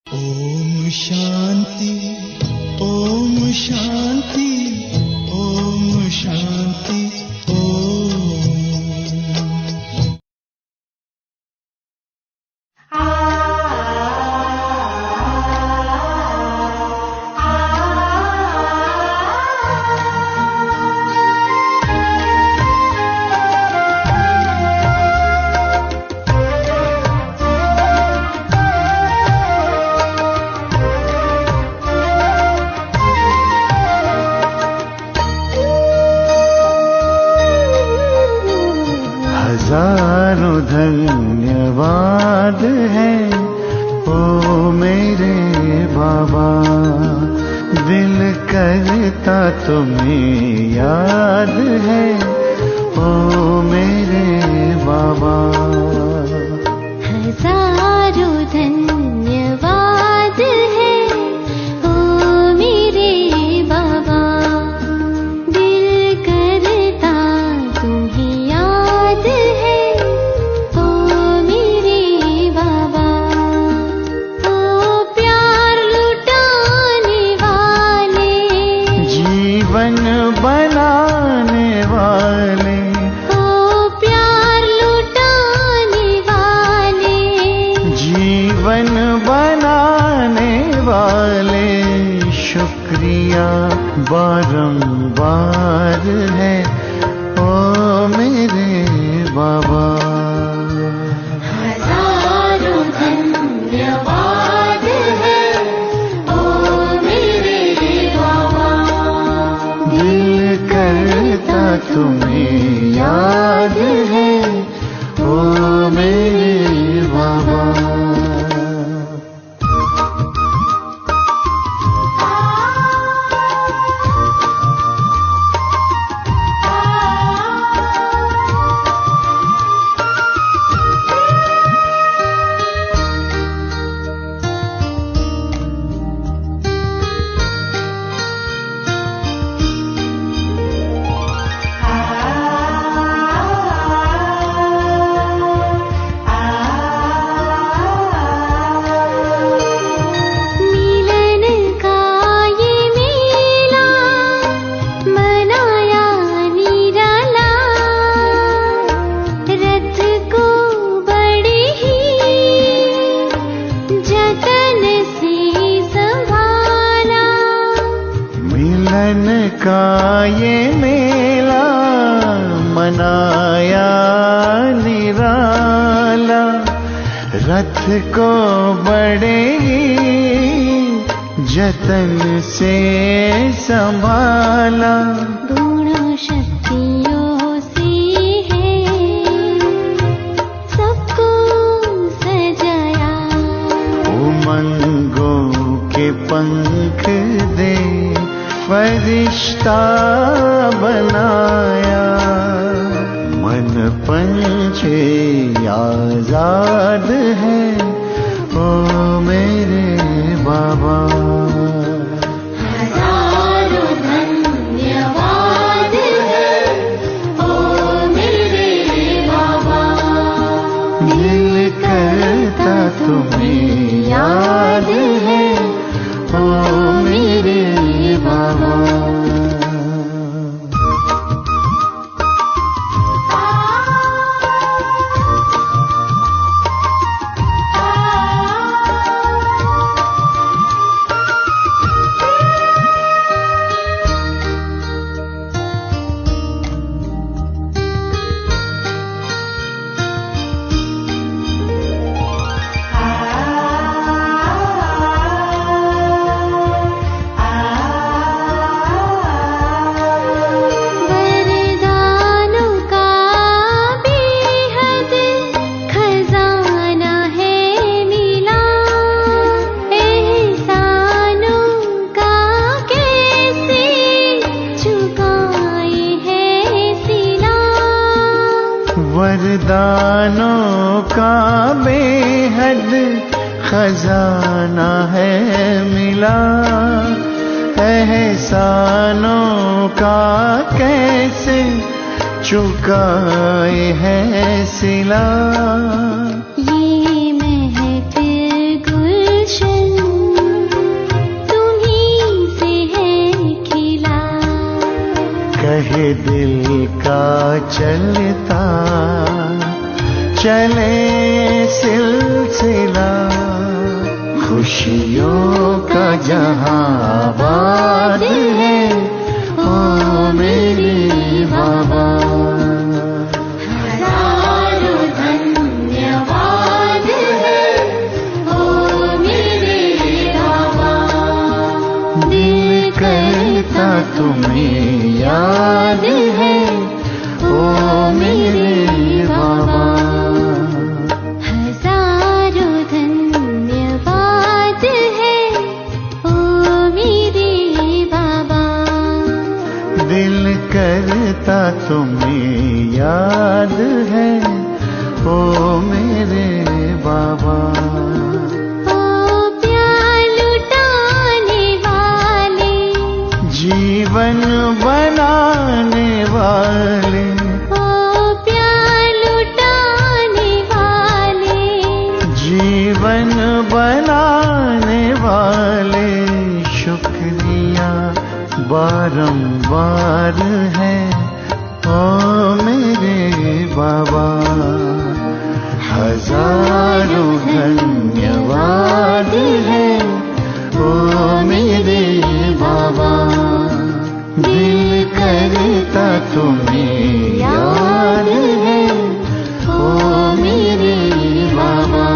ओम शांति, ओम शांति, ओम शांति, ओम। हजारों धन्यवाद है ओ मेरे बाबा, दिल करता तुम्हें याद है ओ मेरे बाबा। हजारों धन्यवाद है ओ मेरे बाबा, दिल करता तुम्हें याद है ओ मेरे बाबा। ओ प्यार लुटाने वाले, जीवन बनाने वाले, ओ प्यार लुटाने वाले, जीवन बनाने वाले, शुक्रिया बारंबार है ओ मेरे बाबा। हजारों धन्यवाद है ओ मेरे बाबा, दिल करता तुम्हें याद है ओ मेरे बाबा। मिलन का ये मेला मनाया निराला, रथ को बड़े ही जतन से संभाला। मिलन का ये मेला मनाया निराला, रथ को बड़े ही जतन से संभाला। गुणों शक्तियों से है सबको सजाया, उमंगों के पंख दे फरिश्ता बनाया। मन पंछी आजाद है ओ मेरे बाबा। हजारों धन्यवाद है ओ मेरे बाबा, दिल करता तुम्हें याद है ओ मेरे बाबा। वरदानों का बेहद खजाना है मिला, एहसानों का कैसे चुकाए है सिला। वरदानों का बेहद खजाना है मिला, एहसानों का कैसे चुकाए है सिला। ये महफिल गुलशन दिल का चलता चले सिलसिला, खुशियों का जहां आबाद है ओ मेरे बाबा। हजारों धन्यवाद है ओ मेरे बाबा। दिल करता तुम्हें याद है ओ मेरे बाबा। हजारों धन्यवाद है ओ मेरे बाबा। दिल करता तुम्हें याद है ओ मेरे बाबा। ओ प्यार लुटाने वाले, जीवन बनाने वाले, ओ प्यार लुटाने वाले, जीवन बनाने वाले, शुक्रिया बारंबार है ओ मेरे बाबा। हजारों धन्यवाद है ओ मेरे बाबा। दिल करता तुम्हें याद है ओ मेरे बाबा।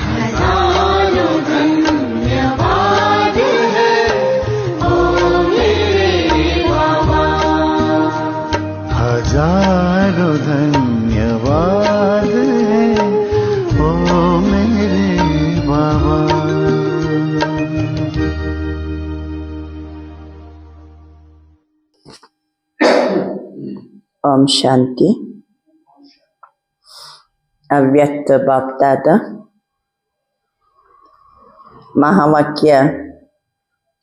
हजारों धन्यवाद है ओ मेरे बाबा। हजारों धन्यवाद है ओ मेरे बाबा। ओम शांति। ಅವ್ಯಕ್ತ ಬಾಪ್ದಾದ ಮಹಾವಾಕ್ಯ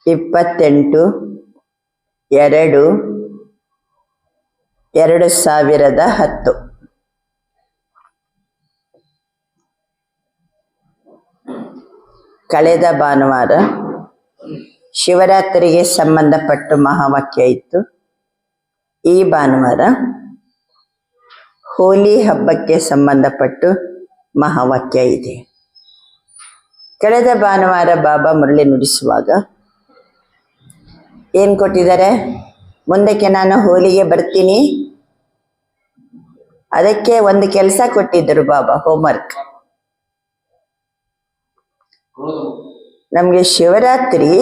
28/2/2010. ಕಳೆದ ಭಾನುವಾರ ಶಿವರಾತ್ರಿಗೆ ಸಂಬಂಧಪಟ್ಟ ಮಹಾವಾಕ್ಯ ಇತ್ತು. ಈ ಭಾನುವಾರ ಹೋಲಿ ಹಬ್ಬಕ್ಕೆ ಸಂಬಂಧಪಟ್ಟು ಮಹಾವಾಕ್ಯ ಇದೆ. ಕಳೆದ ಭಾನುವಾರ ಬಾಬಾ ಮುರಳಿ ನುಡಿಸುವಾಗ ಏನು ಕೊಟ್ಟಿದ್ದಾರೆ? ಮುಂದಕ್ಕೆ ನಾನು ಹೋಲಿಗೆ ಬರ್ತೀನಿ, ಅದಕ್ಕೆ ಒಂದು ಕೆಲಸ ಕೊಟ್ಟಿದ್ದರು ಬಾಬಾ, ಹೋಮ್ವರ್ಕ್. ನಮಗೆ ಶಿವರಾತ್ರಿ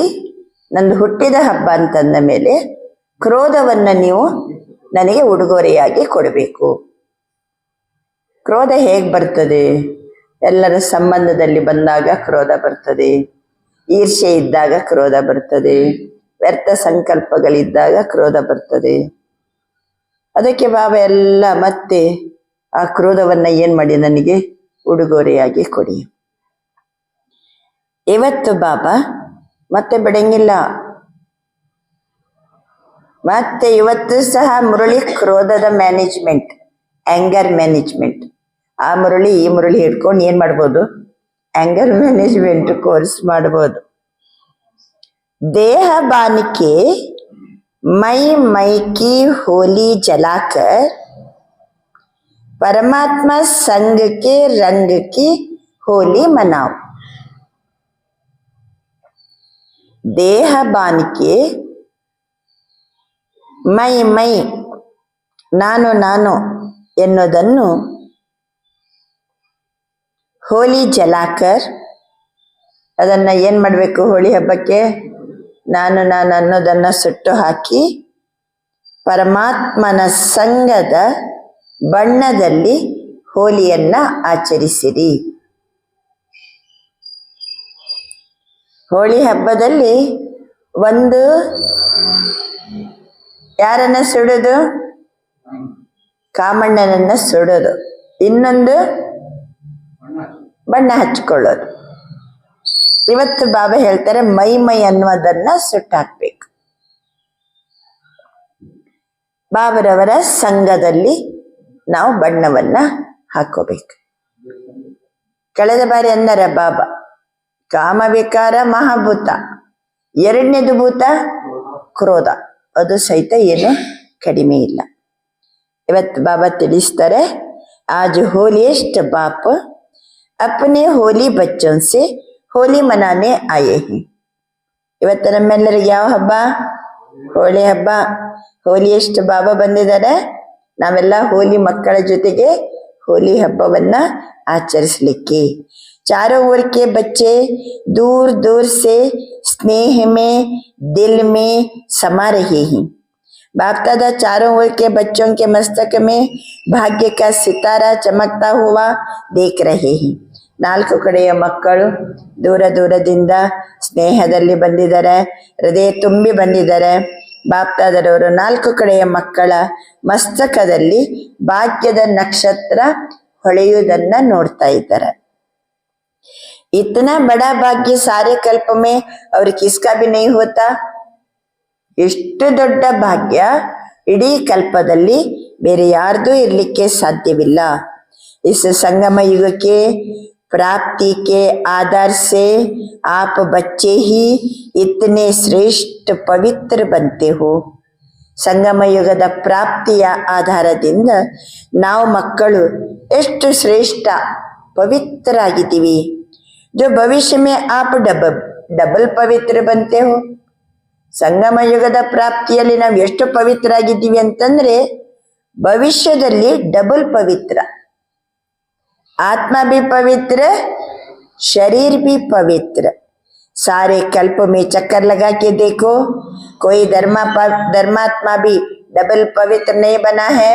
ನಂದು ಹುಟ್ಟಿದ ಹಬ್ಬ ಅಂತಂದ ಮೇಲೆ ಕ್ರೋಧವನ್ನ ನೀವು ನನಗೆ ಉಡುಗೊರೆಯಾಗಿ ಕೊಡಬೇಕು. ಕ್ರೋಧ ಹೇಗೆ ಬರ್ತದೆ? ಎಲ್ಲರ ಸಂಬಂಧದಲ್ಲಿ ಬಂದಾಗ ಕ್ರೋಧ ಬರ್ತದೆ, ಈರ್ಷೆ ಇದ್ದಾಗ ಕ್ರೋಧ ಬರ್ತದೆ, ವ್ಯರ್ಥ ಸಂಕಲ್ಪಗಳಿದ್ದಾಗ ಕ್ರೋಧ ಬರ್ತದೆ. ಅದಕ್ಕೆ ಬಾಬಾ ಎಲ್ಲ ಮತ್ತೆ ಆ ಕ್ರೋಧವನ್ನ ಏನ್ ಮಾಡಿ ನನಗೆ ಉಡುಗೊರೆಯಾಗಿ ಕೊಡಿ. ಇವತ್ತು ಬಾಬಾ ಮತ್ತೆ ಬಿಡಂಗಿಲ್ಲ. ಮತ್ತೆ ಇವತ್ತು ಸಹ ಮುರಳಿ ಕ್ರೋಧದ ಮ್ಯಾನೇಜ್ಮೆಂಟ್, ಆಂಗರ್ ಮ್ಯಾನೇಜ್ಮೆಂಟ್. ಆ ಮುರಳಿ ಈ ಮುರಳಿ ಹಿಡ್ಕೊಂಡು ಏನ್ ಮಾಡ್ಬೋದು? ಆಂಗರ್ ಮ್ಯಾನೇಜ್ಮೆಂಟ್ ಕೋರ್ಸ್ ಮಾಡ್ಬೋದು. देह बान के मई मई की होली जलाकर परमात्मा संग के रंग की होली मनाओ. देह बान के मೈ ಮೈ ನಾನು ನಾನು ಎನ್ನುವುದನ್ನು ಹೋಲಿ ಜಲಾಕರ್, ಅದನ್ನ ಏನ್ ಮಾಡ್ಬೇಕು? ಹೋಳಿ ಹಬ್ಬಕ್ಕೆ ನಾನು ನಾನು ಅನ್ನೋದನ್ನ ಸುಟ್ಟು ಹಾಕಿ ಪರಮಾತ್ಮನ ಸಂಗದ ಬಣ್ಣದಲ್ಲಿ ಹೋಲಿಯನ್ನ ಆಚರಿಸಿರಿ. ಹೋಳಿ ಹಬ್ಬದಲ್ಲಿ ಒಂದು ಯಾರನ್ನ ಸುಡೋದು? ಕಾಮಣ್ಣನನ್ನ ಸುಡೋದು. ಇನ್ನೊಂದು ಬಣ್ಣ ಹಚ್ಕೊಳ್ಳೋದು. ಇವತ್ತು ಬಾಬಾ ಹೇಳ್ತಾರೆ ಮೈ ಮೈ ಅನ್ನುವುದನ್ನ ಸುಟ್ಟಾಕ್ಬೇಕು. ಬಾಬರವರ ಸಂಘದಲ್ಲಿ ನಾವು ಬಣ್ಣವನ್ನ ಹಾಕೋಬೇಕು. ಕಳೆದ ಬಾರಿ ಅಂದರ ಬಾಬಾ ಕಾಮ ವಿಕಾರ ಮಹಾಭೂತ, ಎರಡನೇದು ಭೂತ ಕ್ರೋಧ. ಅದು ಸಹಿತ ಏನು ಕಡಿಮೆ ಇಲ್ಲ. ಇವತ್ತು ಬಾಬಾ ತಿಳಿಸ್ತಾರೆ, आज होलीस्ट बाप अपने होली बच्चों से होली मनाने आए हैं. ಇವತ್ತು ನಮ್ಮೆಲ್ಲರಿಗೆ ಯಾವ ಹಬ್ಬ? ಹೋಳಿ ಹಬ್ಬ. ಹೋಲಿಯಸ್ಟ್ ಬಾಬಾ ಬಂದಿದ್ದಾರೆ. ನಾವೆಲ್ಲ ಹೋಲಿ ಮಕ್ಕಳ ಜೊತೆಗೆ ಹೋಲಿ ಹಬ್ಬವನ್ನ ಆಚರಿಸಲಿಕ್ಕೆ. चारों ओर के बच्चे दूर दूर से स्नेह में दिल में समा रहे हैं. बाप दादा चारों ओर के बच्चों के मस्तक में भाग्य का सितारा चमकता हुआ देख रहे हैं. ನಾಲ್ಕು ಕಡೆಯ ಮಕ್ಕಳು ದೂರ ದೂರದಿಂದ ಸ್ನೇಹದಲ್ಲಿ ಬಂದಿದ್ದಾರೆ, ಹೃದಯ ತುಂಬಿ ಬಂದಿದ್ದಾರೆ. ಬಾಪ್ತಾದರವರು ನಾಲ್ಕು ಕಡೆಯ ಮಕ್ಕಳ ಮಸ್ತಕದಲ್ಲಿ ಭಾಗ್ಯದ ನಕ್ಷತ್ರ ಹೊಳೆಯುವುದನ್ನ ನೋಡ್ತಾ ಇದ್ದಾರೆ. इतना बड़ा भाग्य सारे कल्प में और किसका भी नहीं होता. ಇಷ್ಟು ದೊಡ್ಡ ಭಾಗ್ಯ ಇಡೀ ಕಲ್ಪದಲ್ಲಿ ಬೇರೆ ಯಾರ್ದು ಇರ್ಲಿಕ್ಕೆ ಸಾಧ್ಯವಿಲ್ಲ. इस संगम युग के प्राप्ति के आधार से आप बच्चे ही इतने श्रेष्ठ पवित्र बनते हो. ಸಂಗಮ ಯುಗದ ಪ್ರಾಪ್ತಿಯ ಆಧಾರದಿಂದ ನಾವು ಮಕ್ಕಳು ಎಷ್ಟು ಶ್ರೇಷ್ಠ ಪವಿತ್ರ ಆಗಿದ್ದೀವಿ. जो भविष्य में आप डबल पवित्र बनते हो. ಸಂಗಮ ಯುಗದ ಪ್ರಾಪ್ತಿಯಲ್ಲಿ ನಾವು ಎಷ್ಟು ಪವಿತ್ರ ಆಗಿದ್ದೀವಿ ಅಂತಂದ್ರೆ ಭವಿಷ್ಯದಲ್ಲಿ ಡಬಲ್ ಪವಿತ್ರ. आत्मा भी पवित्र, शरीर भी पवित्र. सारे कल्प में चक्कर लगा के देखो, कोई धर्मात्मा भी डबल पवित्र नहीं बना है.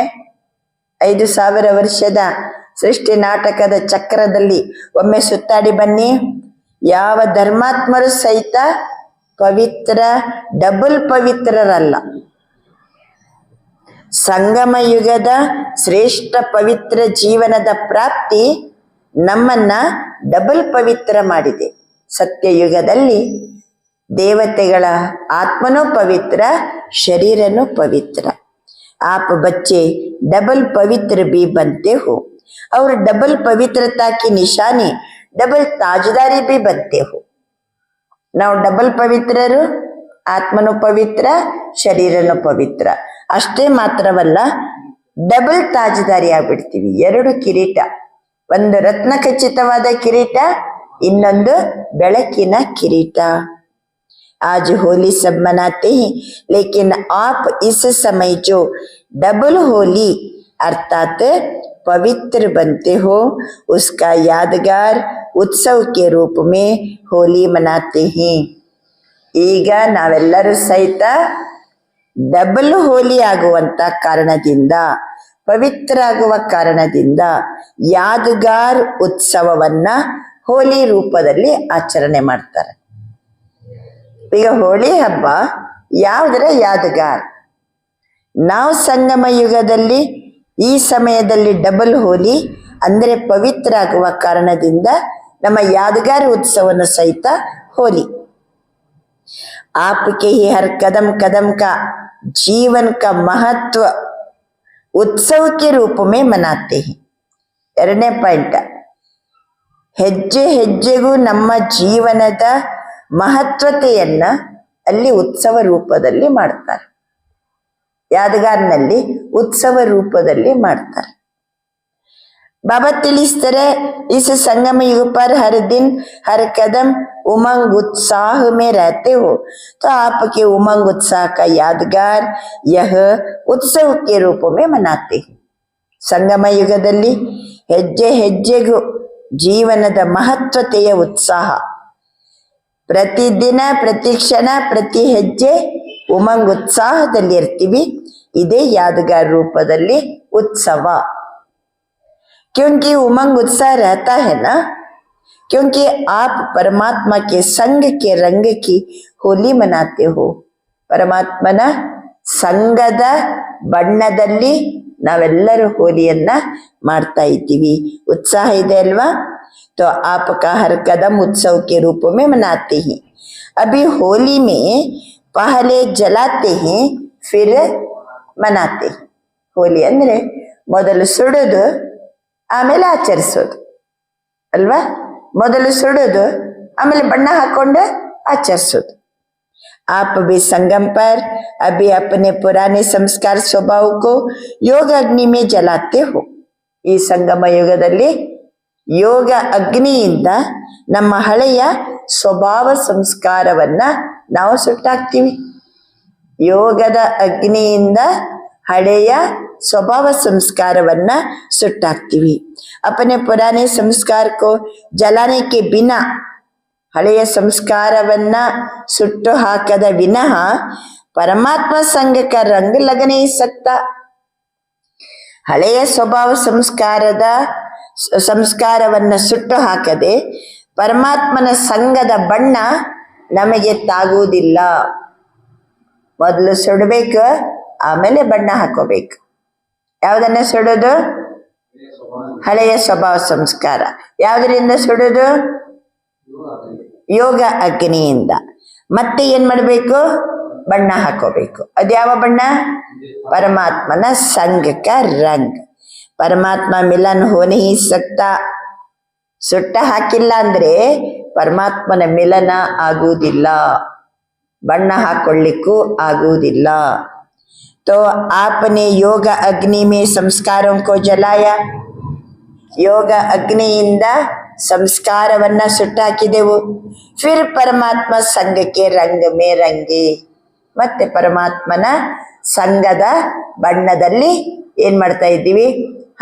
5,000 ವರ್ಷದ ಸೃಷ್ಟಿ ನಾಟಕದ ಚಕ್ರದಲ್ಲಿ ಒಮ್ಮೆ ಸುತ್ತಾಡಿ ಬನ್ನಿ. ಯಾವ ಧರ್ಮಾತ್ಮರು ಸಹಿತ ಪವಿತ್ರ ಡಬಲ್ ಪವಿತ್ರರಲ್ಲ. ಸಂಗಮ ಯುಗದ ಶ್ರೇಷ್ಠ ಪವಿತ್ರ ಜೀವನದ ಪ್ರಾಪ್ತಿ ನಮ್ಮನ್ನ ಡಬಲ್ ಪವಿತ್ರ ಮಾಡಿದೆ. ಸತ್ಯಯುಗದಲ್ಲಿ ದೇವತೆಗಳ ಆತ್ಮನೂ ಪವಿತ್ರ, ಶರೀರನೂ ಪವಿತ್ರ. आप बच्चे डबल पवित्र भी बनते हो और डबल पवित्रता की निशानी डबल ताजदारी भी बनते हो. ನಾವು ಡಬಲ್ ಪವಿತ್ರರು, ಆತ್ಮನು ಪವಿತ್ರ, ಶರೀರನು ಪವಿತ್ರ. ಅಷ್ಟೇ ಮಾತ್ರವಲ್ಲ, ಡಬಲ್ ತಾಜದಾರಿ ಆಗ್ಬಿಡ್ತೀವಿ. 2 ಕಿರೀಟ, ಒಂದು ರತ್ನ ಖಚಿತವಾದ ಕಿರೀಟ, ಇನ್ನೊಂದು ಬೆಳಕಿನ ಕಿರೀಟ. आज होली सब मनाते हैं, लेकिन आप इस समय जो डबल होली अर्थात पवित्र बनते हो, उसका यादगार उत्सव के रूप में होली मनाते हैं. ಈಗ ನಾವೆಲ್ಲರೂ ಸಹಿತ ಡಬಲ್ ಹೋಲಿ ಆಗುವಂತ ಕಾರಣದಿಂದ, ಪವಿತ್ರ ಆಗುವ ಕಾರಣದಿಂದ ಯಾದಗಾರ್ ಉತ್ಸವವನ್ನ ಹೋಲಿ ರೂಪದಲ್ಲಿ ಆಚರಣೆ ಮಾಡ್ತಾರೆ. ಈಗ ಹೋಳಿ ಹಬ್ಬ ಯಾವುದರ ಯಾದಗಾರ್? ನಾವು ಸಂಗಮ ಯುಗದಲ್ಲಿ ಈ ಸಮಯದಲ್ಲಿ ಡಬಲ್ ಹೋಲಿ ಅಂದ್ರೆ ಪವಿತ್ರ ಆಗುವ ಕಾರಣದಿಂದ ನಮ್ಮ ಯಾದಗಾರ್ ಉತ್ಸವನ ಸಹಿತ ಹೋಲಿ. आपके ही हर कदम कदम का जीवन का महत्व उत्सव के रूप में मनाते हैं. 2ನೇ ಪಾಯಿಂಟ್, ಹೆಜ್ಜೆ ಹೆಜ್ಜೆಗೂ ನಮ್ಮ ಜೀವನದ ಮಹತ್ವತೆಯನ್ನ ಅಲ್ಲಿ ಉತ್ಸವ ರೂಪದಲ್ಲಿ ಮಾಡ್ತಾರೆ. ಯಾದಗಾರ್ನಲ್ಲಿ ಉತ್ಸವ ರೂಪದಲ್ಲಿ ಮಾಡ್ತಾರೆ. बाबा ತಿಳಿಸ್ತಾರೆ, इस संगम युग पर हर दिन हर कदम उमंग उत्साह में रहते हो, तो आपके उमंग उत्साह का यादगार यह उत्सव के रूप में मनाते हैं. ಸಂಗಮ ಯುಗದಲ್ಲಿ ಹೆಜ್ಜೆ ಹೆಜ್ಜೆಗೂ ಜೀವನದ ಮಹತ್ವತೆಯ ಉತ್ಸಾಹ, ಪ್ರತಿದಿನ ಪ್ರತಿ ಕ್ಷಣ ಪ್ರತಿ ಹೆಜ್ಜೆ ಉಮಂಗ್ ಉತ್ಸಾಹದಲ್ಲಿ ಇರ್ತೀವಿ. ಇದೇ ಯಾದಗಾರ್ ರೂಪದಲ್ಲಿ उत्सव. क्योंकि उमंग उत्साह रहता है ना, क्योंकि आप परमात्मा के संग के रंग की होली मनाते हो. ಪರಮಾತ್ಮನ ಸಂಗದ ಬಣ್ಣದಲ್ಲಿ ನಾವೆಲ್ಲರೂ ಹೋಲಿಯನ್ನ ಮಾಡ್ತಾ ಇದ್ದೀವಿ. ಉತ್ಸಾಹ ಇದೆ ಅಲ್ವಾ? तो आपका हर कदम उत्सव के रूप में मनाते हैं. अभी होली में पहले जलाते हैं फिर मनाते हैं. ಹೋಲಿ ಅಂದ್ರೆ ಮೊದಲು ಸುಡೋದು ಆಮೇಲೆ ಆಚರಿಸೋದು ಅಲ್ವಾ? ಮೊದಲು ಸುಡೋದು ಆಮೇಲೆ ಬಣ್ಣ ಹಾಕೊಂಡು ಆಚರಿಸೋದು. आप भी संगम पर अभी अपने पुराने संस्कार स्वभाव को योग अग्नि में जलाते हो. ಈ ಸಂಗಮ ಯುಗದಲ್ಲಿ ಯೋಗ ಅಗ್ನಿಯಿಂದ ನಮ್ಮ ಹಳೆಯ ಸ್ವಭಾವ ಸಂಸ್ಕಾರವನ್ನ ನಾವು ಸುಟ್ಟಾಕ್ತೀವಿ. ಯೋಗದ ಅಗ್ನಿಯಿಂದ ಹಳೆಯ ಸ್ವಭಾವ ಸಂಸ್ಕಾರವನ್ನ ಸುಟ್ಟಾಕ್ತೀವಿ. अपने पुराने संस्कार को जलाने के बिना, ಹಳೆಯ ಸಂಸ್ಕಾರವನ್ನ ಸುಟ್ಟು ಹಾಕದ ವಿನಃ ಪರಮಾತ್ಮ ಸಂಘ का रंग लग नहीं सकता. ಹಳೆಯ ಸ್ವಭಾವ ಸಂಸ್ಕಾರವನ್ನ ಸುಟ್ಟು ಹಾಕದೆ ಪರಮಾತ್ಮನ ಸಂಘದ ಬಣ್ಣ ನಮಗೆ ತಾಗುವುದಿಲ್ಲ. ಮೊದಲು ಸುಡಬೇಕು, ಆಮೇಲೆ ಬಣ್ಣ ಹಾಕೋಬೇಕು. ಯಾವುದನ್ನ ಸುಡೋದು? ಹಳೆಯ ಸ್ವಭಾವ ಸಂಸ್ಕಾರ. ಯಾವುದರಿಂದ ಸುಡೋದು? ಯೋಗ ಅಗ್ನಿಯಿಂದ. ಮತ್ತೆ ಏನ್ ಮಾಡಬೇಕು? ಬಣ್ಣ ಹಾಕೋಬೇಕು. ಅದ್ಯಾವ ಬಣ್ಣ? परमात्मा संग का रंग. परमात्मा मिलन हो नहीं सकता. ಸುಟ್ಟ ಹಾಕಿಲ್ಲ ಅಂದ್ರೆ ಪರಮಾತ್ಮನ ಮಿಲನ ಆಗುವುದಿಲ್ಲ, ಬಣ್ಣ ಹಾಕೊಳ್ಳಿಕ್ಕೂ ಆಗುವುದಿಲ್ಲ. तो आपने योग अग्नि में संस्कारों को जलाया. ಯೋಗ ಅಗ್ನಿಯಿಂದ ಸಂಸ್ಕಾರವನ್ನ ಸುಟ್ಟಾಕಿದೆವು. ಫಿರ್ ಪರಮಾತ್ಮ ಸಂಘಕ್ಕೆ ರಂಗ ಮೇ ರಂಗಿ. ಮತ್ತೆ ಪರಮಾತ್ಮನ ಸಂಘದ ಬಣ್ಣದಲ್ಲಿ ಏನ್ ಮಾಡ್ತಾ ಇದ್ದೀವಿ?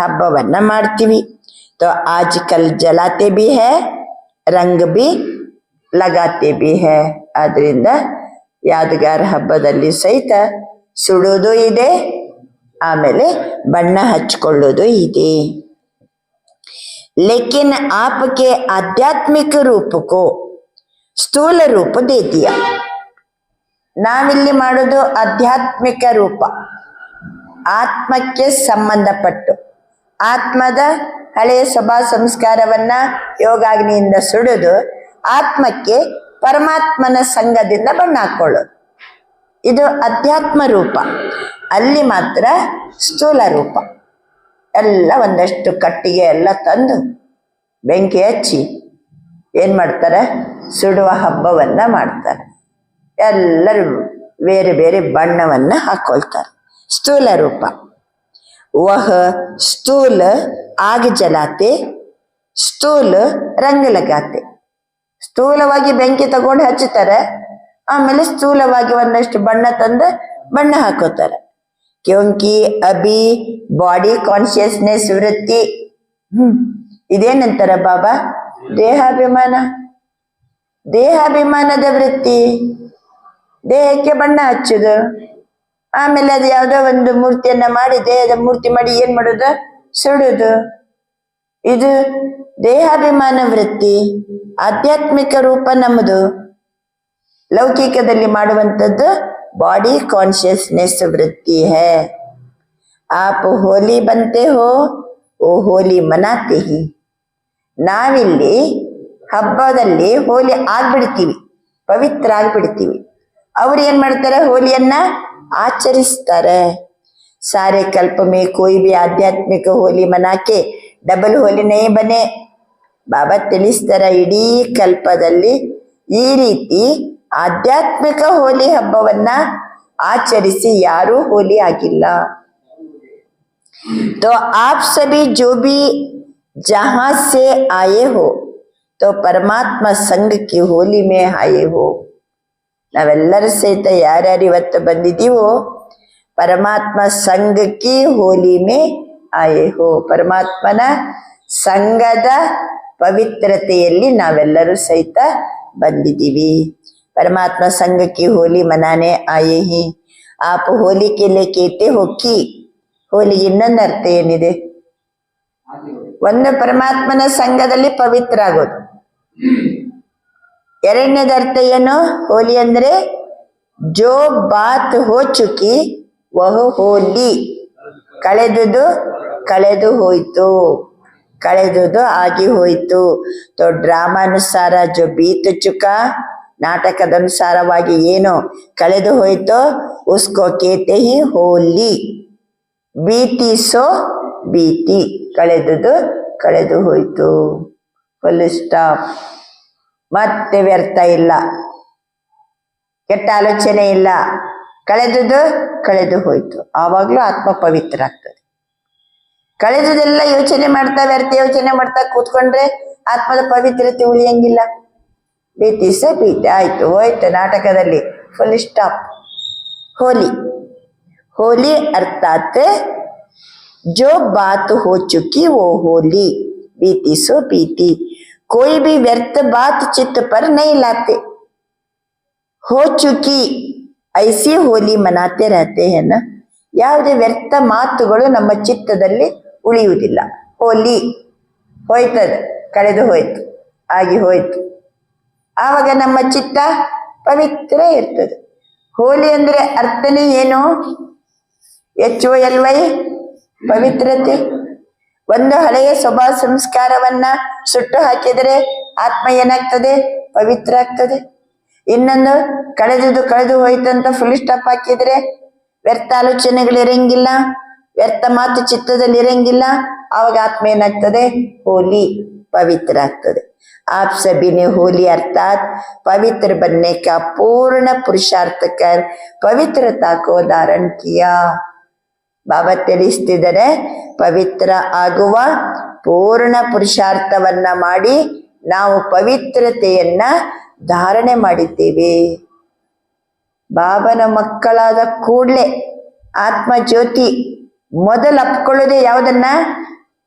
ಹಬ್ಬವನ್ನ ಮಾಡ್ತೀವಿ. तो आजकल जलाते भी है, रंग भी लगाते भी है. ಆದ್ರಿಂದ ಯಾದಗಾರ ಹಬ್ಬದಲ್ಲಿ ಸಹಿತ ಸುಡೋದು ಇದೆ, ಆಮೇಲೆ ಬಣ್ಣ ಹಚ್ಕೊಳ್ಳೋದು ಇದೆ. लेकिन आपके आध्यात्मिक रूप को ಸ್ಥೂಲ ರೂಪ दे दिया. ನಾವಿಲ್ಲಿ ಮಾಡೋದು ಆಧ್ಯಾತ್ಮಿಕ ರೂಪ, ಆತ್ಮಕ್ಕೆ ಸಂಬಂಧಪಟ್ಟು. ಆತ್ಮದ ಹಳೆಯ ಸ್ವಭಾವ ಸಂಸ್ಕಾರವನ್ನ ಯೋಗಾಗ್ನಿಯಿಂದ ಸುಡುದು, ಆತ್ಮಕ್ಕೆ ಪರಮಾತ್ಮನ ಸಂಘದಿಂದ ಬಣ್ಣ ಹಾಕೊಳ್ಳೋದು. ಇದು ಅಧ್ಯಾತ್ಮ ರೂಪ. ಅಲ್ಲಿ ಮಾತ್ರ ಸ್ಥೂಲ ರೂಪ. ಎಲ್ಲ ಒಂದಷ್ಟು ಕಟ್ಟಿಗೆ ಎಲ್ಲ ತಂದು ಬೆಂಕಿ ಹಚ್ಚಿ ಏನ್ ಮಾಡ್ತಾರೆ? ಸುಡುವ ಹಬ್ಬವನ್ನ ಮಾಡ್ತಾರೆ. ಎಲ್ಲರೂ ಬೇರೆ ಬೇರೆ ಬಣ್ಣವನ್ನ ಹಾಕೊಳ್ತಾರೆ. ಸ್ಥೂಲ ರೂಪ. वह स्थूल आग जलाते, स्थूल रंग लगाते. ಸ್ಥೂಲವಾಗಿ ಬೆಂಕಿ ತಗೊಂಡು ಹಚ್ಚುತ್ತಾರೆ, ಆಮೇಲೆ ಸ್ಥೂಲವಾಗಿ ಒಂದಷ್ಟು ಬಣ್ಣ ತಂದು ಬಣ್ಣ ಹಾಕೋತಾರೆ. ಕ್ಯೋಂಕಿ ಅಭಿ ಬಾಡಿ ಕಾನ್ಶಿಯಸ್ನೆಸ್ ವೃತ್ತಿ. ಇದೇನಂತಾರ ಬಾಬಾ? ದೇಹಾಭಿಮಾನ. ದೇಹಾಭಿಮಾನದ ವೃತ್ತಿ. ದೇಹಕ್ಕೆ ಬಣ್ಣ ಹಚ್ಚುದು, ಆಮೇಲೆ ಅದು ಯಾವುದೋ ಒಂದು ಮೂರ್ತಿಯನ್ನ ಮಾಡಿ, ದೇಹದ ಮೂರ್ತಿ ಮಾಡಿ ಏನ್ ಮಾಡೋದು? ಸುಡುದು. ಇದು ದೇಹಾಭಿಮಾನ ವೃತ್ತಿ. ಆಧ್ಯಾತ್ಮಿಕ ರೂಪ ನಮ್ಮದು. ಲೌಕಿಕದಲ್ಲಿ ಮಾಡುವಂಥದ್ದು ಬಾಡಿ ಕಾನ್ಶಿಯಸ್ನೆಸ್ ವೃತ್ತಿ ಹೈ. आप ಹೋಲಿ बनते हो, वो ಹೋಲಿ ಮನಾತೆ ಹಿ. ನಾವಿಲ್ಲಿ ಹಬ್ಬದಲ್ಲಿ ಹೋಲಿ ಆಗ್ಬಿಡ್ತೀವಿ, ಪವಿತ್ರ ಆಗ್ಬಿಡ್ತೀವಿ. ಅವ್ರು ಏನ್ ಮಾಡ್ತಾರೆ? ಹೋಲಿಯನ್ನ ಆಚರಿಸ್ತಾರೆ. सारे कल्प में कोई भी आध्यात्मिक होली मना के डबल होली नहीं बने. ಬಾಬಾ ತಿಳಿಸ್ತಾರೆ, ಇಡೀ ಕಲ್ಪದಲ್ಲಿ ಈ ರೀತಿ ಆಧ್ಯಾತ್ಮಿಕ ಹೋಲಿ ಹಬ್ಬವನ್ನ ಆಚರಿಸಿ ಯಾರೂ ಹೋಲಿ ಆಗಿಲ್ಲ. तो आप सभी जो भी जहां से आए हो, तो परमात्मा संघ की होली में आए हो. ನಾವೆಲ್ಲರೂ ಸಹಿತ ಯಾರ್ಯಾರು ಇವತ್ತು ಬಂದಿದ್ದೀವೋ ಪರಮಾತ್ಮ ಸಂಘಕ್ಕೆ ಹೋಲಿ ಮೇ ಆಯೆ ಹೋ. ಪರಮಾತ್ಮನ ಸಂಘದ ಪವಿತ್ರತೆಯಲ್ಲಿ ನಾವೆಲ್ಲರೂ ಸಹಿತ ಬಂದಿದ್ದೀವಿ. ಪರಮಾತ್ಮ ಸಂಘಕ್ಕೆ ಹೋಲಿ ಮನಾನೆ ಆಯೆ ಹಿ. ಆಪ್ ಹೋಲಿ ಕೆ ಲಿಯೇ ಕೇತೆ ಹೋ ಕಿ. ಹೋಲಿಗೆ ಇನ್ನೊಂದು ಅರ್ಥ ಏನಿದೆ? ಒಂದು ಪರಮಾತ್ಮನ ಸಂಘದಲ್ಲಿ ಪವಿತ್ರ ಆಗೋದು. ಎರಡನೇದ ಅರ್ಥ ಏನು? ಹೋಲಿ ಅಂದ್ರೆ ಜೋ ಬಾತ್ ಹೋ ಚುಕಿ ವಹ ಹೋಲಿ. ಕಳೆದುದು ಕಳೆದು ಹೋಯ್ತು, ಕಳೆದುದು ಆಗಿ ಹೋಯ್ತು. ತೋ ಡ್ರಾಮಾನುಸಾರ ಜೋ ಬೀತ್ ಚುಕ, ನಾಟಕದ ಅನುಸಾರವಾಗಿ ಏನು ಕಳೆದು ಹೋಯ್ತೋ ಉಸ್ಕೋ ಕೇತೆ ಹಿ ಹೋಲಿ. ಬೀತಿ ಸೋ ಬೀತಿ. ಕಳೆದುದು ಕಳೆದು ಹೋಯ್ತು. Full stop. ಮತ್ತೆ ವ್ಯರ್ಥ ಇಲ್ಲ. ಕೆಟ್ಟ ಆಲೋಚನೆ ಇಲ್ಲ, ಕಳೆದುದು ಕಳೆದು ಹೋಯ್ತು, ಆವಾಗ್ಲೂ ಆತ್ಮ ಪವಿತ್ರ ಆಗ್ತದೆ. ಕಳೆದುದೆಲ್ಲ ಯೋಚನೆ ಮಾಡ್ತಾ ವ್ಯರ್ಥ ಯೋಚನೆ ಮಾಡ್ತಾ ಕೂತ್ಕೊಂಡ್ರೆ ಆತ್ಮದ ಪವಿತ್ರತೆ ಉಳಿಯಂಗಿಲ್ಲ. ಬೀತಿ ಸ ಬೀತಿ, ಆಯ್ತು ಹೋಯ್ತು ನಾಟಕದಲ್ಲಿ, ಫುಲ್ ಸ್ಟಾಪ್. ಹೋಲಿ, होली अर्थात जो बात हो चुकी वो होली, बीती सो बीती. कोई भी व्यर्थ बात चित्त पर नहीं लाते. हो चुकी ऐसी होली मनाते रहते हैं ना. ಯಾವುದೇ ವ್ಯರ್ಥ ಮಾತುಗಳು ನಮ್ಮ ಚಿತ್ತದಲ್ಲಿ ಉಳಿಯುವುದಿಲ್ಲ. ಹೋಲಿ ಹೋಯ್ತದೆ, ಕಳೆದು ಹೋಯ್ತು, ಆಗಿ ಹೋಯ್ತು, ಆವಾಗ ನಮ್ಮ ಚಿತ್ತ ಪವಿತ್ರ ಇರ್ತದೆ. ಹೋಲಿ ಅಂದ್ರೆ ಅರ್ಥನೇ ಏನು? HOLY, ಪವಿತ್ರತೆ. ಒಂದು ಹಳೆಯ ಸ್ವಭಾವ ಸಂಸ್ಕಾರವನ್ನ ಸುಟ್ಟು ಹಾಕಿದರೆ ಆತ್ಮ ಏನಾಗ್ತದೆ? ಪವಿತ್ರ ಆಗ್ತದೆ. ಇನ್ನೊಂದು ಕಳೆದುದು ಕಳೆದು ಹೋಯ್ತು ಅಂತ ಫುಲ್ ಸ್ಟಾಪ್ ಹಾಕಿದ್ರೆ ವ್ಯರ್ಥ ಆಲೋಚನೆಗಳು ಇರಂಗಿಲ್ಲ, ವ್ಯರ್ಥ ಮಾತು ಚಿತ್ತದಲ್ಲಿ ಇರಂಗಿಲ್ಲ, ಆವಾಗ ಆತ್ಮ ಏನಾಗ್ತದೆ? ಹೋಲಿ, पवित्र ಆಗ್ತದೆ. आप सभी ने होली अर्थात पवित्र बनने का पूर्ण पुरुषार्थ कर पवित्रता को धारण किया. ಬಾಬಾ ತಿಳಿಸ್ತಿದ್ದಾರೆ, ಪವಿತ್ರ ಆಗುವ ಪೂರ್ಣ ಪುರುಷಾರ್ಥವನ್ನ ಮಾಡಿ ನಾವು ಪವಿತ್ರತೆಯನ್ನ ಧಾರಣೆ ಮಾಡಿದ್ದೇವೆ. ಬಾಬನ ಮಕ್ಕಳಾದ ಕೂಡಲೇ ಆತ್ಮ ಜ್ಯೋತಿ ಮೊದಲು ಅಪ್ಕೊಳ್ಳೋದೇ ಯಾವುದನ್ನ?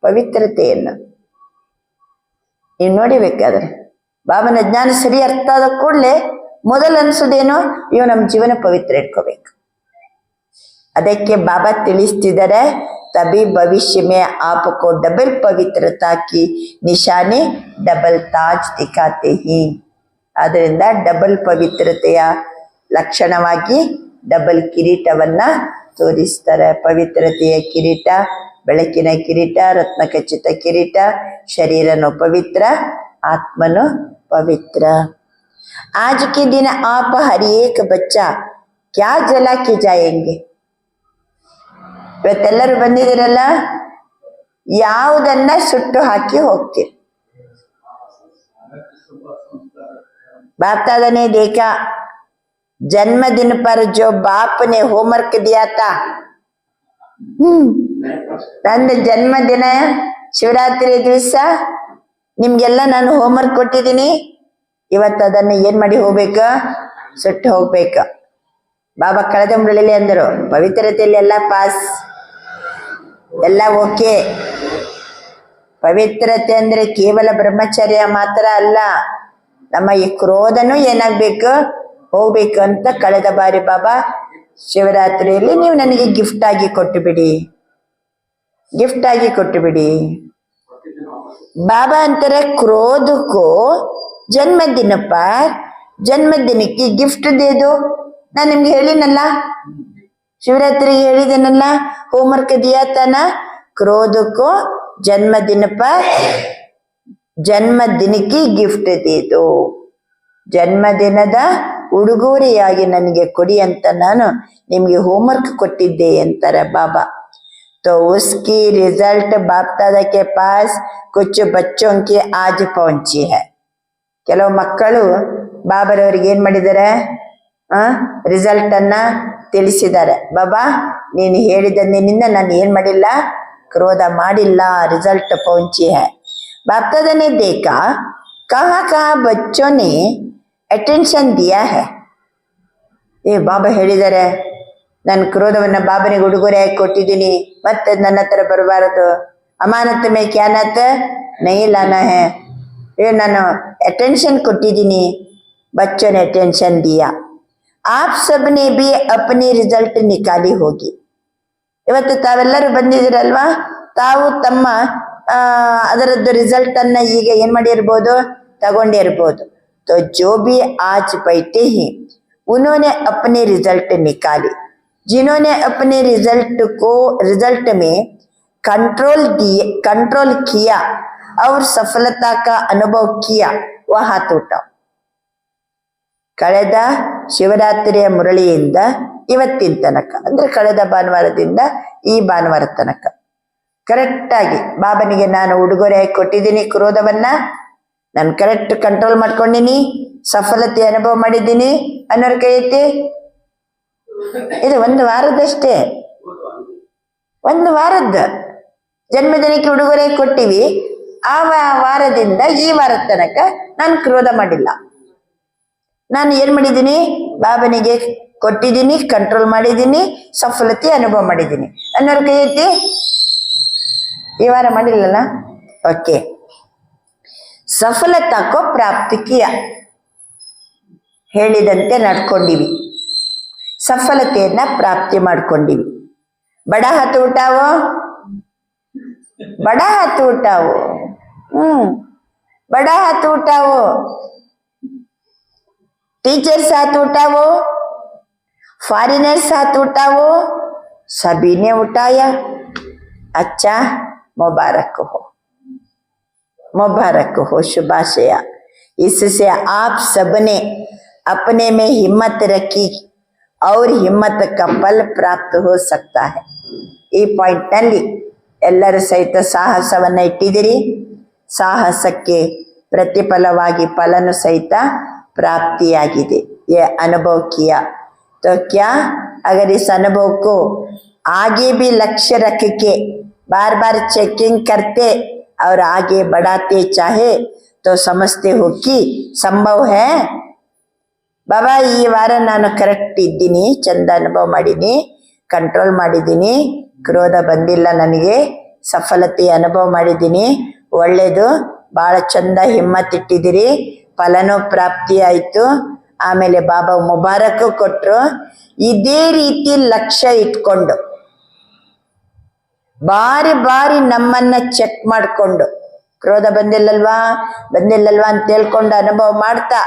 ಪವಿತ್ರತೆಯನ್ನ. ನೀವು ನೋಡಿಬೇಕಾದ್ರೆ ಬಾಬನ ಜ್ಞಾನ ಸರಿ ಅರ್ಥ ಆದ ಕೂಡಲೇ ಮೊದಲು ಅನ್ಸೋದೇನು? ಇವು ನಮ್ಮ ಜೀವನ ಪವಿತ್ರ ಇಟ್ಕೋಬೇಕು. ಅದಕ್ಕೆ ಬಾಬಾ ತಿಳಿಸ್ತಿದ್ದಾರೆ, ತभी भविष्य में आपको डबल पवित्रता की निशानी डबल ताज दिखाते हैं. ಅದರಿಂದ ಡಬಲ್ ಪವಿತ್ರತೆಯ ಲಕ್ಷಣವಾಗಿ ಡಬಲ್ ಕಿರೀಟವನ್ನ ತೋರಿಸ್ತಾರೆ. ಪವಿತ್ರತೆಯ ಕಿರೀಟ, ಬೆಳಕಿನ ಕಿರೀಟ, ರತ್ನಖಚಿತ ಕಿರೀಟ, ಶರೀರನು ಪವಿತ್ರ, ಆತ್ಮನು ಪವಿತ್ರ. आज के दिन आप हर एक बच्चा क्या जला के जाएंगे? ಇವತ್ತೆಲ್ಲರೂ ಬಂದಿದ್ದೀರಲ್ಲ, ಯಾವುದನ್ನ ಸುಟ್ಟು ಹಾಕಿ ಹೋಗ್ತೀರಿ? बाप दादा ने देखा, जन्मदिन पर जो बाप ने होमवर्क दिया था, ನಂದು ಜನ್ಮದಿನ ಶಿವರಾತ್ರಿ ದಿವಸ ನಿಮ್ಗೆಲ್ಲ ನಾನು ಹೋಮ್ವರ್ಕ್ ಕೊಟ್ಟಿದ್ದೀನಿ, ಇವತ್ತು ಅದನ್ನು ಏನ್ ಮಾಡಿ ಹೋಗ್ಬೇಕು? ಸುಟ್ಟು ಹೋಗ್ಬೇಕು. ಬಾಬಾ ಕಳೆದ ಮುರಳಿಲಿ ಅಂದರು, ಪವಿತ್ರತೆಯಲ್ಲಿ ಎಲ್ಲ ಪಾಸ್, ಎಲ್ಲ ಓಕೆ. ಪವಿತ್ರತೆ ಅಂದ್ರೆ ಕೇವಲ ಬ್ರಹ್ಮಚರ್ಯ ಮಾತ್ರ ಅಲ್ಲ, ನಮ್ಮ ಈ ಕ್ರೋಧನೂ ಏನಾಗ್ಬೇಕು? ಹೋಗ್ಬೇಕು ಅಂತ ಕಳೆದ ಬಾರಿ ಬಾಬಾ ಶಿವರಾತ್ರಿಯಲ್ಲಿ ನೀವು ನನಗೆ ಗಿಫ್ಟ್ ಆಗಿ ಕೊಟ್ಟು ಬಿಡಿ, ಗಿಫ್ಟ್ ಆಗಿ ಕೊಟ್ಟು ಬಿಡಿ. ಬಾಬಾ ಅಂತಾರೆ, क्रोध को जन्मदिन पर जन्मदिन की गिफ्ट दे दो. ನಾನು ನಿಮ್ಗೆ ಹೇಳಿನಲ್ಲ, ಶಿವರಾತ್ರಿಗೆ ಹೇಳಿದೇನಲ್ಲ, ಹೋಮ್ವರ್ಕ್ ದಿಯಾ ತಾನ, क्रोध को जन्मदिन पर जन्मदिन की गिफ्ट दे दो. ಜನ್ಮದಿನದ ಉಡುಗೊರೆಯಾಗಿ ನನಗೆ ಕೊಡಿ ಅಂತ ನಾನು ನಿಮ್ಗೆ ಹೋಮ್ವರ್ಕ್ ಕೊಟ್ಟಿದ್ದೆ ಅಂತಾರೆ ಬಾಬಾ. तो उसकी रिजल्ट बाप दादा के पास कुछ बच्चों की आज पहुंची है. ಕೆಲವು ಮಕ್ಕಳು ಬಾಬರವರಿಗೆ ಏನ್ ಮಾಡಿದ್ದಾರೆ? ರಿಸಲ್ಟ್ ಅನ್ನ ತಿಳಿಸಿದ್ದಾರೆ. ಬಾಬಾ ನೀನು ಹೇಳಿದಂದಿನಿಂದ ನಾನು ಏನ್ ಮಾಡಿಲ್ಲ? ಕ್ರೋಧ ಮಾಡಿಲ್ಲ, ರಿಸಲ್ಟ್ ಪहुंची है. बाप दादा ने देखा कहाँ कहाँ बच्चों ने अटेंशन दिया है. ಬಾಬಾ ಹೇಳಿದ್ದಾರೆ, ನಾನು ಕ್ರೋಧವನ್ನ ಬಾಬನಿಗೆ ಉಡುಗೊರೆಯಾಗಿ ಕೊಟ್ಟಿದ್ದೀನಿ, ಮತ್ತೆ ನನ್ನ ಹತ್ರ ಬರಬಾರದು. ಅಮಾನತ್ ಮೇ ಕ್ಯಾನತ್ ನೈ ಲಾನಾ ಹೇ. ನಾನು ಅಟೆನ್ಷನ್ ಕೊಟ್ಟಿದ್ದೀನಿ, बच्चों ने अटेंशन दिया. आप सब ने भी अपनी रिजल्ट निकाली होगी. ಇವತ್ತು ತಾವೆಲ್ಲರೂ ಬಂದಿದ್ದೀರಲ್ವಾ, ತಾವು ತಮ್ಮ ಅದರದ್ದು ರಿಸಲ್ಟ್ ಅನ್ನ ಈಗ ಏನ್ ಮಾಡಿರ್ಬೋದು? ತಗೊಂಡಿರ್ಬೋದು. तो जो भी आज बैठे हैं उन्होंने अपने रिजल्ट निकाली. जिन्होंने अपने रिजल्ट में कंट्रोल किया और सफलता का अनुभव किया, वह हाथ उठाओ. ಕಳೆದ ಶಿವರಾತ್ರಿಯ ಮುರಳಿಯಿಂದ ಇವತ್ತಿನ ತನಕ, ಅಂದ್ರೆ ಕಳೆದ ಭಾನುವಾರದಿಂದ ಈ ಭಾನುವಾರ ತನಕ ಕರೆಕ್ಟ್ ಆಗಿ ಬಾಬನಿಗೆ ನಾನು ಉಡುಗೊರೆಯಾಗಿ ಕೊಟ್ಟಿದ್ದೀನಿ ಕ್ರೋಧವನ್ನ, ನಾನು ಕರೆಕ್ಟ್ ಕಂಟ್ರೋಲ್ ಮಾಡ್ಕೊಂಡಿನಿ, ಸಫಲತೆ ಅನುಭವ ಮಾಡಿದ್ದೀನಿ, ಅನ್ನೋರ್ ಕೈ ಎತ್ತಿ. ಇದು ಒಂದು ವಾರದಷ್ಟೇ, ಒಂದು ವಾರದ್ದು ಜನ್ಮದಿನಕ್ಕೆ ಉಡುಗೊರೆ ಕೊಟ್ಟಿವಿ. ಆ ವಾರದಿಂದ ಈ ವಾರದ ತನಕ ನಾನು ಕ್ರೋಧ ಮಾಡಿಲ್ಲ. ನಾನು ಏನ್ ಮಾಡಿದ್ದೀನಿ, ಬಾಬನಿಗೆ ಕೊಟ್ಟಿದ್ದೀನಿ, ಕಂಟ್ರೋಲ್ ಮಾಡಿದ್ದೀನಿ, ಸಫಲತೆ ಅನುಭವ ಮಾಡಿದ್ದೀನಿ ಅನ್ನೋರ್ ಕೈ ಎತ್ತಿ. ಈ ವಾರ ಮಾಡಿಲ್ಲಲ್ಲ. ಓಕೆ, ಸಫಲತಾ ಕೋ ಪ್ರಾಪ್ತಿ ಕಿಯ, ಹೇಳಿದಂತೆ ನಡ್ಕೊಂಡಿವಿ, ಸಫಲತೆಯನ್ನ ಪ್ರಾಪ್ತಿ ಮಾಡ್ಕೊಂಡಿವಿ. ಬಡ ಹಾತ್ ಉಠಾವೋ, ಬಡ ಹಾತ್ ಉಠಾವೋ, बड़ा हाथ उठाओ, टीचर्स हाथ उठाओ, फॉरेनर्स हाथ उठाओ, सभी ने उठाया. अच्छा, मुबारक हो, मुबारक हो, शुभाशया. इससे आप सबने अपने में हिम्मत रखी और हिम्मत का फल प्राप्त हो सकता है. ಈ ಪಾಯಿಂಟ್ ನಲ್ಲಿ ಎಲ್ಲರೂ ಸಹಿತ ಸಾಹಸವನ್ನ ಇಟ್ಟಿದ್ದೀರಿ. ಸಾಹಸಕ್ಕೆ प्रतिफलवागी फलन सहित प्राप्तियागिदे. ये अनुभव किया तो क्या अगर इस अनुभव को आगे भी लक्ष्य रख के बार बार चेकिंग करते और आगे बढ़ाते चाहे तो समझते हो कि संभव है. बाबा ಈ ವಾರ ನಾನು ಕರೆಕ್ಟ್ ಇದ್ದೀನಿ, ಚಂದ ಅನುಭವ ಮಾಡೀನಿ, ಕಂಟ್ರೋಲ್ ಮಾಡಿದ್ದೀನಿ, ಕ್ರೋಧ ಬಂದಿಲ್ಲ ನನಗೆ, ಸಫಲತೆ ಅನುಭವ ಮಾಡಿದ್ದೀನಿ, ಒಳ್ಳೇದು, ಬಹಳ ಚಂದ ಹಿಮ್ಮತ್ ಇಟ್ಟಿದ್ದೀರಿ, ಫಲನೂ ಪ್ರಾಪ್ತಿ ಆಯ್ತು, ಆಮೇಲೆ ಬಾಬಾ ಮುಬಾರಕ್ ಕೊಟ್ರು. ಇದೇ ರೀತಿ ಲಕ್ಷ್ಯ ಇಟ್ಕೊಂಡು ಬಾರಿ ಬಾರಿ ನಮ್ಮನ್ನ ಚೆಕ್ ಮಾಡಿಕೊಂಡು ಕ್ರೋಧ ಬಂದಿಲ್ಲಲ್ವಾ ಅಂತ ಹೇಳ್ಕೊಂಡು ಅನುಭವ ಮಾಡ್ತಾ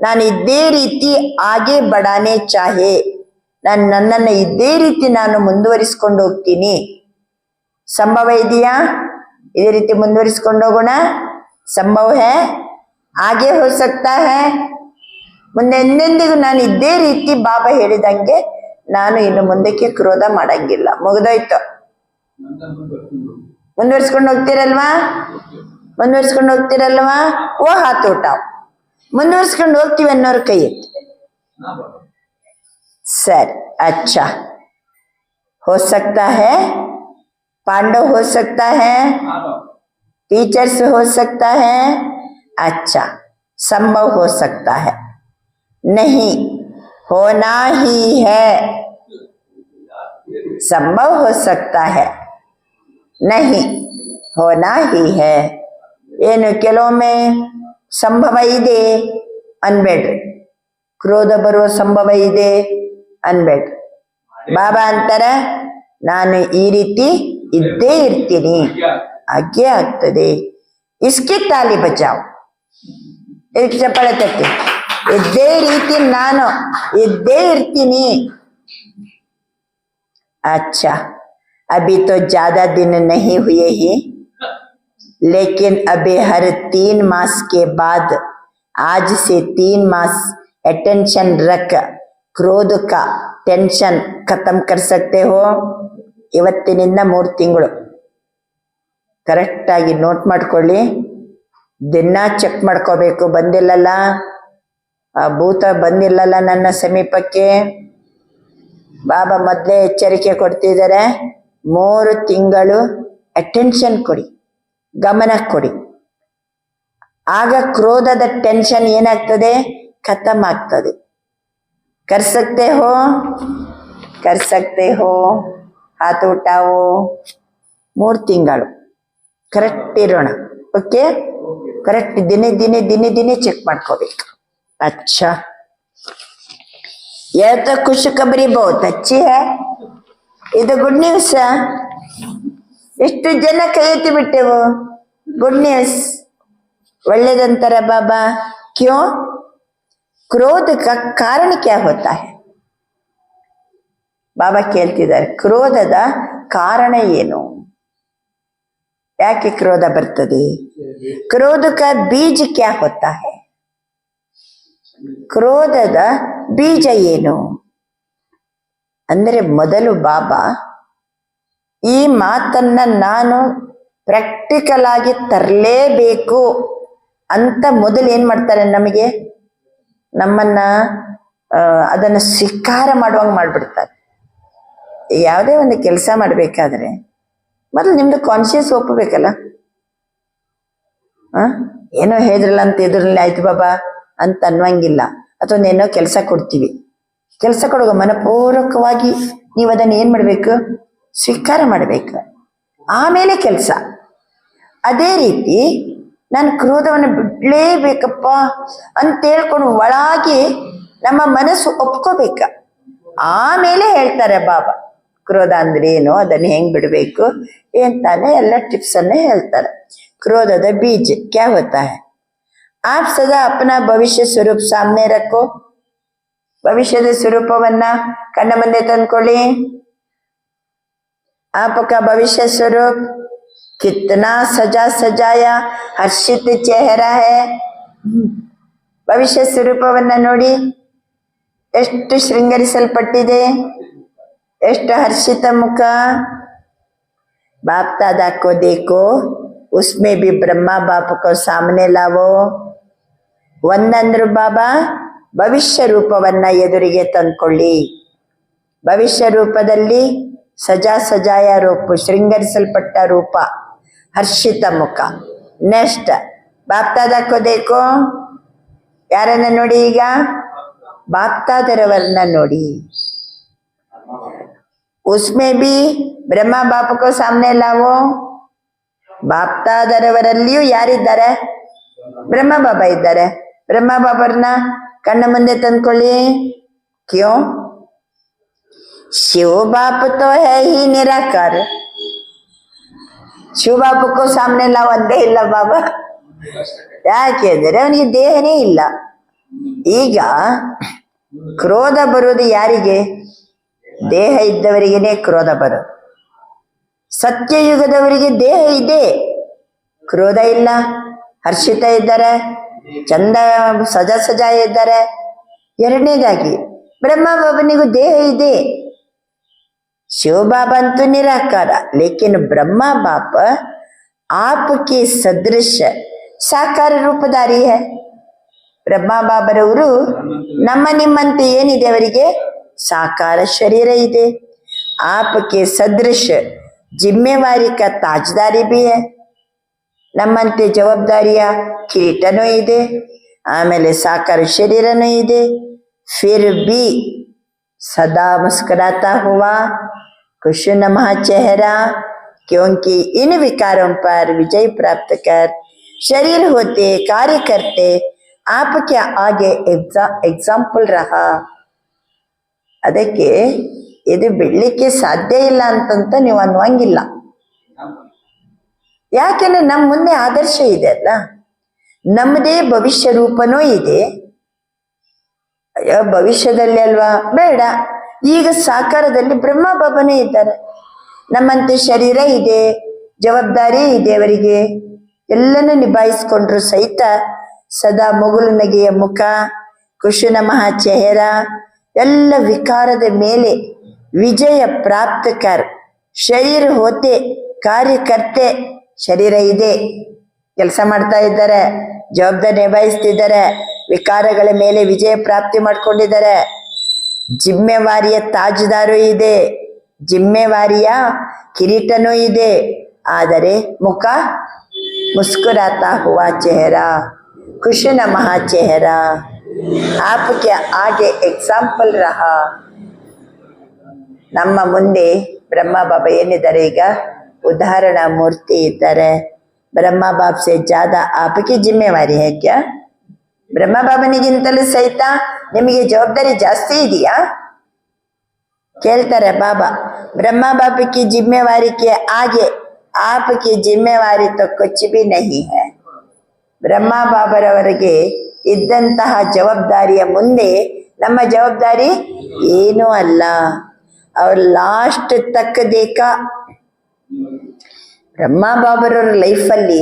ನಾನು ಇದೇ ರೀತಿ ಹಾಗೆ ಬಡಾನೆ ಚಾಹೆ, ನನ್ನನ್ನು ಇದೇ ರೀತಿ ನಾನು ಮುಂದುವರಿಸ್ಕೊಂಡು ಹೋಗ್ತೀನಿ. ಸಂಭವ ಇದೆಯಾ? ಇದೇ ರೀತಿ ಮುಂದುವರಿಸ್ಕೊಂಡು ಹೋಗೋಣ. ಸಂಭವ ಹೇ, ಹಾಗೆ ಹೋ ಸಕ್ತಾ ಹೇ. ಮುಂದೆ ಎಂದೆಂದಿಗೂ ನಾನು ಇದೇ ರೀತಿ ಬಾಬಾ ಹೇಳಿದಂಗೆ ನಾನು ಇನ್ನು ಮುಂದಕ್ಕೆ ಕ್ರೋಧ ಮಾಡಂಗಿಲ್ಲ. ಮುಗಿದೋಯ್ತು. ಮುಂದುವರಿಸ್ಕೊಂಡು ಹೋಗ್ತಿರಲ್ವಾ? ಓ ಹಾತ್ ಉಠಾವ್. ಮುಂದುವರಿಸ್ಕೊಂಡು ಹೋಗ್ತೀವಿ ಅನ್ನೋರು ಕೈ ಎತ್ತಿ. सर अच्छा, हो सकता है पांडव हो सकता है, टीचर्स हो सकता है, अच्छा संभव हो सकता है, नहीं होना ही है. संभव हो सकता है, नहीं होना ही है. ಏನು ಕೆಲವೊಮ್ಮೆ ಸಂಭವ ಇದೆ ಅನ್ಬೇಡ್ರಿ, ಕ್ರೋಧ ಬರುವ ಸಂಭವ ಇದೆ ಅನ್ಬೇಡ್ರಿ. ಬಾಬಾ ಅಂತಾರ ನಾನು ಈ ರೀತಿ ಇದ್ದೇ ಇರ್ತೀನಿ, ಹಾಗೆ ಆಗ್ತದೆ. ಇಸ್ಕೆ ತಾಲಿ ಬಚಾವ್, ಇದಕ್ಕೆ ಚಪ್ಪಾಳೆ ತಟ್ಟಿ. ಇದ್ದೇ ರೀತಿ ನಾನು ಇದ್ದೇ ಇರ್ತೀನಿ. अच्छा, अभी तो ज्यादा दिन नहीं हुए ही, लेकिन अभी हर 3 मास के बाद, आज से 3 मास अटेंशन रख क्रोध का टेंशन खत्म कर सकते हो. ಇವತ್ತಿನಿಂದ 3 ತಿಂಗಳು ಕರೆಕ್ಟ್ ಆಗಿ ನೋಟ್ ಮಾಡ್ಕೊಳ್ಳಿ. ದಿನ ಚೆಕ್ ಮಾಡ್ಕೋಬೇಕು. ಬಂದಿಲ್ಲಲ್ಲ, ಆ ಭೂತ ಬಂದಿಲ್ಲಲ್ಲ ನನ್ನ ಸಮೀಪಕ್ಕೆ. ಬಾಬಾ ಮೊದಲೇ ಎಚ್ಚರಿಕೆ ಕೊಡ್ತಿದ್ದಾರೆ. 3 ತಿಂಗಳು ಅಟೆನ್ಷನ್ ಕೊಡಿ, ಗಮನ ಕೊಡಿ. ಆಗ ಕ್ರೋಧದ ಟೆನ್ಷನ್ ಏನಾಗ್ತದೆ, ಖತಮ್ ಆಗ್ತದೆ. कर सकते हो हाथ उठाओ. 3 ತಿಂಗಳು ಕರೆಕ್ಟ್ ಇರೋಣ. ಓಕೆ, ಕರೆಕ್ಟ್ ದಿನೇ ಚೆಕ್ ಮಾಡ್ಕೋಬೇಕು. अच्छा, यह तो खुशखबरी बहुत अच्छी है. ಇದು ಗುಡ್ ನ್ಯೂಸ್. ಎಷ್ಟು ಜನ ಕೈ ಎತ್ತಿ ಬಿಟ್ಟೆವು. ಗುಡ್ ನ್ಯೂಸ್, ಒಳ್ಳೇದಂತಾರ ಬಾಬಾ. ಕ್ಯೋ? क्रोध का कारण क्या होता है? ಬಾಬಾ ಕೇಳ್ತಿದ್ದಾರೆ, ಕ್ರೋಧದ ಕಾರಣ ಏನು, ಯಾಕೆ ಕ್ರೋಧ ಬರ್ತದೆ? ಕ್ರೋಧ का बीज क्या होता है? ಕ್ರೋಧದ ಬೀಜ ಏನು ಅಂದರೆ, ಮೊದಲು ಬಾಬಾ ಈ ಮಾತನ್ನ ನಾನು ಪ್ರಾಕ್ಟಿಕಲ್ ಆಗಿ ತರಲೇಬೇಕು ಅಂತ ಮೊದಲು ಏನ್ ಮಾಡ್ತಾರೆ, ನಮ್ಮನ್ನ ಅದನ್ನು ಸ್ವೀಕಾರ ಮಾಡುವಂಗೆ ಮಾಡಿಬಿಡ್ತಾರೆ. ಯಾವುದೇ ಒಂದು ಕೆಲಸ ಮಾಡಬೇಕಾದ್ರೆ ಮೊದಲು ನಿಮ್ದು ಕಾನ್ಶಿಯಸ್ ಒಪ್ಪಬೇಕಲ್ಲ. ಏನೋ ಹೇಳಿದ್ರಲ್ಲ ಅಂತ ಇದ್ರಲ್ಲಿ ಆಯ್ತು ಬಾಬಾ ಅಂತ ಅನ್ನುವಂಗಿಲ್ಲ. ಅಥವಾ ಏನೋ ಕೆಲಸ ಕೊಡ್ತೀವಿ, ಕೆಲಸ ಕೊಡುವ ಮನಪೂರ್ವಕವಾಗಿ ನೀವು ಅದನ್ನು ಏನು ಮಾಡಬೇಕು, ಸ್ವೀಕಾರ ಮಾಡಬೇಕು, ಆಮೇಲೆ ಕೆಲಸ. ಅದೇ ರೀತಿ ನಾನು ಕ್ರೋಧವನ್ನು ಬಿಡಲೇಬೇಕಪ್ಪ ಅಂತ ಹೇಳ್ಕೊಂಡು ಒಳಗೆ ನಮ್ಮ ಮನಸ್ಸು ಒಪ್ಕೋಬೇಕ, ಆಮೇಲೆ ಹೇಳ್ತಾರೆ ಬಾಬಾ ಕ್ರೋಧ ಅಂದ್ರೆ ಏನು, ಅದನ್ನು ಹೆಂಗ್ ಬಿಡಬೇಕು ಅಂತಾನೆ ಎಲ್ಲ ಟಿಪ್ಸನ್ನು ಹೇಳ್ತಾರೆ. ಕ್ರೋಧದ ಬೀಜ ಕ್ಯಾ ಹೋತಾ ಹೈ? आप सदा अपना ಭವಿಷ್ಯ ಸ್ವರೂಪ ಸಾಮನೆ ರಖೋ. ಭವಿಷ್ಯದ ಸ್ವರೂಪವನ್ನ ಕಣ್ಣ ಮುಂದೆ ತಂದ್ಕೊಳ್ಳಿ. आपका भविष्य स्वरूप कितना सजा सजाया हर्षित चेहरा है. ಭವಿಷ್ಯ ಸ್ವರೂಪವನ್ನ ನೋಡಿ, ಎಷ್ಟು ಶೃಂಗರಿಸಲ್ಪಟ್ಟಿದೆ, ಎಷ್ಟು ಹರ್ಷಿತ ಮುಖ. बाप दादा को देखो, उसमें भी ब्रह्मा बाप को सामने लावो. ಒಂದಂದ್ರು ಬಾಬಾ ಭವಿಷ್ಯ ರೂಪವನ್ನ ಎದುರಿಗೆ ತಂದ್ಕೊಳ್ಳಿ. ಭವಿಷ್ಯ ರೂಪದಲ್ಲಿ ಸಜಾ ಸಜಾಯ ರೂಪ, ಶೃಂಗರಿಸಲ್ಪಟ್ಟ ರೂಪ, ಹರ್ಷಿತ ಮುಖ. ನೆಕ್ಸ್ಟ್ ಬಾಪ್ತಾದಕ್ಕೋ ದೇಕೋ, ಯಾರನ್ನ ನೋಡಿ ಈಗ? ಬಾಪ್ತಾದರವರನ್ನ ನೋಡಿ. ಉಸ್ಮೆ ಬಿ ಬ್ರಹ್ಮ ಬಾಪಕೋ ಸಾಮನೆ ಲಾವೋ. ಬಾಪ್ತಾದರವರಲ್ಲಿಯೂ ಯಾರಿದ್ದಾರೆ? ಬ್ರಹ್ಮ ಬಾಬಾ ಇದ್ದಾರೆ. ಬ್ರಹ್ಮ ಬಾಬರನ್ನ ಕಣ್ಣ ಮುಂದೆ ತಂದ್ಕೊಳ್ಳಿ. ಕ್ಯೋ? ಶಿವ ಬಾಪ ತೋ ಹೈ ಹಿ ನಿರಾಕಾರ. ಶಿವ ಬಾಪಕ್ಕೂ ಸಾಮನೆ ಲಾವ್ ಅಂದೇ ಇಲ್ಲ ಬಾಬಾ. ಯಾಕೆಂದ್ರೆ ಅವನಿಗೆ ದೇಹನೇ ಇಲ್ಲ. ಈಗ ಕ್ರೋಧ ಬರುವುದು ಯಾರಿಗೆ? ದೇಹ ಇದ್ದವರಿಗೇನೆ ಕ್ರೋಧ ಬರೋದು. ಸತ್ಯಯುಗದವರಿಗೆ ದೇಹ ಇದೆ, ಕ್ರೋಧ ಇಲ್ಲ, ಹರ್ಷಿತ ಇದ್ದಾರೆ, ಚಂದ ಸಜಾ ಸಜಾ ಇದ್ದಾರೆ. ಎರಡನೇದಾಗಿ ಬ್ರಹ್ಮ ಬಾಬನಿಗೂ ದೇಹ ಇದೆ. ಶಿವ ಬಾಬಾ ಅಂತೂ ನಿರಾಕಾರ, ಲೇಕಿನ್ ಬ್ರಹ್ಮ ಬಾಪ ಆಪ್ಗೆ ಸದೃಶ ಸಾಕಾರ ರೂಪಧಾರಿ ಹೈ. ಬ್ರಹ್ಮ ಬಾಬರವರು ನಮ್ಮ ನಿಮ್ಮಂತೆ ಏನಿದೆ, ಅವರಿಗೆ ಸಾಕಾರ ಶರೀರ ಇದೆ. ಆಪ್ಗೆ ಸದೃಶ ಜಿಮ್ಮೆವಾರಿ ಕ ತಾಜ್ದಾರಿ ಬಿ ಹೈ. ನಮ್ಮಂತೆ ಜವಾಬ್ದಾರಿಯ ಕಿರೀಟನೂ ಇದೆ, ಆಮೇಲೆ ಸಾಕಾರ ಶರೀರನೂ ಇದೆ. ಫಿರ್ ಬಿ ಸದಾ ಮುಸ್ಕರಾತಾ ಹುವಾ खुश नमः चेहरा, क्योंकि इन विकारों पर विजय प्राप्त कर शरीर होते कार्य करते आपके आगे एग्जाम्पल रहा. ಅದಕ್ಕೆ ಇದು ಬಿಡ್ಲಿಕ್ಕೆ ಸಾಧ್ಯ ಇಲ್ಲ ಅಂತಂತ ನೀವು ಅನ್ನುವಂಗಿಲ್ಲ. ಯಾಕೆಂದ್ರೆ ನಮ್ಮ ಮುಂದೆ ಆದರ್ಶ ಇದೆ ಅಲ್ಲ, ನಮ್ಮದೇ ಭವಿಷ್ಯ ರೂಪನೂ ಇದೆ. ಭವಿಷ್ಯದಲ್ಲಿ ಅಲ್ವಾ, ಬೇಡ, ಈಗ ಸಾಕಾರದಲ್ಲಿ ಬ್ರಹ್ಮ ಬಾಬನೇ ಇದ್ದಾರೆ. ನಮ್ಮಂತೆ ಶರೀರ ಇದೆ, ಜವಾಬ್ದಾರಿ ಇದೆ, ಅವರಿಗೆ ಎಲ್ಲನೂ ನಿಭಾಯಿಸ್ಕೊಂಡ್ರು ಸಹಿತ ಸದಾ ಮುಗುಲು ನಗೆಯ ಮುಖ, ಖುಷಿ ನಮಃ ಚೆಹರ, ಎಲ್ಲ ವಿಕಾರದ ಮೇಲೆ ವಿಜಯ ಪ್ರಾಪ್ತಕರ್. ಶರೀರ ಹೋತೆ ಕಾರ್ಯಕರ್ತೆ, ಶರೀರ ಇದೆ, ಕೆಲಸ ಮಾಡ್ತಾ ಇದ್ದಾರೆ, ಜವಾಬ್ದಾರಿ ನಿಭಾಯಿಸ್ತಿದ್ದಾರೆ, ವಿಕಾರಗಳ ಮೇಲೆ ವಿಜಯ ಪ್ರಾಪ್ತಿ ಮಾಡ್ಕೊಂಡಿದ್ದಾರೆ. ಜಿಮ್ಮೆವಾರಿಯ ತಾಜ್ದಾರು ಇದೆ, ಜಿಮ್ಮೆವಾರಿಯ ಕಿರೀಟನೂ ಇದೆ. ಆದರೆ ಮುಖ ಮುಸ್ಕುರಾತಾ ಹುವಾ ಚೆಹರಾ, ಖುಷಿ ನಮಃ ಚೆಹರಾ, ಆಪ್ಗೆ ಆಗೆ ಎಕ್ಸಾಂಪಲ್ ರಹಾ. ನಮ್ಮ ಮುಂದೆ ಬ್ರಹ್ಮ ಬಾಬಾ ಏನಿದ್ದಾರೆ, ಈಗ ಉದಾಹರಣಾ ಮೂರ್ತಿ ಇದ್ದಾರೆ. ಬ್ರಹ್ಮ ಬಾಬ್ ಸೆ ಜ್ಯಾದಾ ಆಪ್ಗೆ ಜಿಮ್ಮೆವಾರಿ ಹೈ ಕ್ಯಾ? ಬ್ರಹ್ಮ ಬಾಬನಿಗಿಂತಲೂ ಸಹಿತ ನಿಮಗೆ ಜವಾಬ್ದಾರಿ ಜಾಸ್ತಿ ಇದೆಯಾ? ಕೇಳ್ತಾರೆ ಬಾಬಾ. ಬ್ರಹ್ಮ ಬಾಬಾ ಕಿ ಜಿಮ್ಮೆವಾರಿ ಕೆ ಆಗೆ ಆಪ್ಕಿ ಜಿಮ್ಮೆವಾರಿ ತೋ ಕುಚ್ ಬಿ ನಹಿ ಹೈ. ಬ್ರಹ್ಮ ಬಾಬರವರಿಗೆ ಇದ್ದಂತಹ ಜವಾಬ್ದಾರಿಯ ಮುಂದೆ ನಮ್ಮ ಜವಾಬ್ದಾರಿ ಏನೂ ಅಲ್ಲ. ಅವ್ರ ಲಾಸ್ಟ್ ತಕ್ಕ ದೇಕ ಬ್ರಹ್ಮ ಬಾಬರವ್ರ ಲೈಫಲ್ಲಿ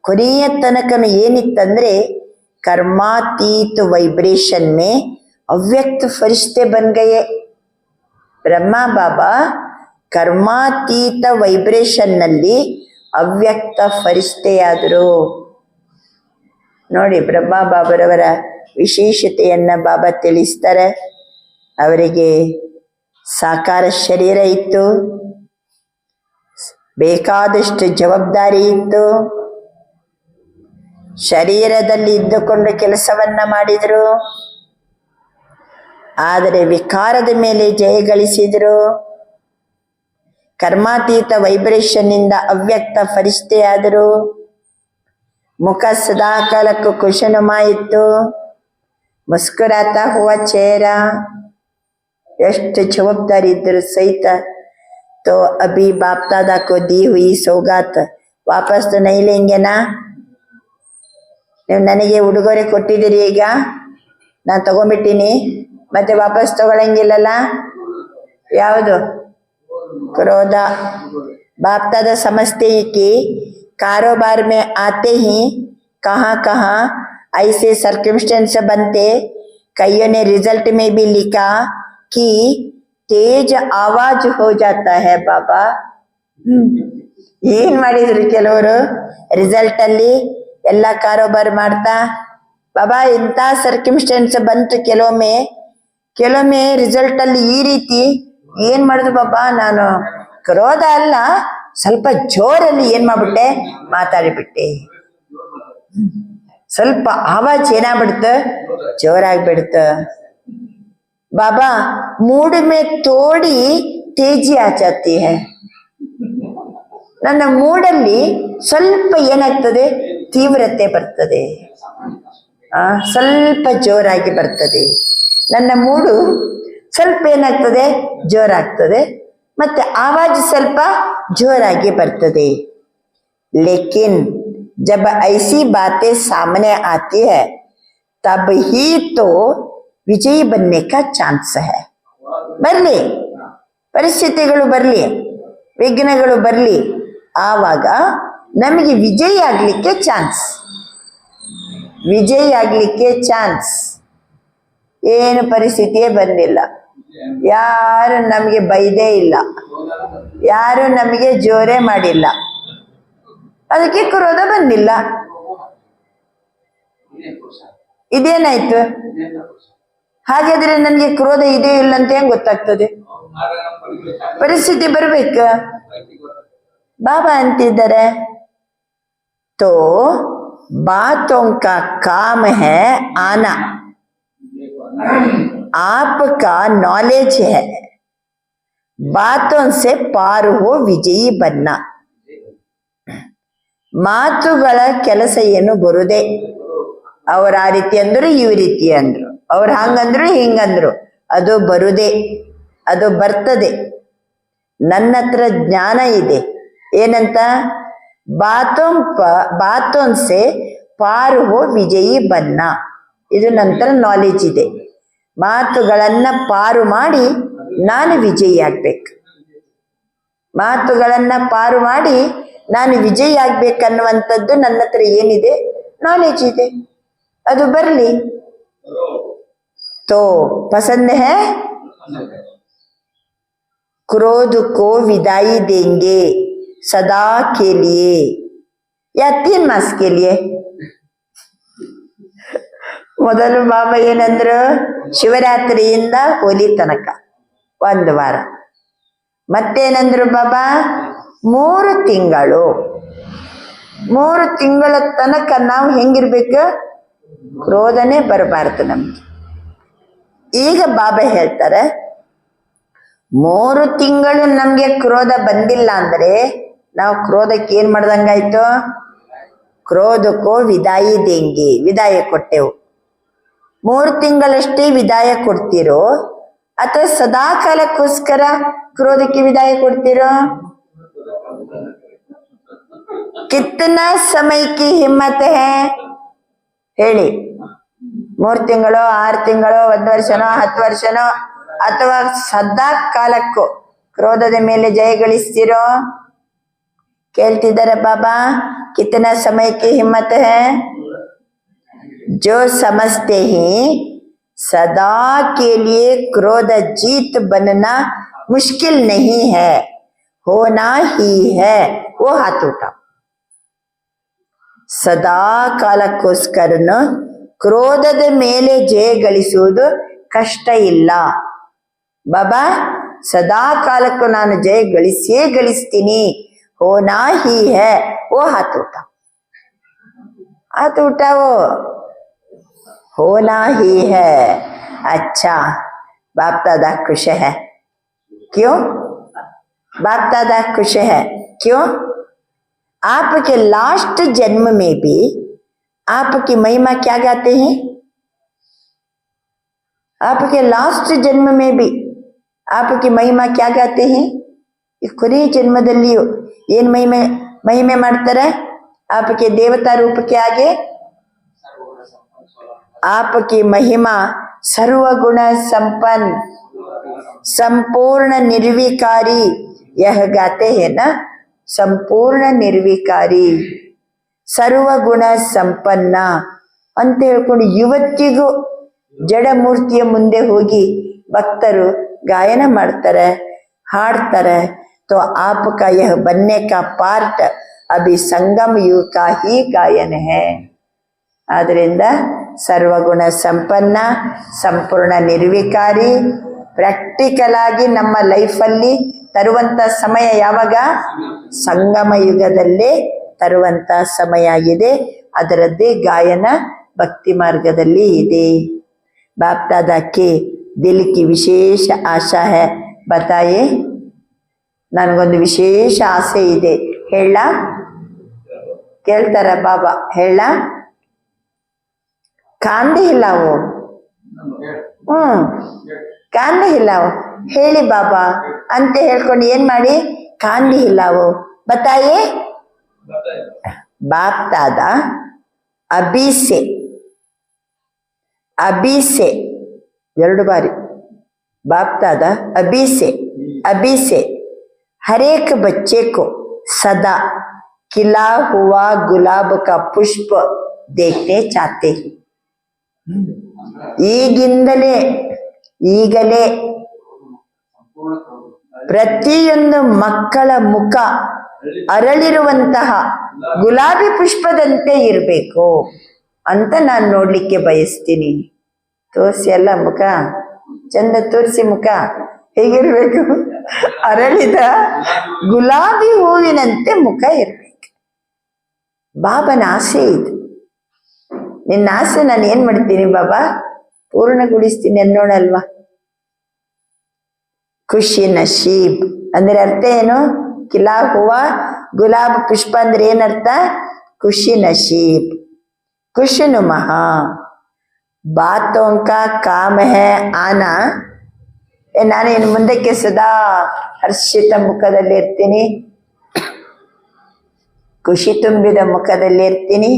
ಕೊನೆಯ ತನಕನು ಏನಿತ್ತಂದ್ರೆ, कर्मातीत वाइब्रेशन में अव्यक्त फरिश्ते बन गए. ब्रह्मा बाबा कर्मातीत वैब्रेशन ನಲ್ಲಿ ಅವ್ಯಕ್ತ ಫರಿಷ್ಠೆಯಾದರು. ನೋಡಿ, ಬ್ರಹ್ಮ ಬಾಬರವರ ವಿಶೇಷತೆಯನ್ನ ಬಾಬಾ ತಿಳಿಸ್ತಾರೆ. ಅವರಿಗೆ ಸಾಕಾರ ಶರೀರ ಇತ್ತು, ಬೇಕಾದಷ್ಟು ಜವಾಬ್ದಾರಿ ಇತ್ತು, ಶರೀರದಲ್ಲಿ ಇದ್ದುಕೊಂಡು ಕೆಲಸವನ್ನ ಮಾಡಿದರು. ಆದರೆ ವಿಕಾರದ ಮೇಲೆ ಜಯ ಗಳಿಸಿದರು. ಕರ್ಮಾತೀತ ವೈಬ್ರೇಷನ್ ಇಂದ ಅವ್ಯಕ್ತ ಫರಿಷ್ಠೆಯಾದರು. ಮುಖ ಸದಾ ಕಾಲಕ್ಕೂ ಕುಶನುಮ ಇತ್ತು, ಮುಸ್ಕುರಾತಾ ಹುವ ಚೇಹರ. ಎಷ್ಟು ಜವಾಬ್ದಾರಿ ಇದ್ದರು ಸಹಿತ. तो अभी बाप दादा को दी हुई सौगात वापस तो नहीं लेंगे ना. ನೀವು ನನಗೆ ಉಡುಗೊರೆ ಕೊಟ್ಟಿದ್ದೀರಿ, ಈಗ ನಾನು ತಗೊಂಡ್ಬಿಟ್ಟಿನಿ, ಮತ್ತೆ ವಾಪಸ್ ತಗೊಳಂಗಿಲ್ಲಲ್ಲ. ಯಾವುದು? क्रोध. बाप दादा समझते ही कि कारोबार में आते ही कहाँ कहाँ ऐसे सर्कमस्टेंस बनते. कईयों ने रिजल्ट में भी लिखा कि तेज आवाज हो जाता है बाबा. ಏನ್ ಮಾಡಿದ್ರು ಕೆಲವರು ರಿಸಲ್ಟ್ ಅಲ್ಲಿ ಎಲ್ಲ ಕಾರೋಬಾರ್ ಮಾಡ್ತಾ. ಬಾಬಾ ಇಂಥ ಸರ್ಕಮ್ಸ್ಟೆನ್ಸ್ ಬಂತು ಕೆಲವೊಮ್ಮೆ ರಿಸಲ್ಟ್ ಅಲ್ಲಿ ಈ ರೀತಿ. ಏನ್ ಮಾಡುದು ಬಾಬಾ, ನಾನು ಕ್ರೋಧ ಅಲ್ಲ, ಸ್ವಲ್ಪ ಜೋರಲ್ಲಿ ಏನ್ ಮಾಡ್ಬಿಟ್ಟೆ, ಮಾತಾಡಿಬಿಟ್ಟೆ. ಸ್ವಲ್ಪ ಆವಾಜ್ ಏನಾಗ್ಬಿಡ್ತ, ಜೋರಾಗ್ಬಿಡ್ತ. बाबा मूड में थोड़ी तेजी आ जाती है. ನನ್ನ ಮೂಡಲ್ಲಿ ಸ್ವಲ್ಪ ಏನಾಗ್ತದೆ, ತೀವ್ರತೆ ಬರ್ತದೆ, ಸ್ವಲ್ಪ ಜೋರಾಗಿ ಬರ್ತದೆ. ನನ್ನ ಮೂಡು ಸ್ವಲ್ಪ ಏನಾಗ್ತದೆ, ಜೋರಾಗ್ತದೆ, ಮತ್ತೆ ಆವಾಜ್ ಸ್ವಲ್ಪ ಜೋರಾಗಿ ಬರ್ತದೆ. लेकिन जब ऐसी बातें सामने आती है तब ही तो ವಿಜಯಿ बनने का ಚಾನ್ಸ್ है. ಬರಲಿ, ಪರಿಸ್ಥಿತಿಗಳು ಬರಲಿ, ವಿಘ್ನಗಳು ಬರಲಿ, ಆವಾಗ ನಮಗೆ ವಿಜಯಿ ಆಗ್ಲಿಕ್ಕೆ ಚಾನ್ಸ್. ಏನು ಪರಿಸ್ಥಿತಿಯೇ ಬಂದಿಲ್ಲ, ಯಾರು ನಮಗೆ ಬೈದೇ ಇಲ್ಲ, ಯಾರು ನಮಗೆ ಜೋರೇ ಮಾಡಿಲ್ಲ, ಅದಕ್ಕೆ ಕ್ರೋಧ ಬಂದಿಲ್ಲ. ಇದೇನಾಯ್ತು? ಹಾಗಾದ್ರೆ ನನಗೆ ಕ್ರೋಧ ಇದೆ ಇಲ್ಲ ಅಂತ ಹೆಂಗ್ ಗೊತ್ತಾಗ್ತದೆ? ಪರಿಸ್ಥಿತಿ ಬರ್ಬೇಕು. ಬಾಬಾ ಅಂತಿದ್ದಾರೆ, तो बातों का काम है आना, आपका नॉलेज है बातों से पार हो विजयी बनना. ಮಾತುಗಳ ಕೆಲಸ ಏನು ಬರುದೇ. ಅವ್ರ ಆ ರೀತಿ ಅಂದ್ರು, ಈ ರೀತಿ ಅಂದ್ರು, ಅವ್ರು ಹಂಗಂದ್ರು ಹಿಂಗಂದ್ರು, ಅದು ಬರುದೇ, ಅದು ಬರ್ತದೆ. ನನ್ನ ಹತ್ರ ಜ್ಞಾನ ಇದೆ, ಏನಂತ? ಬಾತೋನ್ ಸೆ ಪಾರು ಹೋ ವಿಜಯಿ ಬನ್ನ. ಇದು ನಂತರ ನಾಲೆಜ್ ಇದೆ. ಮಾತುಗಳನ್ನ ಪಾರು ಮಾಡಿ ನಾನು ವಿಜಯಿ ಆಗ್ಬೇಕು, ಮಾತುಗಳನ್ನ ಪಾರು ಮಾಡಿ ನಾನು ವಿಜಯಿ ಆಗ್ಬೇಕನ್ನುವಂಥದ್ದು ನನ್ನ ಹತ್ರ ಏನಿದೆ, ನಾಲೆಜ್ ಇದೆ, ಅದು ಬರಲಿ. तो पसंद है क्रोध को विदाई देंगे सदा के लिए या 3 मास के लिए. ಮೊದಲು ಬಾಬಾ ಏನಂದ್ರು, ಶಿವರಾತ್ರಿಯಿಂದ ಹೋಲಿ ತನಕ 1 ವಾರ. ಮತ್ತೇನಂದ್ರು ಬಾಬಾ, 3 ತಿಂಗಳು. 3 ತಿಂಗಳ ತನಕ ನಾವು ಹೆಂಗಿರ್ಬೇಕು, ಕ್ರೋಧನೆ ಬರಬಾರ್ದು ನಮ್ಗೆ. ಈಗ ಬಾಬಾ ಹೇಳ್ತಾರೆ, 3 ತಿಂಗಳು ನಮ್ಗೆ ಕ್ರೋಧ ಬಂದಿಲ್ಲ ಅಂದ್ರೆ ನಾವು ಕ್ರೋಧಕ್ಕೆ ಏನ್ ಮಾಡ್ದಂಗಾಯ್ತು? ಕ್ರೋಧಕ್ಕೋ ವಿದಾಯಿ ದೇಂಗೆ, ವಿದಾಯ ಕೊಟ್ಟೆವು. 3 ತಿಂಗಳಷ್ಟೇ ವಿದಾಯ ಕೊಡ್ತಿರೋ ಅಥವಾ ಸದಾ ಕಾಲಕ್ಕೋಸ್ಕರ ಕ್ರೋಧಕ್ಕೆ ವಿದಾಯ ಕೊಡ್ತಿರೋ? ಕಿತ್ತನಾ ಸಮಯಕ್ಕೆ ಹಿಮ್ಮತ್ ಹೇ ಹೇಳಿ. 3 ತಿಂಗಳು, 6 ತಿಂಗಳು, 1 ವರ್ಷನೋ, 10 ವರ್ಷನೋ, ಅಥವಾ ಸದಾ ಕಾಲಕ್ಕೂ ಕ್ರೋಧದ ಮೇಲೆ ಜಯ ಗಳಿಸ್ತಿರೋ? ಕೇಳ್ತಿದ್ದಾರೆ ಬಾಬಾ, ಕಿತನಾ ಸಮಯಕ್ಕೆ ಹಿಮ್ಮತ್ ಹೇ? जो समझते हैं सदा के लिए क्रोध जीत बनना मुश्किल नहीं है, होना ही है, वो हाथ उठा. सदा कालक्कोस्कर ಕ್ರೋಧದ ಮೇಲೆ ಜಯ ಗಳಿಸುವುದು ಕಷ್ಟ ಇಲ್ಲ ಬಾಬಾ. ಸದಾ ಕಾಲಕ್ಕೂ ನಾನು ಜಯ ಗಳಿಸಿಯೇ ಗಳಿಸ್ತೀನಿ. ಹೋನಾ ಹಿ ಹೈ वो हाथ उठाओ होना ही है. अच्छा बाप दादा खुश है क्यों? बाप दादा खुश है क्यों? आपके लास्ट जन्म में भी आपकी महिमा क्या गाते हैं? आपके लास्ट जन्म में भी आपकी महिमा क्या गाते हैं? ಈ ಕೊನೆ ಜನ್ಮದಲ್ಲಿಯೂ ಏನ್ ಮಹಿಮೆ ಮಾಡ್ತಾರೆ? आपके देवता रूप के आगे आपकी महिमा सर्वगुण संपन्न संपूर्ण निर्विकारी यह गाते हैं ना. ಸಂಪೂರ್ಣ ನಿರ್ವಿಕಾರಿ ಸರ್ವಗುಣ ಸಂಪನ್ನ ಅಂತ ಹೇಳ್ಕೊಂಡು ಇವತ್ತಿಗೂ ಜಡಮೂರ್ತಿಯ ಮುಂದೆ ಹೋಗಿ ಭಕ್ತರು ಗಾಯನ ಮಾಡ್ತಾರೆ, ಹಾಡ್ತಾರೆ. तो आपका यह बनने का पार्ट अभी संगम युग का ही गायन है. आद्रिंद सर्वगुण संपन्न संपूर्ण निर्विकारी ಪ್ರಾಕ್ಟಿಕಲ್ ಆಗಿ ನಮ್ಮ ಲೈಫಲ್ಲಿ ತರುವಂತ ಸಮಯ ಯಾವಾಗ? ಸಂಗಮ ಯುಗದಲ್ಲೇ ತರುವಂತ ಸಮಯ ಇದೆ. ಅದರದ್ದೇ ಗಾಯನ ಭಕ್ತಿ ಮಾರ್ಗದಲ್ಲಿ ಇದೆ. बाप दादा के दिल की विशेष आशा है बताइए. ನನಗೊಂದು ವಿಶೇಷ ಆಸೆ ಇದೆ ಹೇಳ? ಕೇಳ್ತಾರ ಬಾಬಾ? ಹೇಳ? ಕಾಂದೆ ಹಿಲಾವು ಕಾಂದೆ ಹಿಲಾವು ಹೇಳಿ ಬಾಬಾ ಅಂತ ಹೇಳ್ಕೊಂಡು ಏನ್ ಮಾಡಿ? ಕಾಂದೆ ಹಿಲಾವು ಬತಾಯೇ. ಬಾಪ್ दादा अभी से ಎರಡು ಬಾರಿ बाप दादा अभी से हर एक बच्चे को सदा खिला हुआ गुलाब का पुष्प देखने चाहते हैं. ಈಗಲೇ ಪ್ರತಿಯೊಂದು ಮಕ್ಕಳ ಮುಖ ಅರಳಿರುವಂತಹ ಗುಲಾಬಿ ಪುಷ್ಪದಂತೆ ಇರಬೇಕು ಅಂತ ನಾನು ನೋಡ್ಲಿಕ್ಕೆ ಬಯಸ್ತೀನಿ. ತೋರಿಸಿ ಎಲ್ಲ ಮುಖ ಚಂದ ತೋರಿಸಿ. ಮುಖ ಹೇಗಿರ್ಬೇಕು? ಅರಳಿದ ಗುಲಾಬಿ ಹೂವಿನಂತೆ ಮುಖ ಇರ್ಬೇಕು. ಬಾಬನ ಆಸೆ ಇದು. ನಿನ್ನ ಆಸೆ ನಾನು ಏನ್ ಮಾಡ್ತೀನಿ ಬಾಬಾ? ಪೂರ್ಣಗೊಳಿಸ್ತೀನಿ ಅನ್ನೋಣಲ್ವಾ? ಖುಷಿ ನಶೀಬ್ ಅಂದ್ರೆ ಅರ್ಥ ಏನು? ಕಿಲಾ ಹೂವ ಗುಲಾಬ್ ಪುಷ್ಪ ಅಂದ್ರೆ ಏನರ್ಥ? ಖುಷಿ ನಶೀಬ್ ಖುಷ್ ನುಮಃ. ಬಾತೋಂ ಕಾ ಕಾಮ್ ಹೈ ಆನಾ. ನಾನು ಇನ್ನು ಮುಂದಕ್ಕೆ ಸದಾ ಹರ್ಷಿತ ಮುಖದಲ್ಲಿ ಇರ್ತೀನಿ, ಖುಷಿ ತುಂಬಿದ ಮುಖದಲ್ಲಿ ಇರ್ತೀನಿ.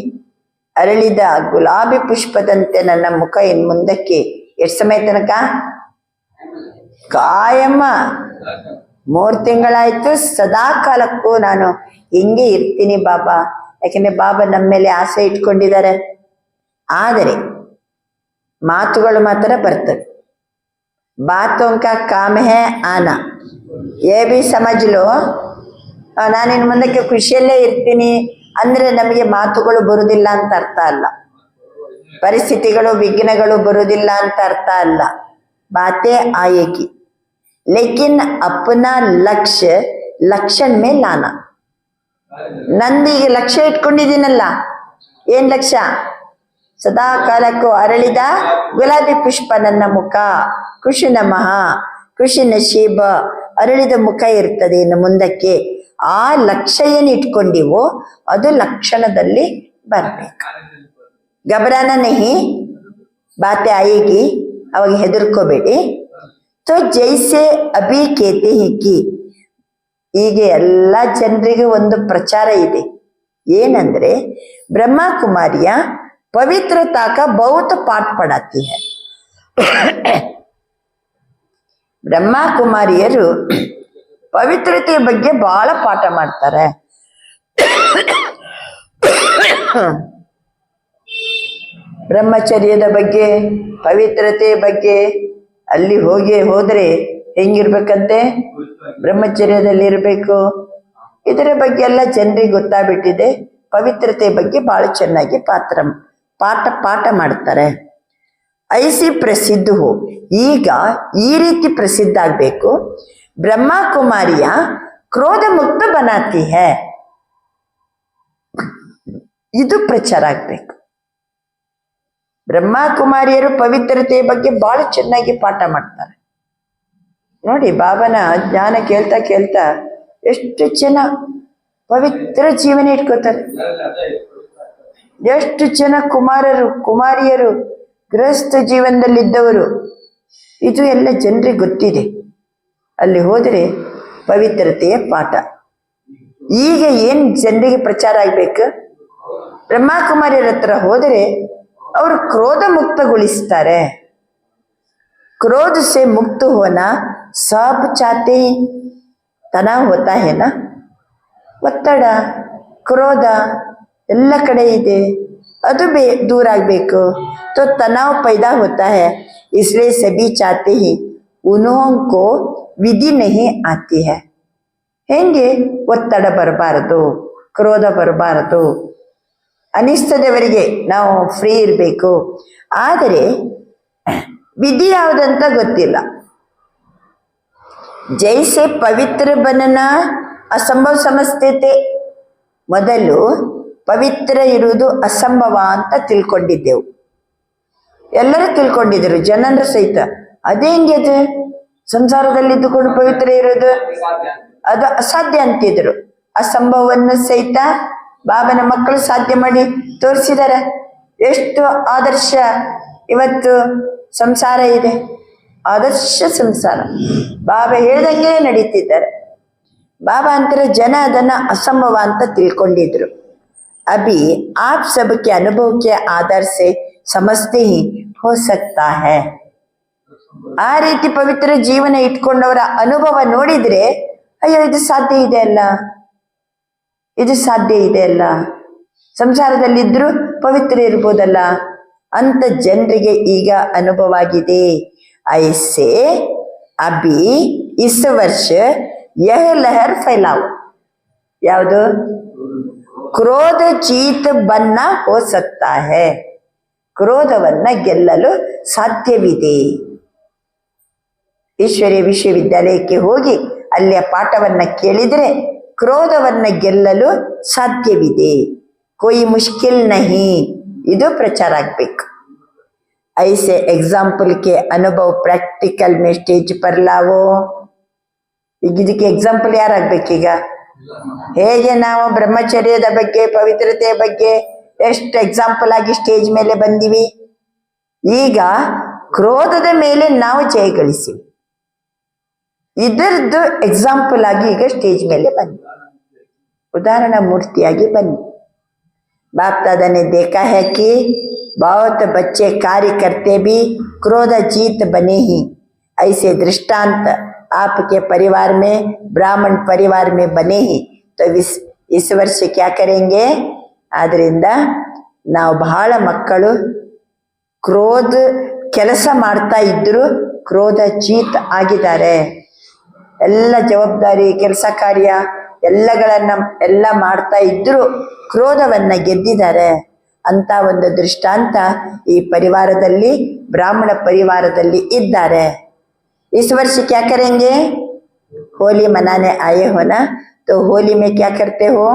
ಅರಳಿದ ಗುಲಾಬಿ ಪುಷ್ಪದಂತೆ ನನ್ನ ಮುಖ ಇನ್ನು ಮುಂದಕ್ಕೆ ಎಷ್ಟು ಸಮಯ ತನಕ? ಕಾಯಮ್ಮ 3 ತಿಂಗಳಾಯ್ತು. ಸದಾ ಕಾಲಕ್ಕೂ ನಾನು ಹಿಂಗೆ ಇರ್ತೀನಿ ಬಾಬಾ. ಯಾಕೆಂದ್ರೆ ಬಾಬಾ ನಮ್ಮ ಮೇಲೆ ಆಸೆ ಇಟ್ಕೊಂಡಿದ್ದಾರೆ. ಆದರೆ ಮಾತುಗಳು ಮಾತ್ರ ಬರ್ತವೆ. ಬಾತೋಂ ಕಾ ಕಾಮ್ ಹೈ ಆನಾ. ಏ ಬಿ ಸಮಜ್ ಲೋ. ನಾನಿನ್ ಮುಂದಕ್ಕೆ ಖುಷಿಯಲ್ಲೇ ಇರ್ತೀನಿ ಅಂದ್ರೆ ನಮಗೆ ಮಾತುಗಳು ಬರುವುದಿಲ್ಲ ಅಂತ ಅರ್ಥ ಅಲ್ಲ, ಪರಿಸ್ಥಿತಿಗಳು ವಿಘ್ನಗಳು ಬರುವುದಿಲ್ಲ ಅಂತ ಅರ್ಥ ಅಲ್ಲ. ಬಾತೇ ಆಯೇಗಿ ಲೇಕಿನ್ ಅಪ್ನಾ ಲಕ್ಷ್ಯ ಲಕ್ಷಣ್ ಮೇ ಲಾನಾ. ನಂದೀಗ ಲಕ್ಷ್ಯ ಇಟ್ಕೊಂಡಿದ್ದೀನಲ್ಲ. ಏನ್ ಲಕ್ಷ್ಯ? ಸದಾ ಕಾಲಕ್ಕೂ ಅರಳಿದ ಗುಲಾಬಿ ಪುಷ್ಪ ನನ್ನ ಮುಖ. ಖುಷಿ ನಮಃ ಖುಷಿ ನಶೀಬ ಅರಳಿದ ಮುಖ ಇರ್ತದೆ ಇನ್ನು ಮುಂದಕ್ಕೆ. ಆ ಲಕ್ಷ್ಯ ಏನ್ ಇಟ್ಕೊಂಡಿವೋ ಅದು ಲಕ್ಷಣದಲ್ಲಿ ಬರ್ಬೇಕು. ಗಬರಾನ ನಹಿ, ಬಾತೆ ಆಯೇಗಿ, ಅವಾಗ ಹೆದರ್ಕೋಬೇಡಿ. ತೋ ಜೈಸೆ ಅಭಿ ಕೇತೆ ಹಿ. ಈಗ ಎಲ್ಲ ಜನರಿಗೂ ಒಂದು ಪ್ರಚಾರ ಇದೆ. ಏನಂದ್ರೆ ಬ್ರಹ್ಮ ಕುಮಾರಿಯ पवित्रता का बहुत पाठ पढ़ाती है. ಬ್ರಹ್ಮ ಕುಮಾರಿಯರು ಪವಿತ್ರತೆಯ ಬಗ್ಗೆ ಬಹಳ ಪಾಠ ಮಾಡ್ತಾರೆ. ಬ್ರಹ್ಮಚರ್ಯದ ಬಗ್ಗೆ, ಪವಿತ್ರತೆಯ ಬಗ್ಗೆ. ಅಲ್ಲಿ ಹೋದ್ರೆ ಹೆಂಗಿರ್ಬೇಕಂತೆ? ಬ್ರಹ್ಮಚರ್ಯದಲ್ಲಿ ಇರಬೇಕು. ಇದರ ಬಗ್ಗೆ ಎಲ್ಲ ಜನರಿಗೆ ಗೊತ್ತಾಗ್ಬಿಟ್ಟಿದೆ. ಪವಿತ್ರತೆ ಬಗ್ಗೆ ಬಹಳ ಚೆನ್ನಾಗಿ ಪಾಠ ಮಾಡ್ತಾರೆ. ಐಸಿ ಪ್ರಸಿದ್ಧ ಹೋ, ಈಗ ಈ ರೀತಿ ಪ್ರಸಿದ್ಧ ಆಗಬೇಕು. ಬ್ರಹ್ಮ ಕುಮಾರಿಯ ಕ್ರೋಧ ಮುಕ್ತ ಬನಾತಿ ಹೈ, ಇದು ಪ್ರಚಾರ ಆಗ್ಬೇಕು. ಬ್ರಹ್ಮ ಕುಮಾರಿಯರು ಪವಿತ್ರತೆಯ ಬಗ್ಗೆ ಬಹಳ ಚೆನ್ನಾಗಿ ಪಾಠ ಮಾಡ್ತಾರೆ. ನೋಡಿ, ಬಾಬನ ಜ್ಞಾನ ಕೇಳ್ತಾ ಕೇಳ್ತಾ ಎಷ್ಟು ಜನ ಪವಿತ್ರ ಜೀವನ ಇಟ್ಕೋತಾರೆ. ಎಷ್ಟು ಜನ ಕುಮಾರಿಯರು ಗೃಹಸ್ಥ ಜೀವನದಲ್ಲಿದ್ದವರು, ಇದು ಎಲ್ಲ ಜನರಿಗೆ ಗೊತ್ತಿದೆ. ಅಲ್ಲಿ ಹೋದರೆ ಪವಿತ್ರತೆಯ ಪಾಠ. ಈಗ ಏನು ಜನರಿಗೆ ಪ್ರಚಾರ ಆಗ್ಬೇಕು, ಬ್ರಹ್ಮಕುಮಾರಿಯರ ಹತ್ರ ಹೋದರೆ ಅವರು ಕ್ರೋಧ ಮುಕ್ತಗೊಳಿಸ್ತಾರೆ. क्रोध से मुक्त होना सब चाहते हैं. तनाव होता है ना, ಒತ್ತಡ ಕ್ರೋಧ ಎಲ್ಲ ಕಡೆ ಇದೆ, ಅದು दूर ಆಗಬೇಕು. तो तनाव पैदा होता है, इसलिए सभी चाहते हैं. उनको विधि नहीं आती है. ಹೆಂಗೆ ಒತ್ತಡ ಬರಬಾರದು, ಕ್ರೋಧ ಬರಬಾರದು, ಅನಿಸ್ತದವರಿಗೆ ನಾವು ಫ್ರೀ ಇರಬೇಕು. ಆದರೆ ವಿಧಿ ಯಾವುದಂತ ಗೊತ್ತಿಲ್ಲ. ಜೈಸೆ ಪವಿತ್ರ ಬನನ ಅಸಂಭವ ಸಮಸ್ತೆ. ಮೊದಲು ಪವಿತ್ರ ಇರುವುದು ಅಸಂಭವ ಅಂತ ತಿಳ್ಕೊಂಡಿದ್ದೆವು, ಎಲ್ಲರೂ ತಿಳ್ಕೊಂಡಿದ್ರು, ಜನರು ಸಹಿತ. ಅದೇ ಹೆಂಗೆ ಅದು ಸಂಸಾರದಲ್ಲಿದ್ದುಕೊಂಡು ಪವಿತ್ರ ಇರೋದು, ಅದು ಅಸಾಧ್ಯ ಅಂತಿದ್ರು. ಅಸಂಭವವನ್ನು ಸಹಿತ ಬಾಬನ ಮಕ್ಕಳು ಸಾಧ್ಯ ಮಾಡಿ ತೋರಿಸಿದ್ದಾರೆ. ಎಷ್ಟು ಆದರ್ಶ ಇವತ್ತು ಸಂಸಾರ ಇದೆ, ಆದರ್ಶ ಸಂಸಾರ. ಬಾಬಾ ಹೇಳ್ದಂಗೆ ನಡೀತಿದ್ದಾರೆ. ಬಾಬಾ ಅಂತಾರೆ ಜನ ಅದನ್ನ ಅಸಂಭವ ಅಂತ ತಿಳ್ಕೊಂಡಿದ್ರು. ಅಭಿ ಆಪ್ ಸಬಕ್ಕೆ ಅನುಭವಕ್ಕೆ ಆಧಾರ ಸೆ ಸಮಜ್ತೆ ಹಿ ಹೋ ಸಕ್ತಾ ಹೈ. ಆ ರೀತಿ ಪವಿತ್ರ ಜೀವನ ಇಟ್ಕೊಂಡವರ ಅನುಭವ ನೋಡಿದ್ರೆ ಅಯ್ಯೋ ಇದು ಸಾಧ್ಯ ಇದೆ ಅಲ್ಲ, ಇದು ಸಾಧ್ಯ ಇದೆ ಅಲ್ಲ, ಸಂಸಾರದಲ್ಲಿದ್ರು ಪವಿತ್ರ ಇರ್ಬೋದಲ್ಲ ಅಂತ ಜನರಿಗೆ ಈಗ ಅನುಭವ ಆಗಿದೆ. ಐಸೆ ಅಭಿ ಇಸ್ ವರ್ಷ ಯಹ ಲಹರ್ ಫೈಲಾವ್. ಯಾವುದು? ಕ್ರೋಧ ಜೀತ್ ಬನ್ನ ಹೋ ಸಕ್ತಾ ಹೈ. ಕ್ರೋಧವನ್ನ ಗೆಲ್ಲಲು ಸಾಧ್ಯವಿದೆ. ಈಶ್ವರ್ಯ ವಿಶ್ವವಿದ್ಯಾಲಯಕ್ಕೆ ಹೋಗಿ ಅಲ್ಲಿಯ ಪಾಠವನ್ನ ಕೇಳಿದರೆ ಕ್ರೋಧವನ್ನ ಗೆಲ್ಲಲು ಸಾಧ್ಯವಿದೆ. ಕೋಯಿ ಮುಷ್ಕಿಲ್ ನಹಿ, ಇದು ಪ್ರಚಾರ ಆಗ್ಬೇಕು. ಐಸೆ ಎಕ್ಸಾಂಪಲ್ ಕೆ ಅನುಭವ ಪ್ರಾಕ್ಟಿಕಲ್ में स्टेज पर लावो. ಈಗ ಇದಕ್ಕೆ ಎಕ್ಸಾಂಪಲ್ ಯಾರಾಗ್ಬೇಕೀಗ? ಹೇಗೆ ನಾವು ಬ್ರಹ್ಮಚರ್ಯದ ಬಗ್ಗೆ ಪವಿತ್ರತೆಯ ಬಗ್ಗೆ ಎಷ್ಟು ಎಕ್ಸಾಂಪಲ್ ಆಗಿ ಸ್ಟೇಜ್ ಮೇಲೆ ಬಂದಿವಿ, ಈಗ ಕ್ರೋಧದ ಮೇಲೆ ನಾವು ಜಯಗಳಿಸಿ ಇದರದ್ದು ಎಕ್ಸಾಂಪಲ್ ಆಗಿ ಈಗ ಸ್ಟೇಜ್ ಮೇಲೆ ಬನ್ನಿ, ಉದಾಹರಣಾ ಮೂರ್ತಿಯಾಗಿ ಬನ್ನಿ. बाप दादा ने देखा है कि बहुत बच्चे कार्य करते भी क्रोध जीत बने ही. ऐसे दृष्टांत आपके परिवार में, ब्राह्मण परिवार में बने ही. तो इस वर्ष क्या करेंगे? ಆದ್ರಿಂದ ನಾವು ಬಹಳ ಮಕ್ಕಳು ಕ್ರೋಧ ಕೆಲಸ ಮಾಡ್ತಾ ಇದ್ರು ಕ್ರೋಧ ಜೀತ್ ಆಗಿದ್ದಾರೆ. ಎಲ್ಲ ಜವಾಬ್ದಾರಿ ಕೆಲಸ ಕಾರ್ಯ ಎಲ್ಲ ಮಾಡ್ತಾ ಇದ್ರು ಕ್ರೋಧವನ್ನ ಗೆದ್ದಿದ್ದಾರೆ ಅಂತ ಒಂದು ದೃಷ್ಟಾಂತ ಈ ಪರಿವಾರದಲ್ಲಿ, ಬ್ರಾಹ್ಮಣ ಪರಿವಾರದಲ್ಲಿ ಇದ್ದಾರೆ. इस वर्ष क्या करेंगे? होली मनाने आए हो ना, तो होली में क्या करते हो?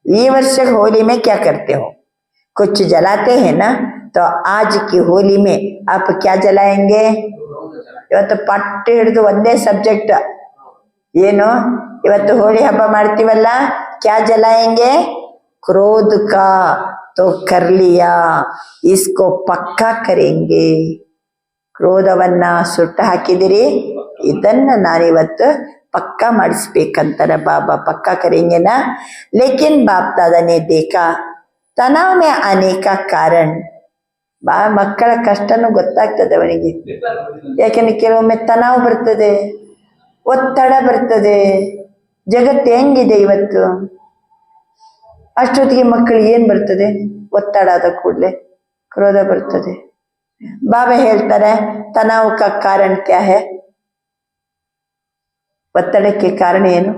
ये वर्ष होली में क्या करते हो? कुछ जलाते हैं ना, तो आज की होली में आप क्या जलाएंगे? ಇವತ್ತು ಪಟ್ಟು ಹಿಡಿದು ಒಂದೇ ಸಬ್ಜೆಕ್ಟ್ ಏನು, ಇವತ್ತು ಹೋಳಿ ಹಬ್ಬ ಮಾಡ್ತೀವಲ್ಲ, क्या जलाएंगे? क्रोध का तो कर लिया, इसको पक्का करेंगे. ಕ್ರೋಧವನ್ನ ಸುಟ್ಟು ಹಾಕಿದಿರಿ, ಇದನ್ನ ನಾನಿವತ್ತು ಪಕ್ಕಾ ಮಾಡಿಸ್ಬೇಕಂತಾರೆ ಬಾಬಾ. ಪಕ್ಕಾ ಕರೆಂगे ना. लेकिन बाप दादा ने देखा तनाव में आने का कारण, ಮಕ್ಕಳ ಕಷ್ಟನೂ ಗೊತ್ತಾಗ್ತದೆ ಅವನಿಗೆ. ಯಾಕೆಂದ್ರೆ ಕೆಲವೊಮ್ಮೆ ತನಾವ್ ಬರ್ತದೆ, ಒತ್ತಡ ಬರ್ತದೆ. ಜಗತ್ತು ಹೆಂಗಿದೆ ಇವತ್ತು, ಅಷ್ಟೊತ್ತಿಗೆ ಮಕ್ಕಳಿಗೆ ಏನ್ ಬರ್ತದೆ? ಒತ್ತಡ ಆದ ಕೂಡಲೇ ಕ್ರೋಧ ಬರ್ತದೆ. ಬಾಬಾ ಹೇಳ್ತಾರೆ ತನಾವ್ ಕಾ ಕಾರಣ ಕ್ಯಾ ಹೈ? ಒತ್ತಡಕ್ಕೆ ಕಾರಣ ಏನು?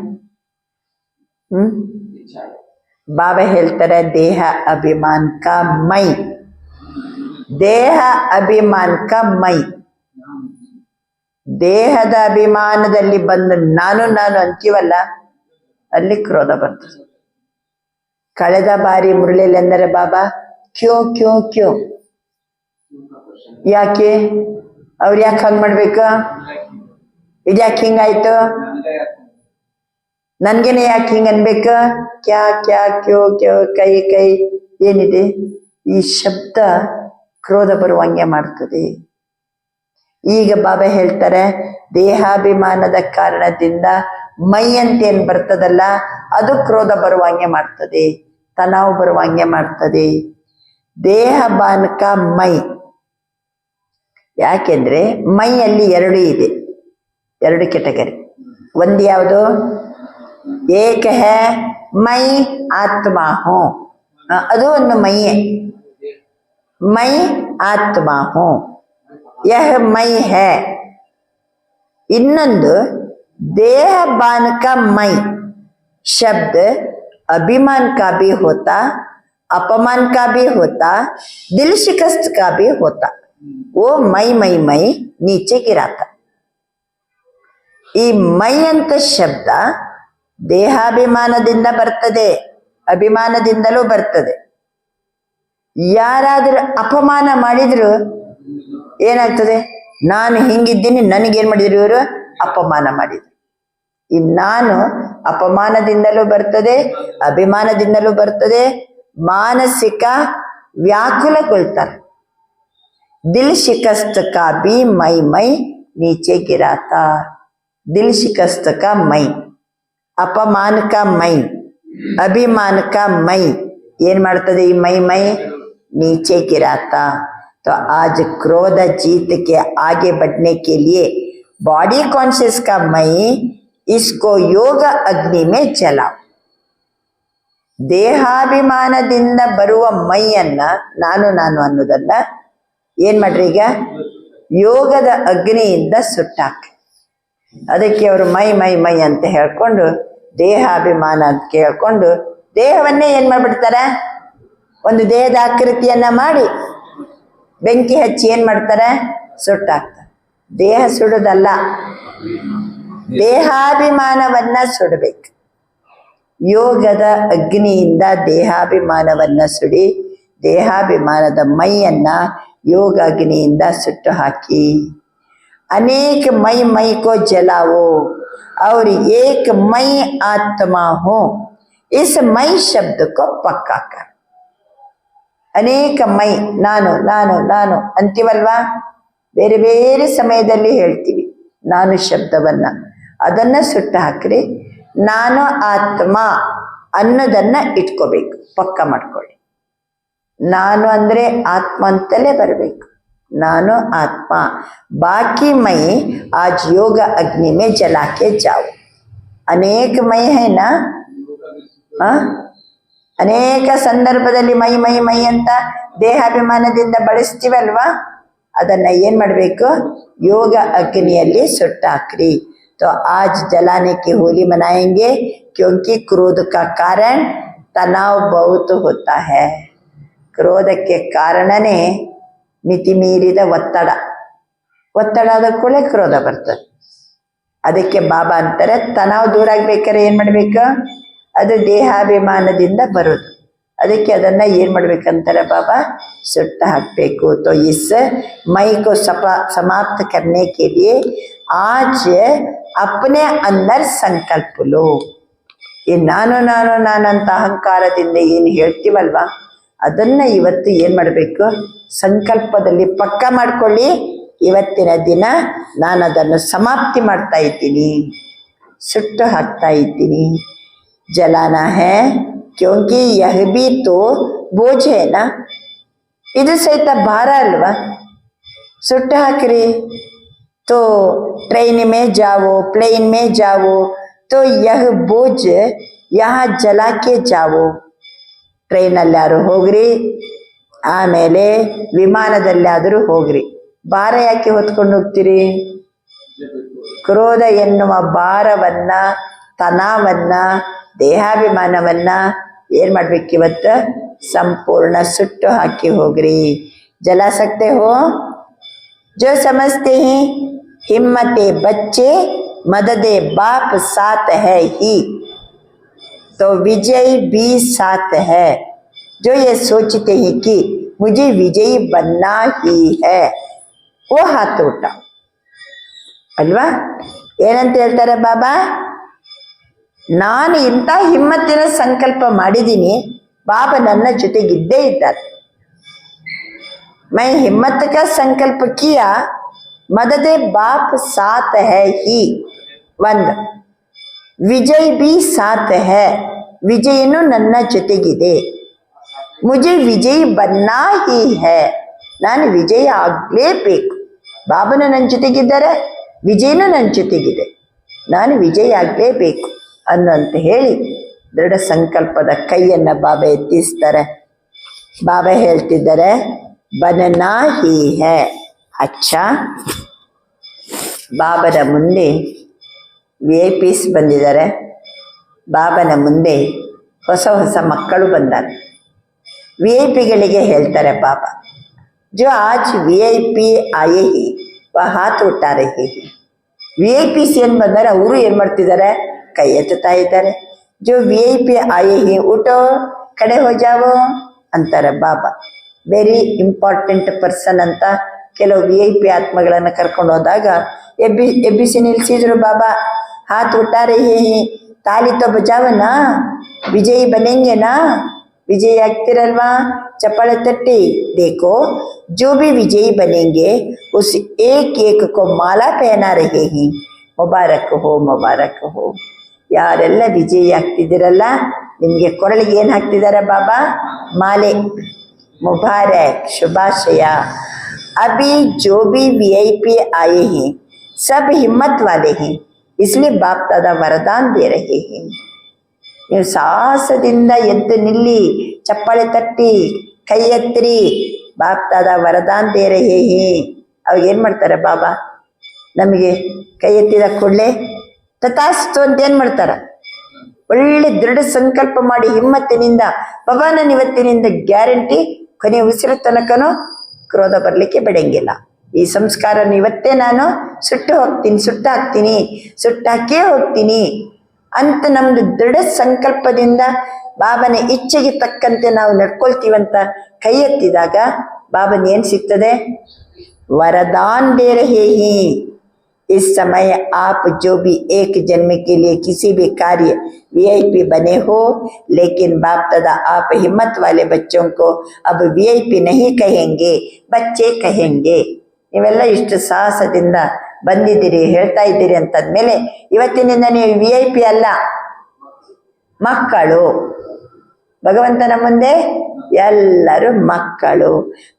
ಬಾಬಾ ಹೇಳ್ತಾರೆ ದೇಹ ಅಭಿಮಾನ್ ಕಾ ಮೈ, ದೇಹ ಅಭಿಮಾನ್ ಕಾ ಮೈ. ದೇಹದ ಅಭಿಮಾನದಲ್ಲಿ ಬಂದು ನಾನು ನಾನು ಅಂತೀವಲ್ಲ, ಅಲ್ಲಿ ಕ್ರೋಧ ಬರ್ತದೆ. ಕಳೆದ ಬಾರಿ ಮುರಳಿಯಲ್ಲಿ ಎಂದರೆ ಬಾಬಾ ಕ್ಯೋ ಕ್ಯೋ ಕ್ಯೋ, ಯಾಕೆ ಅವ್ರು ಯಾಕೆ ಹಂಗ್ ಮಾಡ್ಬೇಕು, ಇದ್ಯಾಕೆ ಹಿಂಗಾಯ್ತು, ನನ್ಗೇನೆ ಯಾಕೆ ಹಿಂಗ ಅನ್ಬೇಕ, ಕ್ಯಾ ಕ್ಯಾ ಕ್ಯೋ ಕ್ಯೋ ಕೈ ಕೈ ಏನಿದೆ, ಈ ಶಬ್ದ ಕ್ರೋಧ ಬರುವಂಗೆ ಮಾಡ್ತದೆ. ಈಗ ಬಾಬಾ ಹೇಳ್ತಾರೆ ದೇಹಾಭಿಮಾನದ ಕಾರಣದಿಂದ ಮೈ ಅಂತ ಏನ್ ಬರ್ತದಲ್ಲ, ಅದು ಕ್ರೋಧ ಬರುವಂಗೆ ಮಾಡ್ತದೆ, ತನಾವು ಬರುವಂಗೆ ಮಾಡ್ತದೆ. ದೇಹ ಬಾನ್ಕ ಮೈ, ಯಾಕೆಂದ್ರೆ ಮೈಯಲ್ಲಿ ಎರಡು ಇದೆ, ಎರಡು ಕೆಟಗರಿ. ಒಂದು ಯಾವುದು, ಏಕ ಹೇ ಮೈ ಆತ್ಮ ಹೂ, ಅದು ಒಂದು ಮೈಯೇ, ಮೈ ಆತ್ಮ ಹೂ, ಯಹ ಮೈ ಹೇ. ಇನ್ನೊಂದು देह बान का मई शब्द अभिमान का भी होता, अपमान का भी होता, दिल शिकस्त का भी होता. वो मई मई मई नीचे गिराता. ಈ ಮೈ ಅಂತ ಶಬ್ದ ದೇಹಾಭಿಮಾನದಿಂದ ಬರ್ತದೆ, ಅಭಿಮಾನದಿಂದಲೂ ಬರ್ತದೆ. ಯಾರಾದ್ರೂ ಅಪಮಾನ ಮಾಡಿದ್ರು ಏನಾಗ್ತದೆ, ನಾನು ಹಿಂಗಿದ್ದೀನಿ, ನನಗೇನ್ ಮಾಡಿದ್ರು ಇವರು, ಅಪಮಾನ ಮಾಡಿದ್ರು. ಈ ನಾನು ಅಪಮಾನದಿಂದಲೂ ಬರ್ತದೆ, ಅಭಿಮಾನದಿಂದಲೂ ಬರ್ತದೆ. ಮಾನಸಿಕ ವ್ಯಾಕುಲಗೊಳ್ತಾರೆ. ದಿಲ್ ಶಿಕಸ್ತ ಕಾ ಬಿ ಮೈ ಮೈ ನೀಚೆ ಗಿರಾತ. ದಿಲ್ ಶಿಕಸ್ತ ಕಾ ಮೈ, ಅಪಮಾನ ಕಾ ಮೈ, ಅಭಿಮಾನ ಕಾ ಮೈ ಏನ್ ಮಾಡ್ತದೆ, ಈ ಮೈ ಮೈ नीचे गिराता. तो आज क्रोध जीत के आगे बढ़ने के लिए बॉडी कॉन्शियस का मई, इसको ಯೋಗ ಅಗ್ನಿ ಮೇ ಜಲಾओ. ದೇಹಾಭಿಮಾನದಿಂದ ಬರುವ ಮೈಯನ್ನ ನಾನು ನಾನು ಅನ್ನೋದನ್ನ ಏನ್ ಮಾಡ್ರಿ, ಈಗ ಯೋಗದ ಅಗ್ನಿಯಿಂದ ಸುಟ್ಟಾಕಿ. ಅದಕ್ಕೆ ಅವರು ಮೈ ಮೈ ಮೈ ಅಂತ ಹೇಳ್ಕೊಂಡು ದೇಹಾಭಿಮಾನ ಅಂತ ಕೇಳ್ಕೊಂಡು ದೇಹವನ್ನೇ ಏನ್ ಮಾಡ್ಬಿಡ್ತಾರೆ, ಒಂದು ದೇಹದ ಆಕೃತಿಯನ್ನ ಮಾಡಿ ಬೆಂಕಿ ಹಚ್ಚಿ ಏನ್ ಮಾಡ್ತಾರೆ, ಸುಟ್ಟಾಕ್ತಾರೆ. ದೇಹ ಸುಡುದಲ್ಲ, ದೇಹಾಭಿಮಾನವನ್ನ ಸುಡಬೇಕು. ಯೋಗದ ಅಗ್ನಿಯಿಂದ ದೇಹಾಭಿಮಾನವನ್ನ ಸುಡಿ, ದೇಹಾಭಿಮಾನದ ಮೈಯನ್ನ ಯೋಗ ಅಗ್ನಿಯಿಂದ ಸುಟ್ಟು ಹಾಕಿ. ಅನೇಕ ಮೈ ಮೈ ಕೋ ಜಲಾವೋ और एक मई आत्मा हो, इस मई शब्द को पक्का कर. ಅನೇಕ ಮೈ, ನಾನು ನಾನು ನಾನು ಅಂತೀವಲ್ವಾ, ಬೇರೆ ಬೇರೆ ಸಮಯದಲ್ಲಿ ಹೇಳ್ತೀವಿ ನಾನು ಶಬ್ದವನ್ನ, ಅದನ್ನ ಸುಟ್ಟು ಹಾಕ್ರಿ. ನಾನು ಆತ್ಮ ಅನ್ನೋದನ್ನ ಇಟ್ಕೋಬೇಕು, ಪಕ್ಕ ಮಾಡ್ಕೊಳ್ಳಿ. ನಾನು ಅಂದ್ರೆ ಆತ್ಮ ಅಂತಲೇ ಬರಬೇಕು, ನಾನು ಆತ್ಮ. ಬಾಕಿ ಮೈ आज योग अग्नि में जला के जाओ. ಅನೇಕ ಮೈ ಹೇನಾ, ಅನೇಕ ಸಂದರ್ಭದಲ್ಲಿ ಮೈ ಮೈ ಮೈ ಅಂತ ದೇಹಾಭಿಮಾನದಿಂದ ಬಳಸ್ತೀವಲ್ವಾ, ಅದನ್ನ ಏನ್ ಮಾಡ್ಬೇಕು, ಯೋಗ ಅಗ್ನಿಯಲ್ಲಿ ಸುಟ್ಟಾಕ್ರಿ. तो आज जलाने की होली मनाएंगे, क्योंकि क्रोध का कारण तनाव बहुत होता है. ಕ್ರೋಧಕ್ಕೆ ಕಾರಣನೇ ಮಿತಿ ಮೀರಿದ ಒತ್ತಡ. ಒತ್ತಡ ಆದ ಕೂಡಲೇ ಕ್ರೋಧ ಬರ್ತದೆ. ಅದಕ್ಕೆ ಬಾಬಾ ಅಂತಾರೆ ತನಾವ್ ದೂರ ಆಗ್ಬೇಕಾದ್ರೆ ಏನ್ ಮಾಡ್ಬೇಕು, ಅದು ದೇಹಾಭಿಮಾನದಿಂದ ಬರೋದು. ಅದಕ್ಕೆ ಅದನ್ನ ಏನ್ ಮಾಡ್ಬೇಕಂತಾರೆ ಬಾಬಾ, ಸುಟ್ಟ ಹಾಕ್ಬೇಕು. तो इस मई को समाप्त करने के लिए आज अपने अंदर संकल्प लो. ಈ ನಾನು ನಾನು ನಾನಂತ ಅಹಂಕಾರದಿಂದ ಏನು ಹೇಳ್ತೀವಲ್ವಾ, ಅದನ್ನ ಇವತ್ತು ಏನ್ ಮಾಡ್ಬೇಕು, ಸಂಕಲ್ಪದಲ್ಲಿ ಪಕ್ಕ ಮಾಡ್ಕೊಳ್ಳಿ. ಇವತ್ತಿನ ದಿನ ನಾನು ಅದನ್ನು ಸಮಾಪ್ತಿ ಮಾಡ್ತಾ ಇದ್ದೀನಿ, ಸುಟ್ಟು ಹಾಕ್ತಾ ಇದ್ದೀನಿ. ಜಲಾನ ಹೇ ಕ್ಯೋಂಕಿ ಯಹ ಬಿ ತೋ ಬೋझ है ना, ಇದು ಸಹಿತ ಭಾರ ಅಲ್ವಾ, ಸುಟ್ಟು ಹಾಕ್ರಿ. तो ट्रेन में जाओ, प्लेन में जाओ, तो यह बोझ यहाँ जला के जाओ. ಟ್ರೈನಲ್ಲಾರು ಹೋಗ್ರಿ, ಆಮೇಲೆ ವಿಮಾನದಲ್ಲಾದರೂ ಹೋಗ್ರಿ, ಭಾರ ಯಾಕೆ ಹೊತ್ಕೊಂಡು ಹೋಗ್ತೀರಿ? ಕ್ರೋಧ ಎನ್ನುವ ಭಾರವನ್ನ, ತನಾವನ್ನ, ದೇಹಾಭಿಮಾನವನ್ನ ಏನ್ ಮಾಡ್ಬೇಕಿವತ್ತು ಸಂಪೂರ್ಣ ಸುಟ್ಟು ಹಾಕಿ ಹೋಗ್ರಿ. जला सकते हो? जो समझते हैं हिम्मते बच्चे मददे बाप साथ है ही तो विजय भी साथ है. जो ये सोचते हैं कि मुझे विजयी बनना ही है वो हाथ उठा ಅಲ್ವಾ. ಏನಂತ ಹೇಳ್ತಾರೆ ಬಾಬಾ, ನಾನು ಇಂಥ ಹಿಮ್ಮತ್ತಿನ ಸಂಕಲ್ಪ ಮಾಡಿದ್ದೀನಿ, ಬಾಬಾ ನನ್ನ ಜೊತೆಗಿದ್ದೇ ಇದ್ದಾರೆ. मैं हिम्मत का संकल्प किया, मददे बाप साथ है ही ಒಂದು, ವಿಜಯ್ ಬಿ ಸಾಥ್ है, ವಿಜಯನು ನನ್ನ ಜೊತೆಗಿದೆ. ಮುಜೆ ವಿಜಯ್ ಬನ್ನಾ ಹಿ है, ನಾನು ವಿಜಯ ಆಗಲೇಬೇಕು. ಬಾಬನ ನನ್ನ ಜೊತೆಗಿದ್ದಾರೆ, ವಿಜಯನು ನನ್ನ ಜೊತೆಗಿದೆ, ನಾನು ವಿಜಯ ಆಗಲೇಬೇಕು ಅನ್ನುವಂತ ಹೇಳಿ ದೃಢ ಸಂಕಲ್ಪದ ಕೈಯನ್ನು ಬಾಬಾ ಎತ್ತಿಸ್ತಾರೆ. ಬಾಬಾ ಹೇಳ್ತಿದ್ದಾರೆ बनना ही है. अच्छा, ಬಾಬನ ಮುಂದೆ VIP ಬಂದಿದ್ದಾರೆ, ಬಾಬನ ಮುಂದೆ ಹೊಸ ಹೊಸ ಮಕ್ಕಳು ಬಂದಾರೆ. VIP ಹೇಳ್ತಾರೆ ಬಾಬಾ, जो आज VIP आए ही वह हाथ उठा रहे हैं. VIP ಏನು ಬಂದರೆ ಅವರು ಏನು ಮಾಡ್ತಿದ್ದಾರೆ, ಕೈ ಎತ್ತುತ್ತಾ ಇದ್ದಾರೆ. जो VIP आए ही उठो खड़े हो जाओ ಅಂತಾರೆ ಬಾಬಾ. ವೆರಿ ಇಂಪಾರ್ಟೆಂಟ್ ಪರ್ಸನ್ ಅಂತ ಕೆಲವು VIP ಆತ್ಮಗಳನ್ನು ಕರ್ಕೊಂಡು ಹೋದಾಗ ಎಬ್ಬಿಸಿ ನಿಲ್ಸಿದ್ರು ಬಾಬಾ. हाथ उठा रहे हैं, ताली तो बजाओ ना, विजयी बनेंगे ना, विजयी ಆಗ್ತಿರಲ್ವಾ, चप्पल तट्टी. देखो जो भी विजयी बनेंगे उस एक एक को माला पहना रहे हैं, मुबारक हो मुबारक हो. ಯಾರೆಲ್ಲ ವಿಜಯಿ ಆಗ್ತಿದ್ದೀರಲ್ಲ ನಿಮಗೆ ಕೊರಳಿಗೆ ಏನು ಹಾಕ್ತಿದ್ದಾರೆ ಬಾಬಾ, ಮಾಲೆ. मुबारक शुभाशय. अभी जो भी VIP आए हैं सब हिम्मत वाले हैं, इसलिए बाप दादा वरदान दे रहे हैं. ನೀವು ಸಾಹಸದಿಂದ ಎದ್ದು ನಿಲ್ಲಿ, ಚಪ್ಪಾಳೆ ತಟ್ಟಿ, ಕೈ ಎತ್ತಿರಿ. ಬಾಪ್ ದಾದಾ ವರದಾನ್ ದೇ ರಹೇ ಹೇ. ಅವಾಗ ಏನು ಮಾಡ್ತಾರೆ ಬಾಬಾ, ನಮಗೆ ಕೈ ಎತ್ತಿದ ಕೂಡಲೇ ತಥಾಸ್ತು ಅಂತ ಏನು ಮಾಡ್ತಾರೆ, ಒಳ್ಳೆ ದೃಢ ಸಂಕಲ್ಪ ಮಾಡಿ ಹಿಮ್ಮತ್ತಿನಿಂದ ಬಾಬಾ ನಾನು ಇವತ್ತಿನಿಂದ ಗ್ಯಾರಂಟಿ ಕೊನೆ ಉಸಿರು ತನಕನೂ ಕ್ರೋಧ ಬರಲಿಕ್ಕೆ ಬಿಡಂಗಿಲ್ಲ. ಈ ಸಂಸ್ಕಾರ ಇವತ್ತೇ ನಾನು ಸುಟ್ಟು ಹಾಕ್ತೀನಿ, ಸುಟ್ಟಾಕೇ ಹೋಗ್ತೀನಿ ಅಂತ ನಮ್ದು ದೃಢ ಸಂಕಲ್ಪದಿಂದ ಬಾಬನ ಇಚ್ಛೆಗೆ ತಕ್ಕಂತೆ ನಾವು ನಡ್ಕೊಳ್ತೀವಂತ ಕೈ ಎತ್ತಿದಾಗ ಬಾಬನ ಏನ್ ಸಿಗ್ತದೆ, वरदान दे रहे हैं. इस समय आप जो भी एक जन्म के लिए किसी भी कार्य VIP बने हो, लेकिन बाप दादा आप हिम्मत वाले बच्चों को अब VIP नहीं कहेंगे, बच्चे कहेंगे. ನೀವೆಲ್ಲ ಇಷ್ಟು ಸಾಹಸದಿಂದ ಬಂದಿದ್ದೀರಿ, ಹೇಳ್ತಾ ಇದ್ದೀರಿ ಅಂತಂದ್ಮೇಲೆ ಇವತ್ತಿನಿಂದ ನೀವು VIP ಅಲ್ಲ, ಮಕ್ಕಳು. ಭಗವಂತನ ಮುಂದೆ ಎಲ್ಲರೂ ಮಕ್ಕಳು.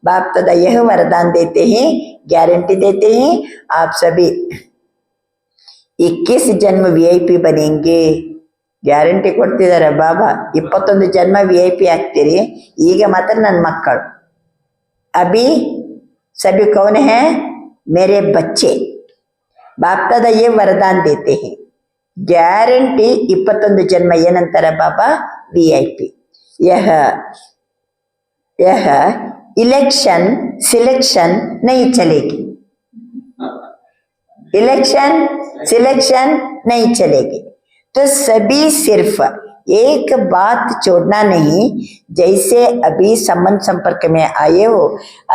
बाप दादा यह वरदान देते हैं, गारंटी देते हैं, आप सभी 21 जन्म VIP बनेंगे. ಗ್ಯಾರಂಟಿ ಕೊಡ್ತಿದ್ದಾರೆ ಬಾಬಾ, 21 ಜನ್ಮ VIP ಆಗ್ತೀರಿ, ಈಗ ಮಾತ್ರ ನನ್ನ ಮಕ್ಕಳು. अभी सभी कौन है, मेरे बच्चे. बाप दादा ये वरदान देते हैं, ಗ್ಯಾರಂಟಿ 21 ಜನ್ಮ ಏನಂತಾರೆ ಬಾಬಾ, VIP. यह इलेक्शन सिलेक्शन नहीं चलेगी, इलेक्शन सिलेक्शन नहीं चलेगी. तो सभी सिर्फ एक बात छोड़ना नहीं, जैसे अभी संबंध संपर्क में आए हो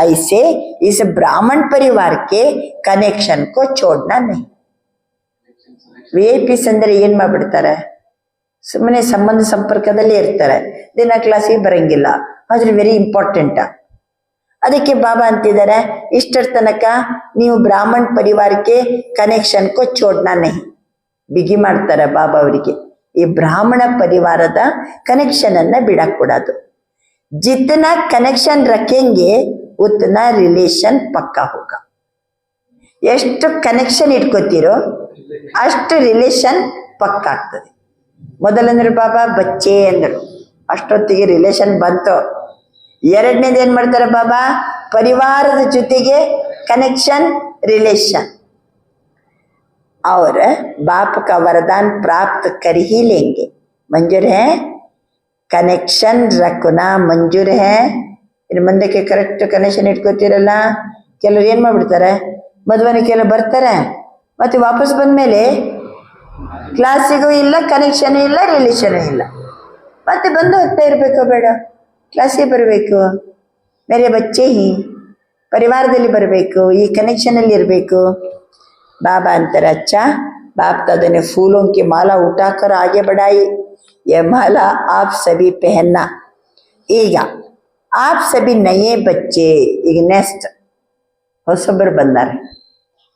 ऐसे इस ब्राह्मण परिवार के कनेक्शन को छोड़ना नहीं. VIP ಅಂದ್ರೆ ಏನ್ ಮಾಡ್ಬಿಡ್ತಾರೆ, ಸುಮ್ಮನೆ ಸಂಬಂಧ ಸಂಪರ್ಕದಲ್ಲಿ ಇರ್ತಾರೆ, ದಿನ ಕ್ಲಾಸಿಗೆ ಬರಂಗಿಲ್ಲ, ಆದ್ರೆ ವೆರಿ ಇಂಪಾರ್ಟೆಂಟ್. ಅದಕ್ಕೆ ಬಾಬಾ ಅಂತಿದ್ದಾರೆ, ಇಷ್ಟರ ತನಕ ನೀವು ಬ್ರಾಹ್ಮಣ ಪರಿವಾರಕ್ಕೆ ಕನೆಕ್ಷನ್ ಕೋ ಚೋಡ್ನಾ ನಹಿ. ಬಿಗಿ ಮಾಡ್ತಾರೆ ಬಾಬಾ ಅವರಿಗೆ, ಈ ಬ್ರಾಹ್ಮಣ ಪರಿವಾರದ ಕನೆಕ್ಷನ್ ಅನ್ನ ಬಿಡக்கூடாದು. ಜಿತನಾ ಕನೆಕ್ಷನ್ ರखेंगे ಉತನಾ ರಿಲೇಷನ್ ಪಕ್ಕಾ ಹೋಗ. ಎಷ್ಟು ಕನೆಕ್ಷನ್ ಇಟ್ಕೋತೀರೋ ಅಷ್ಟು ರಿಲೇಷನ್ ಪಕ್ಕ ಆಗ್ತದೆ. ಮೊದಲಂದ್ರೆ ಬಾಬಾ ಬಚ್ಚೆ ಅಂದರು, ಅಷ್ಟೊತ್ತಿಗೆ ರಿಲೇಷನ್ ಬಂತು. ಎರಡನೇದು ಏನ್ ಮಾಡ್ತಾರೆ ಬಾಬಾ, ಪರಿವಾರದ ಜೊತೆಗೆ कनेक्शन रिलेशन और बाप का वरदान प्राप्त कर ही लेंगे. मंजूर है, ಕನೆಕ್ಷನ್ ರಖುನಾ ಮಂಜೂರ್ ಹೇ. ಇನ್ನು ಮುಂದಕ್ಕೆ ಕರೆಕ್ಟ್ ಕನೆಕ್ಷನ್ ಇಟ್ಕೋತೀರಲ್ಲ. ಕೆಲವ್ರು ಏನು ಮಾಡ್ಬಿಡ್ತಾರೆ, ಮದುವೆನ ಕೆಲವು ಬರ್ತಾರೆ, ಮತ್ತೆ ವಾಪಸ್ ಬಂದಮೇಲೆ ಕ್ಲಾಸಿಗೂ ಇಲ್ಲ, ಕನೆಕ್ಷನ್ ಇಲ್ಲ, ರಿಲೇಷನ್ ಇಲ್ಲ, ಮತ್ತೆ ಬಂದು ಹೋಗ್ತಾ ಇರಬೇಕು. ಬೇಡ, ಕ್ಲಾಸಿಗೆ ಬರಬೇಕು, ಮೇರೆ ಬಚ್ಚೆ ಹಿ ಪರಿವಾರದಲ್ಲಿ ಬರಬೇಕು, ಈ ಕನೆಕ್ಷನಲ್ಲಿ ಇರಬೇಕು. ಬಾಬಾ ಅಂತಾರೆ, ಅಚ್ಚ बाप दादा ने फूलों की माला उठाकर आगे बढ़ाई, यह माला आप सभी पहनना. ಈಗ आप सभी नए बच्चे, ಈಗ ನೆಕ್ಸ್ಟ್ ಹೊಸಬರು ಬಂದಾರೆ.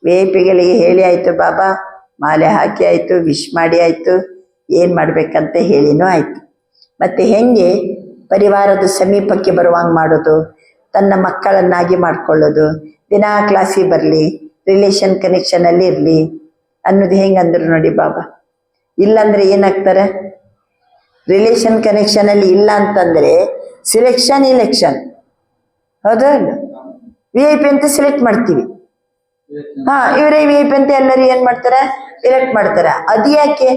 ವೇಪಿಗಳಿಗೆ ಹೇಳಿ ಆಯಿತು, ಬಾಬಾ ಮಾಲೆ ಹಾಕಿ ಆಯಿತು, ವಿಶ್ ಮಾಡಿ ಆಯಿತು, ಏನು ಮಾಡಬೇಕಂತ ಹೇಳಿನೂ ಆಯಿತು. ಮತ್ತು ಹೆಂಗೆ ಪರಿವಾರದ ಸಮೀಪಕ್ಕೆ ಬರುವಂಗೆ ಮಾಡೋದು, ತನ್ನ ಮಕ್ಕಳನ್ನಾಗಿ ಮಾಡ್ಕೊಳ್ಳೋದು, ದಿನಾ ಕ್ಲಾಸಿಗೆ ಬರಲಿ, ರಿಲೇಷನ್ ಕನೆಕ್ಷನಲ್ಲಿ ಇರಲಿ ಅನ್ನೋದು ಹೆಂಗೆ ಅಂದರು ನೋಡಿ ಬಾಬಾ. ಇಲ್ಲಾಂದರೆ ಏನಾಗ್ತಾರೆ, ರಿಲೇಷನ್ ಕನೆಕ್ಷನಲ್ಲಿ ಇಲ್ಲ ಅಂತಂದರೆ ಸಿಲೆಕ್ಷನ್ ಇಲೆಕ್ಷನ್, ಹೌದಾ? ವಿ ಐ ಪಿ ಅಂತ ಸೆಲೆಕ್ಟ್ ಮಾಡ್ತೀವಿ. ಹಾಂ, ಇವರೇ ವಿ ಐ ಪಿ ಅಂತ ಎಲ್ಲರೂ ಏನು ಮಾಡ್ತಾರೆ, ಎಲೆಕ್ಟ್ ಮಾಡ್ತಾರೆ. ಅದು ಯಾಕೆ?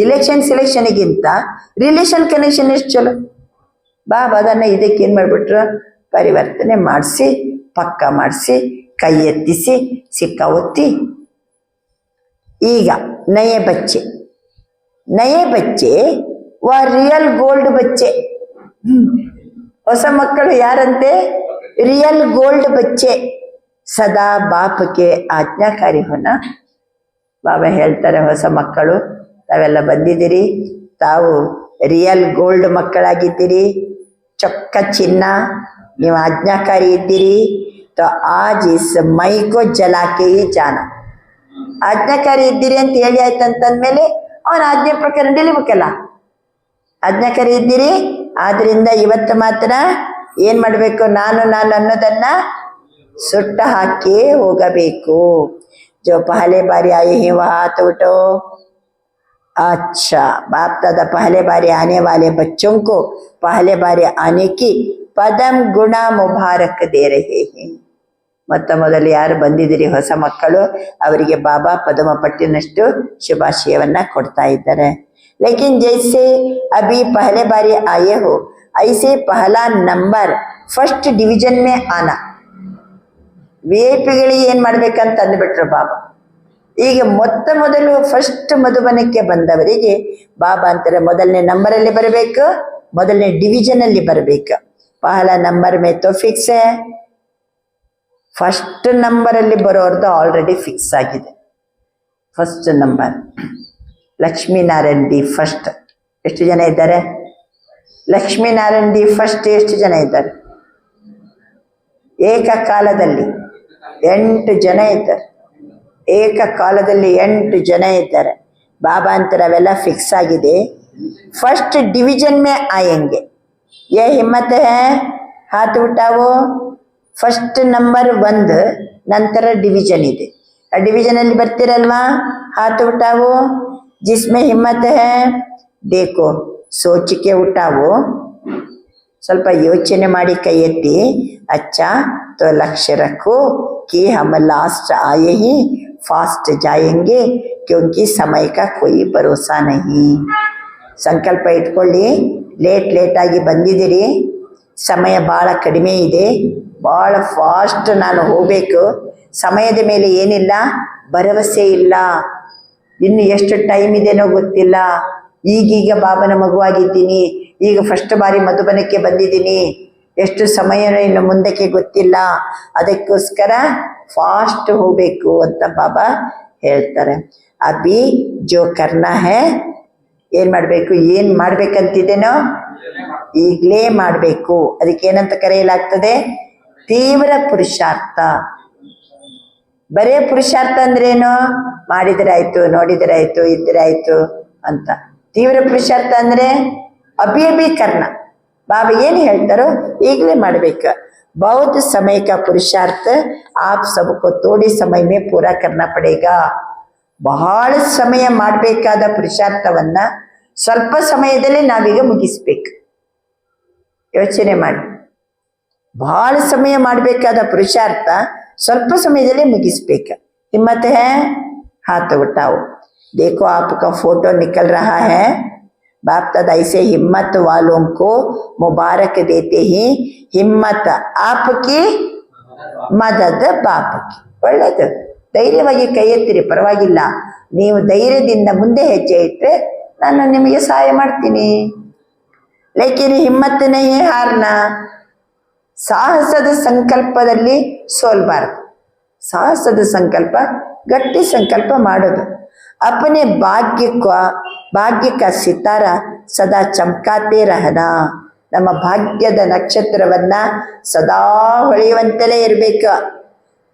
ಇಲೆಕ್ಷನ್ ಸಿಲೆಕ್ಷನ್ಗಿಂತ ರಿಲೇಷನ್ ಕನೆಕ್ಷನ್ ಎಷ್ಟು ಚಲೋ. ಬಾಬಾ ಅದನ್ನು ಇದಕ್ಕೆ ಏನು ಮಾಡಿಬಿಟ್ರು, ಪರಿವರ್ತನೆ ಮಾಡಿಸಿ, ಪಕ್ಕ ಮಾಡಿಸಿ, ಕೈ ಎತ್ತಿಸಿ, ಸಿಕ್ಕ ಒತ್ತಿ. ಈಗ ನಯೇ ಬಚ್ಚೆ, ನಯೇ ಬಚ್ಚೆ ವ ರಿಯಲ್ ಗೋಲ್ಡ್ ಬಚ್ಚೆ. ಹೊಸ ಮಕ್ಕಳು ಯಾರಂತೆ? Real gold ಬಚ್ಚೆ. ಸದಾ ಬಾಪಕ್ಕೆ ಆಜ್ಞಾಕಾರಿ ಹೋನ. ಬಾಬಾ ಹೇಳ್ತಾರೆ, ಹೊಸ ಮಕ್ಕಳು ತಾವೆಲ್ಲ ಬಂದಿದ್ದೀರಿ, ತಾವು ರಿಯಲ್ ಗೋಲ್ಡ್ ಮಕ್ಕಳಾಗಿದ್ದೀರಿ, ಚೊಕ್ಕ ಚಿನ್ನ, ನೀವು ಆಜ್ಞಾಕಾರಿ ಇದ್ದೀರಿ. ತೋ ಆಜ್ ಇಸ್ ಮೈ ಕೋ ಜಲಾಕೆ ಹಿ ಜಾನ. ಆಜ್ಞಾಕಾರಿ ಇದ್ದೀರಿ ಅಂತ ಹೇಳಿ ಆಯ್ತು ಅಂತಂದ್ಮೇಲೆ ಅವನ ಆಜ್ಞೆ ಪ್ರಕಾರ ನಡಿಲಿಬೇಕಲ್ಲ. ಆಜ್ಞಾಕಾರಿ ಇದ್ದೀರಿ, ಆದ್ರಿಂದ ಇವತ್ತು ಮಾತ್ರ ಏನು ಮಾಡಬೇಕು, ನಾನು ಅನ್ನೋದನ್ನ ಸುಟ್ಟ ಹಾಕಿ ಹೋಗಬೇಕು. जो पहले बारी आए हैं वह हाथ उठो. अच्छा, बाप दादा पहले बारी आने वाले बच्चों को पहले बारी आने की पदम गुण मुबारक दे रहे हैं. ಮೊತ್ತ ಮೊದಲು ಯಾರು ಬಂದಿದ್ದೀರಿ ಹೊಸ ಮಕ್ಕಳು, ಅವರಿಗೆ ಬಾಬಾ ಪದಮ ಪಟ್ಟಿನಷ್ಟು ಶುಭಾಶಯವನ್ನ ಕೊಡ್ತಾ ಇದ್ದಾರೆ. ಲೇಕಿನ್ ಜೈಸೆ ಅಭಿ ಪಹಲೆ ಬಾರಿ ಆಯೆ ಹೋ, ಐಸೆ ಪಹಲಾ ನಂಬರ್ ಫಸ್ಟ್ ಡಿವಿಷನ್ ಮೇ ಆನಾ. ವಿ ಐ ಪಿಗಳಿಗೆ ಏನು ಮಾಡ್ಬೇಕಂತ ಅಂದ್ಬಿಟ್ರು ಬಾಬಾ. ಈಗ ಮೊತ್ತ ಮೊದಲು ಫಸ್ಟ್ ಮಧುಬನಕ್ಕೆ ಬಂದವರಿಗೆ ಬಾಬಾ ಅಂತಾರೆ, ಮೊದಲನೇ ನಂಬರಲ್ಲಿ ಬರಬೇಕು, ಮೊದಲನೇ ಡಿವಿಷನಲ್ಲಿ ಬರಬೇಕು. ಪಹಲ ನಂಬರ್ ಮೇ ತೋ ಫಿಕ್ಸ್ ಹೇ. ಫಸ್ಟ್ ನಂಬರಲ್ಲಿ ಬರೋರ್ದು ಆಲ್ರೆಡಿ ಫಿಕ್ಸ್ ಆಗಿದೆ. First number Lakshminarayan the first. ಎಷ್ಟು ಜನ ಇದ್ದಾರೆ? ಲಕ್ಷ್ಮೀನಾರಾಯಣ್ ದಿ ಫಸ್ಟ್ ಎಷ್ಟು ಜನ ಇದ್ದಾರೆ? ಏಕಕಾಲದಲ್ಲಿ 8 ಜನ ಇದ್ದಾರೆ. ಏಕಕಾಲದಲ್ಲಿ 8 ಜನ ಇದ್ದಾರೆ. ಬಾಬಾ ಅಂತಾರೆ ಅವೆಲ್ಲ ಫಿಕ್ಸ್ ಆಗಿದೆ. ಫಸ್ಟ್ ಡಿವಿಷನ್ ಮೇ ಆಯಂಗೆ. ಯೇ ಹಿಮ್ಮತ್ ಹೇ, ಹಾತ್ ಉಠಾವೋ. ಫಸ್ಟ್ ನಂಬರ್ 1, ನಂತರ ಡಿವಿಷನ್ ಇದೆ. ಆ ಡಿವಿಷನಲ್ಲಿ ಬರ್ತೀರಲ್ವಾ, ಹಾತ್ ಉಠಾವೋ. ಜಿಸ್ಮೆ ಹಿಮ್ಮತ್ ಹೇ ದೇಖೋ, ಸೋಚಿಕೆ ಉಠಾವೋ. ಸ್ವಲ್ಪ ಯೋಚನೆ ಮಾಡಿ ಕೈ ಎತ್ತಿ. अच्छा तो लक्ष्य रखो कि हम लास्ट आए ही फास्ट जाएंगे, क्योंकि समय का कोई भरोसा नहीं. ಸಂಕಲ್ಪ ಇಟ್ಕೊಳ್ಳಿ, ಲೇಟಾಗಿ ಬಂದಿದ್ದೀರಿ, ಸಮಯ ಭಾಳ ಕಡಿಮೆ ಇದೆ, ಭಾಳ ಫಾಸ್ಟ್ ನಾನು ಹೋಗಬೇಕು, ಸಮಯದ ಮೇಲೆ ಏನಿಲ್ಲ, ಭರವಸೆ ಇಲ್ಲ, ಇನ್ನು ಎಷ್ಟು ಟೈಮ್ ಇದೆನೋ ಗೊತ್ತಿಲ್ಲ, ಈಗೀಗ ಬಾಬನ ಮಗುವಾಗಿದ್ದೀನಿ, ಈಗ ಫಸ್ಟ್ ಬಾರಿ ಮಧುಬನಕ್ಕೆ ಬಂದಿದ್ದೀನಿ, ಎಷ್ಟು ಸಮಯ ಇನ್ನು ಮುಂದಕ್ಕೆ ಗೊತ್ತಿಲ್ಲ, ಅದಕ್ಕೋಸ್ಕರ ಫಾಸ್ಟ್ ಹೋಗಬೇಕು ಅಂತ ಬಾಬಾ ಹೇಳ್ತಾರೆ. ಅಭಿ ಜೋ ಕರ್ನಾ ಹೇ, ಏನು ಮಾಡಬೇಕು, ಏನು ಮಾಡ್ಬೇಕಂತಿದ್ದೇನೋ ಈಗಲೇ ಮಾಡಬೇಕು. ಅದಕ್ಕೆ ಏನಂತ ಕರೆಯಲಾಗ್ತದೆ? ತೀವ್ರ ಪುರುಷಾರ್ಥ. ಬರೇ ಪುರುಷಾರ್ಥ ಅಂದ್ರೇನು? ಮಾಡಿದ್ರೆ ಆಯ್ತು, ನೋಡಿದ್ರೆ ಆಯ್ತು, ಇದ್ರೆ ಆಯ್ತು ಅಂತ. ತೀವ್ರ ಪುರುಷಾರ್ಥ ಅಂದ್ರೆ ಅಭಿ ಕರ್ನ. ಬಾಬಾ ಏನು ಹೇಳ್ತಾರೋ ಈಗಲೇ ಮಾಡಬೇಕು. बहुत समय का पुरुषार्थ आप सबको थोड़ी समय में पूरा करना पड़ेगा. ಬಹಳ ಸಮಯ ಮಾಡಬೇಕಾದ ಪುರುಷಾರ್ಥವನ್ನ ಸ್ವಲ್ಪ ಸಮಯದಲ್ಲಿ ನಾವೀಗ ಮುಗಿಸ್ಬೇಕು. ಯೋಚನೆ ಮಾಡಿ, ಬಹಳ ಸಮಯ ಮಾಡಬೇಕಾದ ಪುರುಷಾರ್ಥ ಸ್ವಲ್ಪ ಸಮಯದಲ್ಲಿ ಮುಗಿಸ್ಬೇಕು. ಹಿಮ್ಮತ್ ಹೇ, ಹಾತ್ ಉಠಾओ. देखो आपका फोटो निकल रहा है, बाप दादा ऐसे हिम्मत वालों को मुबारक देते ही हिम्मत आपकी ಮದದ ಬಾಪಕ್ಕೆ. ಒಳ್ಳೇದು, ಧೈರ್ಯವಾಗಿ ಕೈ ಎತ್ತಿರಿ, ಪರವಾಗಿಲ್ಲ. ನೀವು ಧೈರ್ಯದಿಂದ ಮುಂದೆ ಹೆಜ್ಜೆ ಇಟ್ಟರೆ ನಾನು ನಿಮಗೆ ಸಹಾಯ ಮಾಡ್ತೀನಿ. ಲೇಕಿನ್ ಹಿಮ್ಮತ್ ನಹಿ ಹಾರ್ನ, ಸಾಹಸದ ಸಂಕಲ್ಪದಲ್ಲಿ ಸೋಲ್ಬಾರದು. ಸಾಹಸದ ಸಂಕಲ್ಪ, ಗಟ್ಟಿ ಸಂಕಲ್ಪ ಮಾಡೋದು. अपने ಭಾಗ್ಯ का ಸಿತಾರ ಸದಾ ಚಮಕಾತೆ ರಹನ, ನಮ್ಮ ಭಾಗ್ಯದ ನಕ್ಷತ್ರವನ್ನ ಸದಾ ಹೊಳೆಯುವಂತಲೇ ಇರಬೇಕು.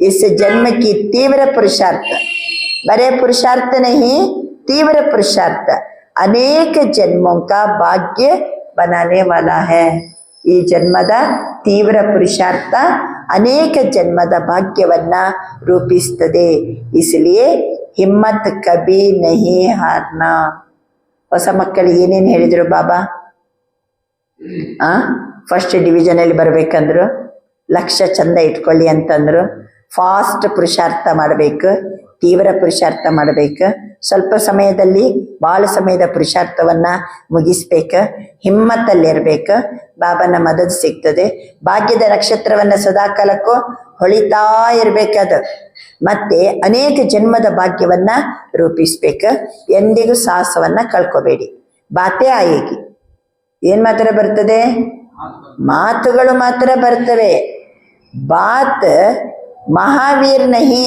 इस जन्म की तीव्र पुरुषार्थ, बड़े पुरुषार्थ नहीं, तीव्र पुरुषार्थ अनेक जन्मों का भाग्य बनाने वाला है. ಈ ಜನ್ಮದ ತೀವ್ರ ಪುರುಷಾರ್ಥ ಅನೇಕ ಜನ್ಮದ ಭಾಗ್ಯವನ್ನ ರೂಪಿಸ್ತದೆ. इसलिए ಹಿಮ್ಮತ್ ಕಬಿ ನಹಿ ಹಾರ್ನಾ. ಹೊಸ ಮಕ್ಕಳಿಗೆ ಏನೇನು ಹೇಳಿದ್ರು ಬಾಬಾ? ಫಸ್ಟ್ ಡಿವಿಷನ್ ಅಲ್ಲಿ ಬರ್ಬೇಕಂದ್ರು, ಲಕ್ಷ್ಯ ಚಂದ ಇಟ್ಕೊಳ್ಳಿ ಅಂತಂದ್ರು, ಫಾಸ್ಟ್ ಪುರುಷಾರ್ಥ ಮಾಡಬೇಕು, ತೀವ್ರ ಪುರುಷಾರ್ಥ ಮಾಡಬೇಕು, ಸ್ವಲ್ಪ ಸಮಯದಲ್ಲಿ ಭಾಳ ಸಮಯದ ಪುರುಷಾರ್ಥವನ್ನ ಮುಗಿಸ್ಬೇಕು, ಹಿಮ್ಮತ್ತಲ್ಲಿರ್ಬೇಕು, ಬಾಬನ ಮದದ್ ಸಿಗ್ತದೆ. ಭಾಗ್ಯದ ನಕ್ಷತ್ರವನ್ನ ಸದಾಕಾಲಕ್ಕೂ ಹೊಳಿತಾ ಇರ್ಬೇಕದು. ಮತ್ತೆ ಅನೇಕ ಜನ್ಮದ ಭಾಗ್ಯವನ್ನ ರೂಪಿಸ್ಬೇಕು. ಎಂದಿಗೂ ಸಾಹಸವನ್ನ ಕಳ್ಕೋಬೇಡಿ. ಬಾತೇ ಆಯೇಗಿ. ಏನ್ ಮಾತ್ರ ಬರ್ತದೆ? ಮಾತುಗಳು ಮಾತ್ರ ಬರ್ತವೆ. ಬಾತ್ ಮಹಾವೀರ್ ನಹಿ,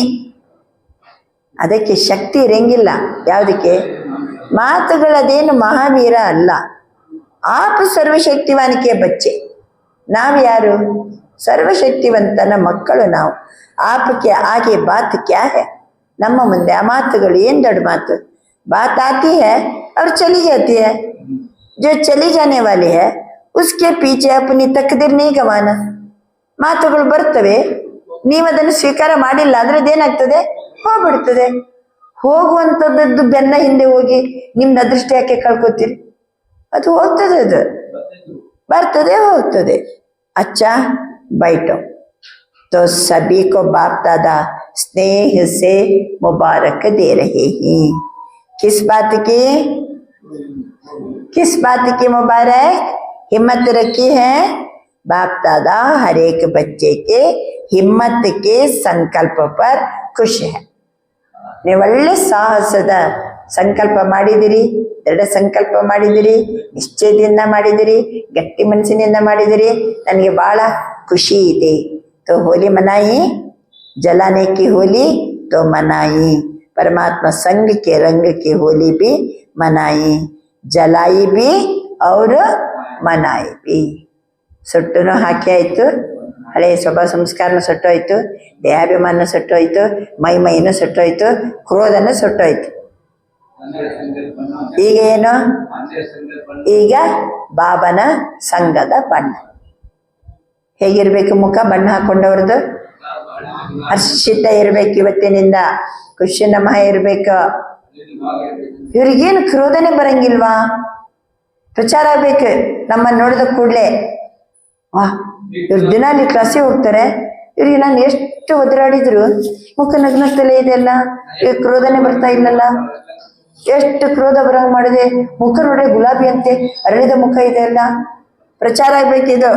ಅದಕ್ಕೆ ಶಕ್ತಿ ಇರಂಗಿಲ್ಲ. ಯಾವುದಕ್ಕೆ? ಮಾತುಗಳದೇನು ಮಹಾವೀರ ಅಲ್ಲ. ಆಪ್ ಸರ್ವಶಕ್ತಿವಾನಿಕೆ ಬಚ್ಚೆ. ನಾವು ಯಾರು? ಸರ್ವಶಕ್ತಿವಂತನ ಮಕ್ಕಳು ನಾವು. ಆಪ್ಗೆ ಆಗೆ ಬಾತ್ ಕ್ಯಾ ಹೈ? ನಮ್ಮ ಮುಂದೆ ಆ ಮಾತುಗಳು ಏನು ದೊಡ್ಡ ಮಾತು? ಬಾತ್ ಆತಿ ಹೈ और चली जाती है. जो चली जाने वाली है उसके पीछे अपनी तकदीर नहीं गवाना. ಮಾತುಗಳು ಬರ್ತವೆ, ನೀವು ಅದನ್ನು ಸ್ವೀಕಾರ ಮಾಡಿಲ್ಲ ಅಂದ್ರೆ ಅದೇನಾಗ್ತದೆ? ಹೋಗ್ಬಿಡ್ತದೆ. ಹೋಗುವಂಥದ್ದು ಬೆನ್ನ ಹಿಂದೆ ಹೋಗಿ ನಿಮ್ದು ಅದೃಷ್ಟ ಯಾಕೆ ಕಳ್ಕೊತೀರಿ? ಅದು ಹೋಗ್ತದೆ, ಅದು ಬರ್ತದೆ, ಹೋಗ್ತದೆ. अच्छा बैठो. तो सभी को बाप दादा स्नेह से मुबारक दे रहे हैं. किस बात की मुबारक? हिम्मत रखी है बाप दादा हर एक बच्चे के हिम्मत के संकल्प पर खुश है. ನೀವು ಒಳ್ಳೆ ಸಾಹಸದ ಸಂಕಲ್ಪ ಮಾಡಿದಿರಿ, ದೃಢ ಸಂಕಲ್ಪ ಮಾಡಿದಿರಿ, ನಿಶ್ಚಯದಿಂದ ಮಾಡಿದಿರಿ, ಗಟ್ಟಿ ಮನಸ್ಸಿನಿಂದ ಮಾಡಿದಿರಿ. ನನಗೆ ಬಹಳ ಖುಷಿ ಇದೆ. तो होली मनाई, जलाने की होली तो मनाई. परमात्मा संग के रंग की होली भी मनाई, जलाई भी और मनाई भी. ಸುಟ್ಟುನು ಹಾಕಿ ಆಯಿತು, ಹಳೆಯ ಸ್ವಭಾವ ಸಂಸ್ಕಾರನ ಸುಟ್ಟೋಯ್ತು, ದೇಹಾಭಿಮಾನ ಸುಟ್ಟೋಯ್ತು, ಮೈನೂ ಸುಟ್ಟೋಯ್ತು, ಕ್ರೋಧನ ಸುಟ್ಟೋಯ್ತು. ಈಗ ಏನು? ಈಗ ಬಾಬನ ಸಂಘದ ಬಣ್ಣ. ಹೇಗಿರ್ಬೇಕು ಮುಖ? ಬಣ್ಣ ಹಾಕೊಂಡವ್ರದ್ದು ಹರ್ಷಿತ ಇರ್ಬೇಕು. ಇವತ್ತಿನಿಂದ ಖುಷಿ ನಮಃ ಇರ್ಬೇಕು. ಇವ್ರಿಗೇನು ಕ್ರೋಧನೆ ಬರಂಗಿಲ್ವಾ? ಪ್ರಚಾರ ಆಗ್ಬೇಕು. ನಮ್ಮನ್ನು ನೋಡಿದ ಕೂಡಲೇ ವಾ, ಇವ್ರು ದಿನ ಅಲ್ಲಿ ಕ್ಲಾಸಿಗೆ ಹೋಗ್ತಾರೆ, ಇವ್ರಿಗೆ ನಾನು ಎಷ್ಟು ಒದರಾಡಿದ್ರು ಮುಖ ನಗ್ನಗ್ತಲೇ ಇದೆಯಲ್ಲ, ಈಗ ಕ್ರೋಧನೆ ಬರ್ತಾ ಇಲ್ಲಲ್ಲ, ಎಷ್ಟು ಕ್ರೋಧ ಬರಂಗ್ ಮಾಡಿದೆ, ಮುಖ ನೋಡ್ರೆ ಗುಲಾಬಿ ಅಂತೆ ಅರಳಿದ ಮುಖ ಇದೆ ಅಲ್ಲ. ಪ್ರಚಾರ ಆಗ್ಬೇಕಿದು.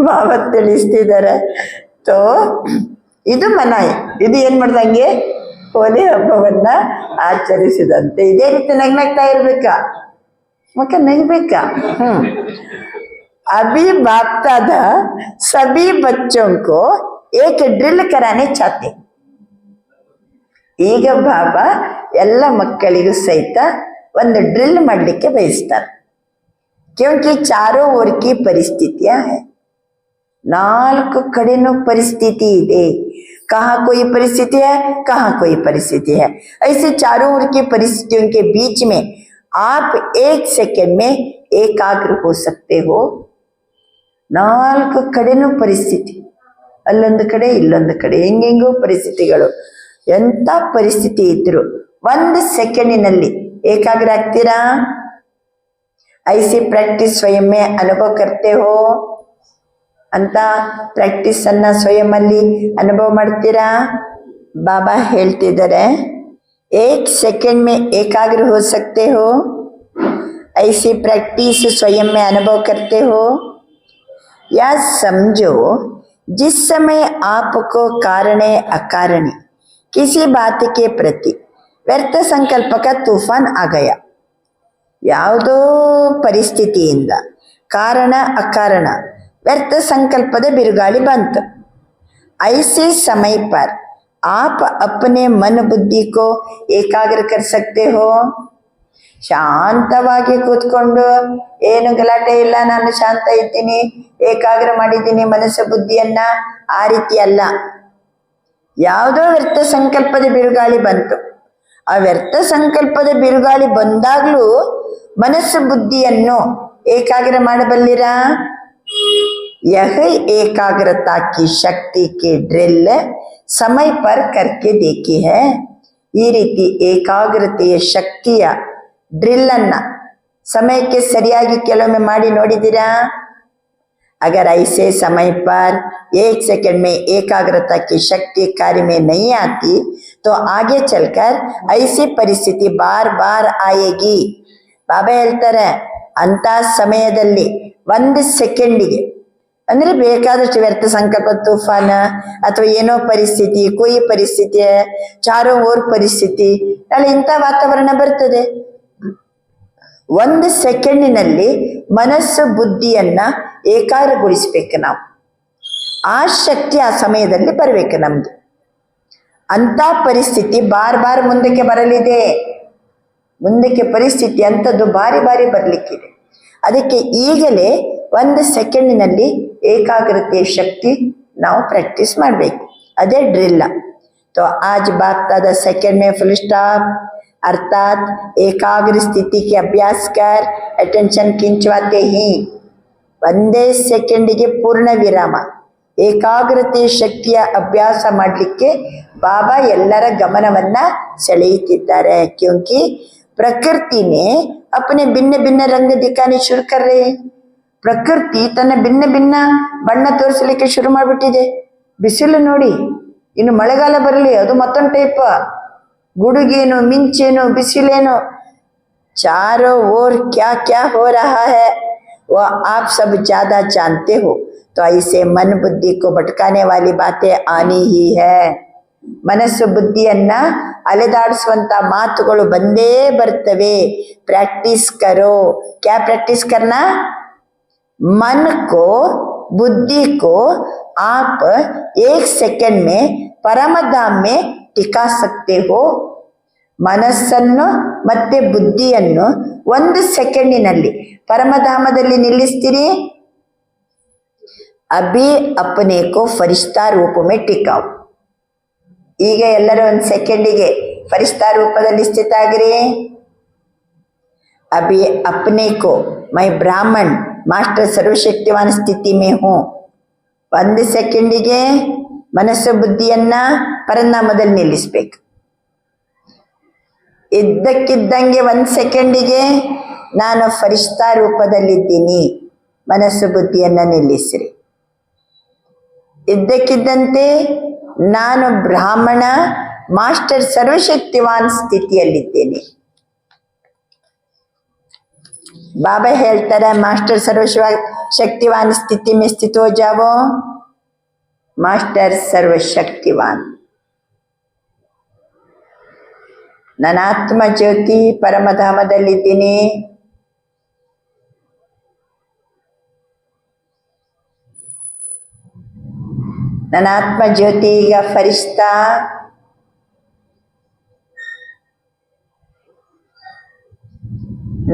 ಬಾಬಾ ತಿಳಿಸ್ತಿದ್ದಾರೆ. ತೋ ಇದು ಮನಾಯಿ. ಇದು ಏನ್ ಮಾಡ್ದಂಗೆ? ಹೋಲಿ ಹಬ್ಬವನ್ನ ಆಚರಿಸಿದಂತೆ. ಇದೇ ರೀತಿ ನಗ್ನಗ್ತಾ ಇರ್ಬೇಕ, ಮುಖ ನಗ್ಬೇಕ. अभी बाप दादा सभी बच्चों को एक ड्रिल कराने चाहते. ಈಗ ಬಾಬಾ ಎಲ್ಲ ಮಕ್ಕಳಿಗೂ ಸಹಿತ ಒಂದು ಡ್ರಿಲ್ ಮಾಡಲಿಕ್ಕೆ ಬಯಸ್ತಾರೆ. क्योंकि चारों ओर की परिस्थितियां है. ನಾಲ್ಕು ಕಡೆನೂ ಪರಿಸ್ಥಿತಿ ಇದೆ. कहाँ कोई परिस्थिति है, कहाँ कोई परिस्थिति है. ऐसे चारों ओर की परिस्थितियों के बीच में आप एक सेकेंड में एकाग्र हो सकते हो. ನಾಲ್ಕು ಕಡೆನೂ ಪರಿಸ್ಥಿತಿ, ಅಲ್ಲೊಂದು ಕಡೆ ಇಲ್ಲೊಂದು ಕಡೆ, ಹೆಂಗೆಂಗೋ ಪರಿಸ್ಥಿತಿಗಳು. ಎಂಥ ಪರಿಸ್ಥಿತಿ ಇದ್ರು ಒಂದು ಸೆಕೆಂಡಿನಲ್ಲಿ ಏಕಾಗ್ರ ಆಗ್ತೀರಾ? ಐಸಿ ಪ್ರಾಕ್ಟೀಸ್ ಸ್ವಯಂ ಅನುಭವ ಕರ್ತೆ ಹೋ ಅಂತ ಪ್ರಾಕ್ಟೀಸ್ ಅನ್ನ ಸ್ವಯಂ ಅಲ್ಲಿ ಅನುಭವ ಮಾಡ್ತೀರಾ? ಬಾಬಾ ಹೇಳ್ತಿದ್ದಾರೆ, ಏಕ್ ಸೆಕೆಂಡ್ ಮೇ ಏಕಾಗ್ರ ಹೋ ಸಕ್ತೆ ಹೋ. ऐसी प्रैक्टिस स्वयं में अनुभव करते हो या समझो जिस समय आपको कारणे अकारणे किसी बात के प्रति व्यर्थ संकल्प का तूफान आ गया. ಯಾವುದೋ ಪರಿಸ್ಥಿತಿಯಿಂದ ಕಾರಣ ಅಕಾರಣ ವ್ಯರ್ಥ ಸಂಕಲ್ಪದ ಬಿರುಗಾಳಿ ಬಂತು. ऐसे समय पर आप अपने मन बुद्धि को एकाग्र कर सकते हो. ಶಾಂತವಾಗಿ ಕೂತ್ಕೊಂಡು ಏನು ಗಲಾಟೆ ಇಲ್ಲ, ನಾನು ಶಾಂತ ಇದ್ದೀನಿ, ಏಕಾಗ್ರ ಮಾಡಿದ್ದೀನಿ ಮನಸ್ಸು ಬುದ್ಧಿಯನ್ನ, ಆ ರೀತಿ ಅಲ್ಲ. ಯಾವುದೋ ವ್ಯರ್ಥ ಸಂಕಲ್ಪದ ಬಿರುಗಾಳಿ ಬಂತು. ಆ ವ್ಯರ್ಥ ಸಂಕಲ್ಪದ ಬಿರುಗಾಳಿ ಬಂದಾಗ್ಲೂ ಮನಸ್ಸು ಬುದ್ಧಿಯನ್ನು ಏಕಾಗ್ರ ಮಾಡಬಲ್ಲಿರಾ? यह एकाग्रता की शक्ति की ड्रिल समय पर करके देखी है. ಈ ರೀತಿ ಏಕಾಗ್ರತೆಯ ಶಕ್ತಿಯ ಡ್ರಿಲ್ ಅನ್ನ ಸಮಯಕ್ಕೆ ಸರಿಯಾಗಿ ಕೆಲವೊಮ್ಮೆ ಮಾಡಿ ನೋಡಿದ್ದೀರಾ? अगर ऐसे समय पर 1 सेकंड में एकाग्रता की शक्ति कार्य में नहीं आती तो आगे चलकर ऐसी परिस्थिति बार बार आएगी. ಬಾಬಾ ಹೇಳ್ತಾರೆ, ಅಂತ ಸಮಯದಲ್ಲಿ 1 ಸೆಕೆಂಡಿಗೆ ಅಂದ್ರೆ ಬೇಕಾದಷ್ಟು ವ್ಯರ್ಥ ಸಂಕಲ್ಪ ತೂಫಾನ ಅಥವಾ ಏನೋ ಪರಿಸ್ಥಿತಿ, ಕೊಯ್ ಪರಿಸ್ಥಿತಿ, ಚಾರೋ ಓರ್ ಪರಿಸ್ಥಿತಿ, ಅಲ್ಲಿ ಇಂಥ ವಾತಾವರಣ ಬರ್ತದೆ. 1 ಸೆಕೆಂಡಿನಲ್ಲಿ ಮನಸ್ಸು ಬುದ್ಧಿಯನ್ನ ಏಕಾಗ್ರಗೊಳಿಸ್ಬೇಕು ನಾವು. ಆ ಶಕ್ತಿ ಆ ಸಮಯದಲ್ಲಿ ಬರಬೇಕು ನಮ್ಗೆ. ಅಂತ ಪರಿಸ್ಥಿತಿ ಬಾರ್ ಬಾರ್ ಮುಂದಕ್ಕೆ ಬರಲಿದೆ. ಮುಂದಕ್ಕೆ ಪರಿಸ್ಥಿತಿ ಅಂಥದ್ದು ಬಾರಿ ಬಾರಿ ಬರಲಿಕ್ಕಿದೆ. ಅದಕ್ಕೆ ಈಗಲೇ 1 ಸೆಕೆಂಡಿನಲ್ಲಿ ಏಕಾಗ್ರತೆಯ ಶಕ್ತಿ ನಾವು ಪ್ರಾಕ್ಟೀಸ್ ಮಾಡಬೇಕು. ಅದೇ ಡ್ರಿಲ್ಲ. तो आज बाप दादा सेकंड में फुल स्टॉप अर्थात एकाग्र स्थिति के अभ्यास कर अटेंशन खिंचवाते ही 1 ಸೆಕೆಂಡಿಗೆ ಪೂರ್ಣ ವಿರಾಮ. ಏಕಾಗ್ರತೆಯ ಶಕ್ತಿಯ ಅಭ್ಯಾಸ ಮಾಡಲಿಕ್ಕೆ ಬಾಬಾ ಎಲ್ಲರ ಗಮನವನ್ನ ಸೆಳೆಯುತ್ತಿದ್ದಾರೆ. क्योंकि प्रकृति ने अपने भिन्न भिन्न रंग दिखाने शुरू कर रहे हैं. ಪ್ರಕೃತಿ ತನ್ನ ಭಿನ್ನ ಭಿನ್ನ ಬಣ್ಣ ತೋರಿಸಲಿಕ್ಕೆ ಶುರು ಮಾಡಿಬಿಟ್ಟಿದೆ. ಬಿಸಿಲು ನೋಡಿ, ಇನ್ನು ಮಳೆಗಾಲ ಬರಲಿ, ಅದು ಮತ್ತೊಂದು ಟೈಪ್. ಗುಡುಗೇನು, ಮಿಂಚೇನು, ಬಿಸಿಲೇನು, चारों ओर क्या क्या हो रहा है वो आप सब ज्यादा जानते हो. तो ऐसे मन बुद्धि को भटकाने वाली बातें आनी ही है. ಮನಸ್ಸು ಬುದ್ಧಿಯನ್ನ ಅಲೆದಾಡಿಸುವಂತ ಮಾತುಗಳು ಬಂದೇ ಬರ್ತವೆ. ಪ್ರಾಕ್ಟೀಸ್ ಕರೋ. ಕ್ಯಾ ಪ್ರಾಕ್ಟೀಸ್ ಕರ್ನಾ? मन को, बुद्धि को आप 1 सेकंड में परम धाम में टिका सकते हो. ಮನಸ್ಸನ್ನು ಮತ್ತೆ ಬುದ್ಧಿಯನ್ನು 1 ಸೆಕೆಂಡಿನಲ್ಲಿ ಪರಮಧಾಮದಲ್ಲಿ ನಿಲ್ಲಿಸ್ತೀರಿ. ಅಭಿ ಅಪನೆ ಕೋ ಫರಿಷ್ಠಾ ರೂಪ ಮೇ ಟಿಕಾವ್. ಈಗ ಎಲ್ಲರೂ 1 ಸೆಕೆಂಡಿಗೆ ಫರಿಷ್ಠಾ ರೂಪದಲ್ಲಿ ಸ್ಥಿತ ಆಗಿರಿ. अभी अपने को मैं ब्राह्मण मास्टर सर्वशक्तिवान स्थिति में हूँ. 1 ಸೆಕೆಂಡಿಗೆ ಮನಸ್ಸು ಬುದ್ಧಿಯನ್ನ ಪರನಾಮದಲ್ಲಿ ನಿಲ್ಲಿಸ್ಬೇಕು. ಇದ್ದಕ್ಕಿದ್ದಂಗೆ 1 ಸೆಕೆಂಡಿಗೆ ನಾನು ಫರಿಷ್ಠಾ ರೂಪದಲ್ಲಿದ್ದೀನಿ, ಮನಸ್ಸು ಬುದ್ಧಿಯನ್ನ ನಿಲ್ಲಿಸಿರಿ. ಇದ್ದಕ್ಕಿದ್ದಂತೆ ನಾನು ಬ್ರಾಹ್ಮಣ ಮಾಸ್ಟರ್ ಸರ್ವಶಕ್ತಿವಾನ್ ಸ್ಥಿತಿಯಲ್ಲಿದ್ದೇನೆ. बाबा ಹೇಳ್ತಾರೆ, मास्टर सर्वशक्तिवान स्थिति में स्थित हो जाओ. मास्टर सर्वशक्तिवान ನನ್ನ ಆತ್ಮ ಜ್ಯೋತಿ ಪರಮಧಾಮದಲ್ಲಿದ್ದೀನಿ. ನನ್ನ ಆತ್ಮ ಜ್ಯೋತಿ ಈಗ ಫರಿಷ್ಠಾ.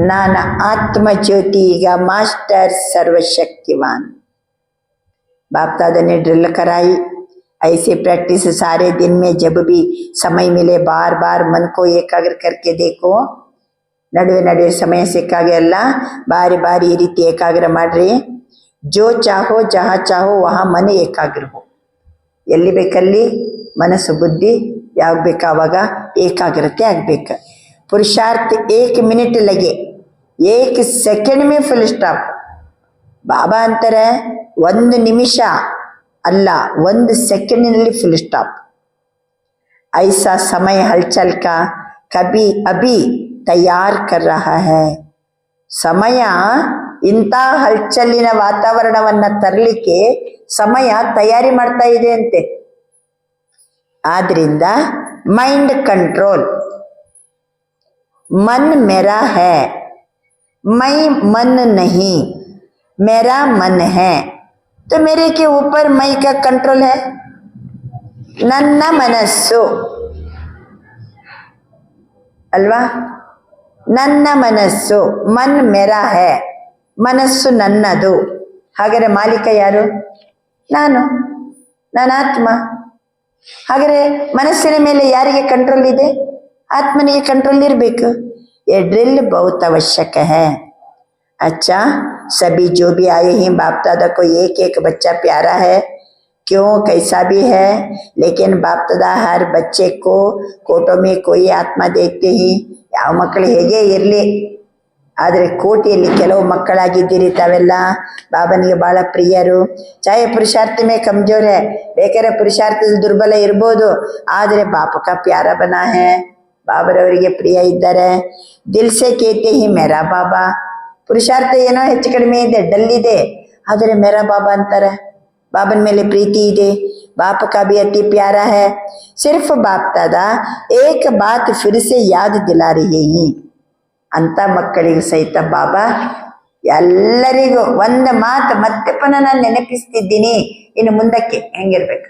नाना आत्म ज्योति का मास्टर सर्वशक्तिवान. बाप दादा ने ड्रिल कराई. ऐसे प्रैक्टिस सारे दिन में जब भी समय मिले बार बार मन को एकाग्र करके देखो. नಡುವೆ ನಡುವೆ ಸಮಯ ಸಿಕ್ಕಾಗೆಲ್ಲ ಬಾರಿ ಬಾರಿ ಈ ರೀತಿ ಏಕಾಗ್ರ ಮಾಡ್ರಿ. जो चाहो जहाँ चाहो वहाँ मन ಏಕಾಗ್ರ हो. ಎಲ್ಲಿ ಬೇಕಲ್ಲಿ ಮನಸ್ಸು ಬುದ್ಧಿ ಯಾವಾಗ ಬೇಕಾವಾಗ ಏಕಾಗ್ರತೆ ಆಗ್ಬೇಕು. पुरुषार्थ 1 मिनट लगे, 1 सेकंड में फुल स्टॉप. बाबा अंतर 1 निमिष अल्ल 1 सेकंड फुल स्टॉप. ऐसा समय हलचल का कभी अभी तैयार कर रहा है. ಸಮಯ ಇಂಥ ಹಲ್ಚಲ್ಲಿನ ವಾತಾವರಣವನ್ನ ತರಲಿಕ್ಕೆ ಸಮಯ ತಯಾರಿ ಮಾಡ್ತಾ ಇದೆ ಅಂತೆ. ಆದ್ರಿಂದ ಮೈಂಡ್ ಕಂಟ್ರೋಲ್. मन मेरा है, मैं मन नहीं, मेरा मन है. तो मेरे के ऊपर मैं का कंट्रोल है. ನನ್ನ ಮನಸ್ಸು ಅಲ್ವಾ, ನನ್ನ ಮನಸ್ಸು. ಮನ್ ಮೇರಾ ಹೇ, ಮನಸ್ಸು ನನ್ನದು. ಹಾಗಾದ್ರೆ ಮಾಲೀಕ ಯಾರು? ನಾನು, ನನ್ನ ಆತ್ಮ. ಹಾಗಾದ್ರೆ ಮನಸ್ಸಿನ ಮೇಲೆ ಯಾರಿಗೆ ಕಂಟ್ರೋಲ್ ಇದೆ? ಆತ್ಮನಿಗೆ ಕಂಟ್ರೋಲ್ ಇರಬೇಕು. ये ड्रिल बहुत आवश्यक है. अच्छा, सभी जो भी आए हैं बाप दादा को एक एक बच्चा प्यारा है, क्यों कैसा भी है, लेकिन बाप दादा हर बच्चे को कोटों में कोई आत्मा देखते ही ಯಾವ ಮಕ್ಕಳು ಹೇಗೆ ಇರಲಿ, ಆದರೆ ಕೋಟಿಯಲ್ಲಿ ಕೆಲವು ಮಕ್ಕಳಾಗಿದ್ದೀರಿ ತಾವೆಲ್ಲ ಬಾಬನಿಗೆ ಬಹಳ ಪ್ರಿಯರು. ಚಾಹೆ ಪುರುಷಾರ್ಥ ಮೇ ಕಮ್ಜೋರ್ ಹೈ, ಬೇಕಾದ್ರೆ ಪುರುಷಾರ್ಥದ ದುರ್ಬಲ ಇರ್ಬೋದು, ಆದರೆ ಬಾಪ ಕಾ ಪ್ಯಾರ ಬನಾ ಹೈ, ಬಾಬರವರಿಗೆ ಪ್ರಿಯ ಇದ್ದಾರೆ. ದಿಲ್ ಸೆ ಕೇತೆ ಹಿ ಮೇರಾ ಬಾಬಾ. ಪುರುಷಾರ್ಥ ಏನೋ ಹೆಚ್ಚು ಕಡಿಮೆ ಇದೆ, ಡಲ್ ಇದೆ, ಆದರೆ ಮೇರಾ ಬಾಬಾ ಅಂತಾರೆ. ಬಾಬನ ಮೇಲೆ ಪ್ರೀತಿ ಇದೆ. बाप का भी अति प्यारा है. सिर्फ बाप दादा एक बात फिर से याद दिला रही हैं. ಅಂತ ಮಕ್ಕಳಿಗೂ ಸಹಿತ ಬಾಬಾ ಎಲ್ಲರಿಗೂ ಒಂದು ಮಾತು ಮತ್ತೆ ಪುನಃ ನಾನು ನೆನಪಿಸ್ತಿದ್ದೀನಿ, ಇನ್ನು ಮುಂದಕ್ಕೆ ಹೆಂಗಿರ್ಬೇಕು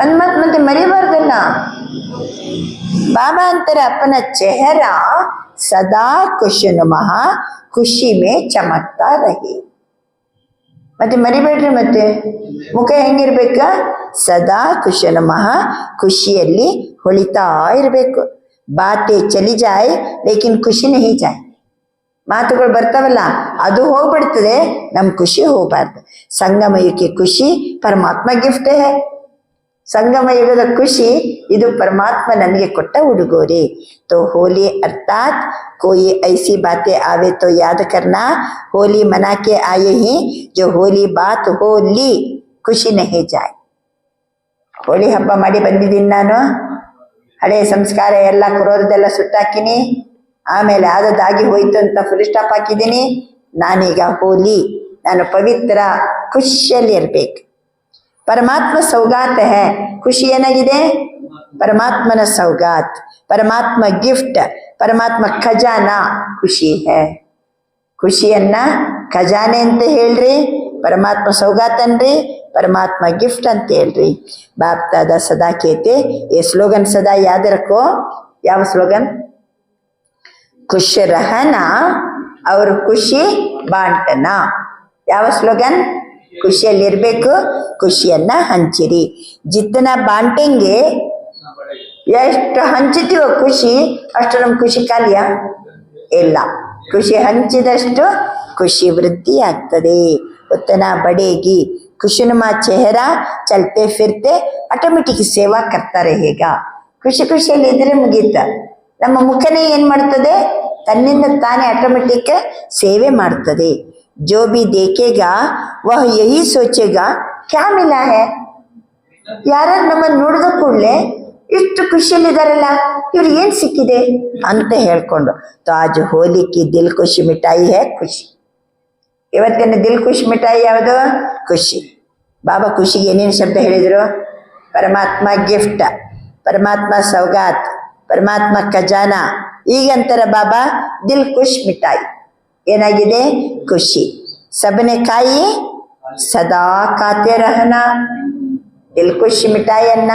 ಒಂದ್ ಮಾತು ಮತ್ತೆ ಮರಿಬಾರ್ದಲ್ಲ. ಬಾಬಾ ಅಂತಾರೆ ಅಪ್ಪನ ಚೆಹರ ಸದಾ ಖುಷನುಮಃ ಖುಷಿ ಮೇ ಚಮಕ್ತಾ ರಹಿ. ಮತ್ತೆ ಮರಿಬೇಡ್ರಿ, ಮತ್ತೆ ಮುಖ ಹೆಂಗಿರ್ಬೇಕ? ಸದಾ ಖುಷನುಮಃ ಖುಷಿಯಲ್ಲಿ ಹೊಳಿತಾ ಇರಬೇಕು. ಬಾತೆ ಚಲಿ ಜಾಯ್ ಲೇಕಿನ್ ಖುಷಿ ನಹಿ ಜಾಯ್. ಮಾತುಗಳು ಬರ್ತಾವಲ್ಲ ಅದು ಹೋಗ್ಬಿಡ್ತದೆ, ನಮ್ ಖುಷಿ ಹೋಗ್ಬಾರ್ದು. ಸಂಗಮ ಯುಗಕ್ಕೆ ಖುಷಿ ಪರಮಾತ್ಮ ಗಿಫ್ಟ್ ಹೇ. ಸಂಗಮ ಯುಗದ ಖುಷಿ ಇದು ಪರಮಾತ್ಮ ನನಗೆ ಕೊಟ್ಟ ಉಡುಗೊರೆ. तो होली अर्थात कोई ऐसी बातें आवे तो याद करना, होली मना के आए ही जो होली बात होली ಖುಷಿ नहीं जाए. ಹೋಳಿ ಹಬ್ಬ ಮಾಡಿ ಬಂದಿದ್ದೀನಿ ನಾನು. ಹಳೆ ಸಂಸ್ಕಾರ ಎಲ್ಲ ಕ್ರೋಧದೆಲ್ಲ ಸುಟ್ಟಾಕಿನಿ, ಆಮೇಲೆ ಆದದ್ದಾಗಿ ಹೋಯ್ತು ಅಂತ ಫುಲ್ ಸ್ಟಾಪ್ ಹಾಕಿದ್ದೀನಿ. ನಾನೀಗ ಹೋಲಿ, ನಾನು ಪವಿತ್ರ ಖುಷಿಯಲ್ಲಿ ಇರ್ಬೇಕು. ಪರಮಾತ್ಮ ಸೌಗಾತ್ ಹೇ. ಖುಷಿ ಏನಾಗಿದೆ? ಪರಮಾತ್ಮನ ಸೌಗಾತ್, ಪರಮಾತ್ಮ ಗಿಫ್ಟ್, ಪರಮಾತ್ಮ ಖಜಾನಾ ಖುಷಿ ಹೇ. ಖುಷಿಯನ್ನ ಖಜಾನೆ ಅಂತ ಹೇಳ್ರಿ, ಪರಮಾತ್ಮ ಸೌಗಾತ್ ಅನ್ರಿ, परमात्मा गिफ्ट ಅಂತ ಹೇಳ್ರಿ. ಬಾಪ್ ದಾದಾ ಸದಾ ಕೇತೆ ये स्लोगन सदा याद रखो. ಯಾವ ಸ್ಲೋಗನ್? ಖುಷ್ ರಹನಾ और ಖುಷಿ ಬಾಂಟನಾ. ಯಾವ ಸ್ಲೋಗನ್? ಖುಷಿಯಲ್ಲಿರ್ಬೇಕು, ಖುಷಿಯನ್ನ ಹಂಚಿರಿ. ಜಿತನ ಬಾಂಟೆಂಗೆ, ಎಷ್ಟು ಹಂಚಿತೀವೋ ಖುಷಿ ಅಷ್ಟು ನಮ್ ಖುಷಿ ಖಾಲಿಯ ಇಲ್ಲ. ಖುಷಿ ಹಂಚಿದಷ್ಟು ಖುಷಿ ವೃದ್ಧಿ ಆಗ್ತದೆ. ಉತ್ತನ ಬಡೇಗಿ खुशनुमा चेहरा चलते फिरते ऑटोमेटिक सेवा करता रहेगा. ಖುಷಿ ಖುಷಿಯಲ್ಲಿ ಇದ್ರೆ ಮುಗೀತ. ನಮ್ಮ ಮುಖನೇ ಏನ್ ಮಾಡ್ತದೆ? ತನ್ನಿಂದ ತಾನೇ ಆಟೋಮೆಟಿಕ್ ಸೇವೆ ಮಾಡ್ತದೆ. जो भी देखेगा वह यही सोचेगा क्या मिला है. ಯಾರ ನಮ್ಮನ್ನು ನೋಡಿದ ಕೂಡಲೇ ಇಷ್ಟು ಖುಷಿಯಲ್ಲಿದ್ದಾರಲ್ಲ, ಇವ್ರು ಏನ್ ಸಿಕ್ಕಿದೆ ಅಂತ ಹೇಳ್ಕೊಂಡು. तो आज होली की दिल खुशी मिठाई है ಖುಷಿ. ಇವತ್ತಿನ ದಿಲ್ ಖುಷಿ ಮಿಠಾಯಿ ಯಾವುದು? ಖುಷಿ. ಬಾಬಾ ಖುಷಿಗೆ ಏನೇನು ಶಬ್ದ ಹೇಳಿದ್ರು? ಪರಮಾತ್ಮ ಗಿಫ್ಟ್, ಪರಮಾತ್ಮ ಸೌಗಾತ್, ಪರಮಾತ್ಮ ಖಜಾನಾ. ಈಗಂತರ ಬಾಬಾ ದಿಲ್ ಖುಷ್ ಮಿಠಾಯಿ ಏನಾಗಿದೆ? ಖುಷಿ. ಸಬನೆ ಕಾಯಿ ಸದಾ ಖಾತೆ ರಹನ. ದಿಲ್ ಖುಷ್ ಮಿಠಾಯಿಯನ್ನ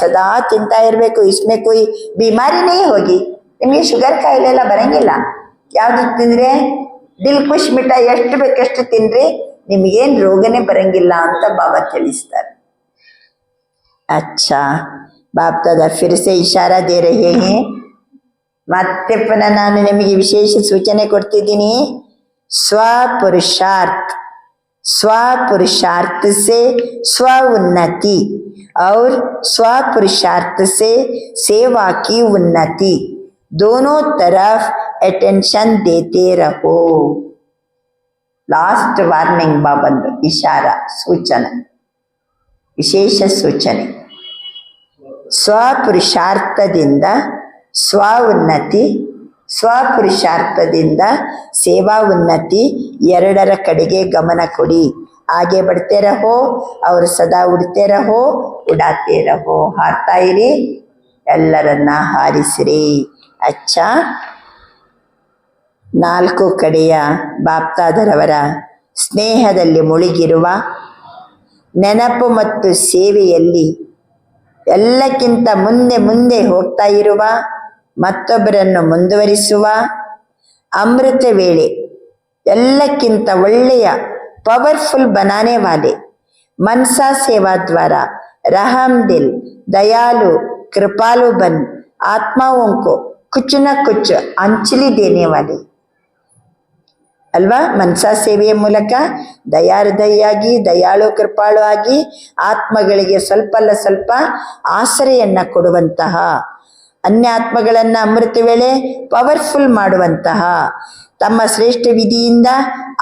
ಸದಾ ತಿಂತಾ ಇರಬೇಕು. ಇಸ್ಮೆ ಕೊಯ್ ಬಿಮಾರಿ ನೈ ಹೋಗಿ. ನಿಮಗೆ ಶುಗರ್ ಕಾಯಿಲೆ ಎಲ್ಲ ಬರಂಗಿಲ್ಲ. ಯಾವ್ದು ತಿಂದ್ರೆ? ದಿಲ್ ಖುಷ್ ಮಿಠಾಯಿ ಎಷ್ಟು ಬೇಕಷ್ಟು ತಿನ್ರಿ, ನಿಮಗೇನ್ ರೋಗನೇ ಬರಂಗಿಲ್ಲ ಅಂತ ಬಾಬಾ ತಿಳಿಸ್ತಾರೆ. अच्छा, बाप दादा फिर से इशारा दे रहे हैं. ಮತ್ತೆ ಪುನಃ ನಾನು ನಿಮಗೆ ವಿಶೇಷ ಸೂಚನೆ ಕೊಡ್ತಿದ್ದೀನಿ. स्वपुरुषार्थ, स्वपुरुषार्थ से स्व उन्नति और स्वपुरुषार्थ से सेवा की उन्नति, दोनों तरफ अटेंशन देते रहो. लास्ट वार्निंग बाबंದು ಇಶಾರಾ, ಸೂಚನೆ, ವಿಶೇಷ ಸೂಚನೆ. ಸ್ವಪುರುಷಾರ್ಥದಿಂದ ಸ್ವ ಉನ್ನತಿ, ಸ್ವಪುರುಷಾರ್ಥದಿಂದ ಸೇವಾ ಉನ್ನತಿ ಎರಡರ ಕಡೆಗೆ ಗಮನ ಕೊಡಿ. ಆಗೆ ಬಡ್ತೇ ರಹೋ ಅವರು ಸದಾ ಉಡ್ತೇ ರಹೋ, ಉಡಾತೇ ರಹೋ. ಹಾರ್ತಾ ಇರಿ, ಎಲ್ಲರನ್ನ ಹಾರಿಸಿರಿ. ಅಚ್ಚ, 4 ಕಡೆಯ ಬಾಪ್ತಾದರವರ ಸ್ನೇಹದಲ್ಲಿ ಮುಳುಗಿರುವ, ನೆನಪು ಮತ್ತು ಸೇವೆಯಲ್ಲಿ ಎಲ್ಲಕ್ಕಿಂತ ಮುಂದೆ ಮುಂದೆ ಹೋಗ್ತಾ ಇರುವ, ಮತ್ತೊಬ್ಬರನ್ನು ಮುಂದುವರಿಸುವ, ಅಮೃತ ವೇಳೆ ಎಲ್ಲಕ್ಕಿಂತ ಒಳ್ಳೆಯ ಪವರ್ಫುಲ್ ಬನಾನೆ ವಾಲೆ, ಮನ್ಸಾ ಸೇವಾ ದ್ವಾರ रहम दिल दयालु कृपालु बन आत्माओं को कुछ न कुछ अंचली देने वाले ಅಲ್ವಾ. ಮನಸಾ ಸೇವೆಯ ಮೂಲಕ ದಯಾಹೃದಯಿಯಾಗಿ, ದಯಾಳು ಕೃಪಾಳು ಆಗಿ, ಆತ್ಮಗಳಿಗೆ ಸ್ವಲ್ಪ ಅಲ್ಲ ಸ್ವಲ್ಪ ಆಸರೆಯನ್ನ ಕೊಡುವಂತಹ, ಅನ್ಯ ಆತ್ಮಗಳನ್ನ ಅಮೃತ ವೇಳೆ ಪವರ್ಫುಲ್ ಮಾಡುವಂತಹ ತಮ್ಮ ಶ್ರೇಷ್ಠ ವಿಧಿಯಿಂದ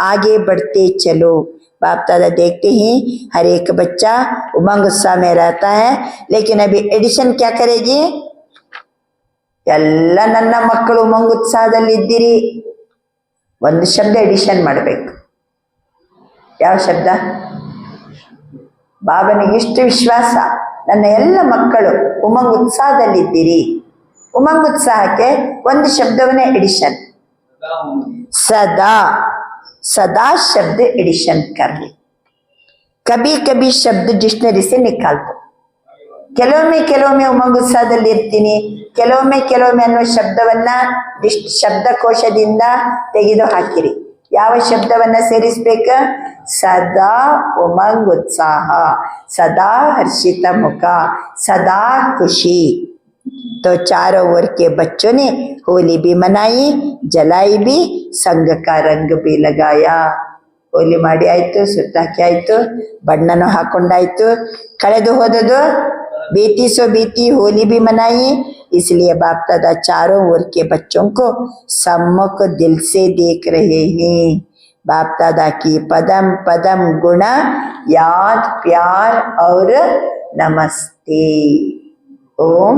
आगे बढ़ते चलो. बाप दादा देखते हैं हर एक बच्चा उमंग उत्साह में रहता है, लेकिन अभी एडिशन क्या करेगी? ಎಲ್ಲ ನನ್ನ ಮಕ್ಕಳು ಉಮಂಗ ಉತ್ಸಾಹದಲ್ಲಿ ಇದ್ದೀರಿ, ಒಂದು ಶಬ್ದ ಎಡಿಷನ್ ಮಾಡಬೇಕು. ಯಾವ ಶಬ್ದ? ಬಾಬನಿಗೆ ಇಷ್ಟು ವಿಶ್ವಾಸ, ನನ್ನ ಎಲ್ಲ ಮಕ್ಕಳು ಉಮಂಗ ಉತ್ಸಾಹದಲ್ಲಿದ್ದೀರಿ. ಉಮಂಗ ಉತ್ಸಾಹಕ್ಕೆ ಒಂದು ಶಬ್ದವನ್ನೇ ಎಡಿಷನ್. सदा सदा शब्द एडिशन कर ले. कभी कभी शब्द डिक्शनरी से निकाल दो. ಕೆಲವೊಮ್ಮೆ ಉಮಂಗ ಉತ್ಸಾಹದಲ್ಲಿ ಇರ್ತೀನಿ, ಕೆಲವೊಮ್ಮೆ ಅನ್ನೋ ಶಬ್ದವನ್ನ ಶಬ್ದಕೋಶದಿಂದ ತೆಗೆದು ಹಾಕಿರಿ. ಯಾವ ಶಬ್ದವನ್ನ ಸೇರಿಸ್ಬೇಕ? ಸದಾ ಉಮಂಗ ಉತ್ಸಾಹ, ಸದಾ ಹರ್ಷಿತ ಮುಖ, ಸದಾ ಖುಷಿ. तो चारों ओर के बच्चों ने होली भी मनाई, जलाई भी, संग का रंग भी लगाया. ಹೋಲಿ ಮಾಡಿ ಆಯ್ತು, ಸುತ್ತಾಕಿ ಆಯ್ತು, ಬಣ್ಣನೂ ಹಾಕೊಂಡಾಯ್ತು. ಕಳೆದು ಹೋದದು बेटी सो बेटी होली भी मनाई. इसलिए बाप दादा चारों ओर के बच्चों को सम्मुख दिल से देख रहे हैं. बाप दादा की पदम पदम गुण याद प्यार और नमस्ते. ओम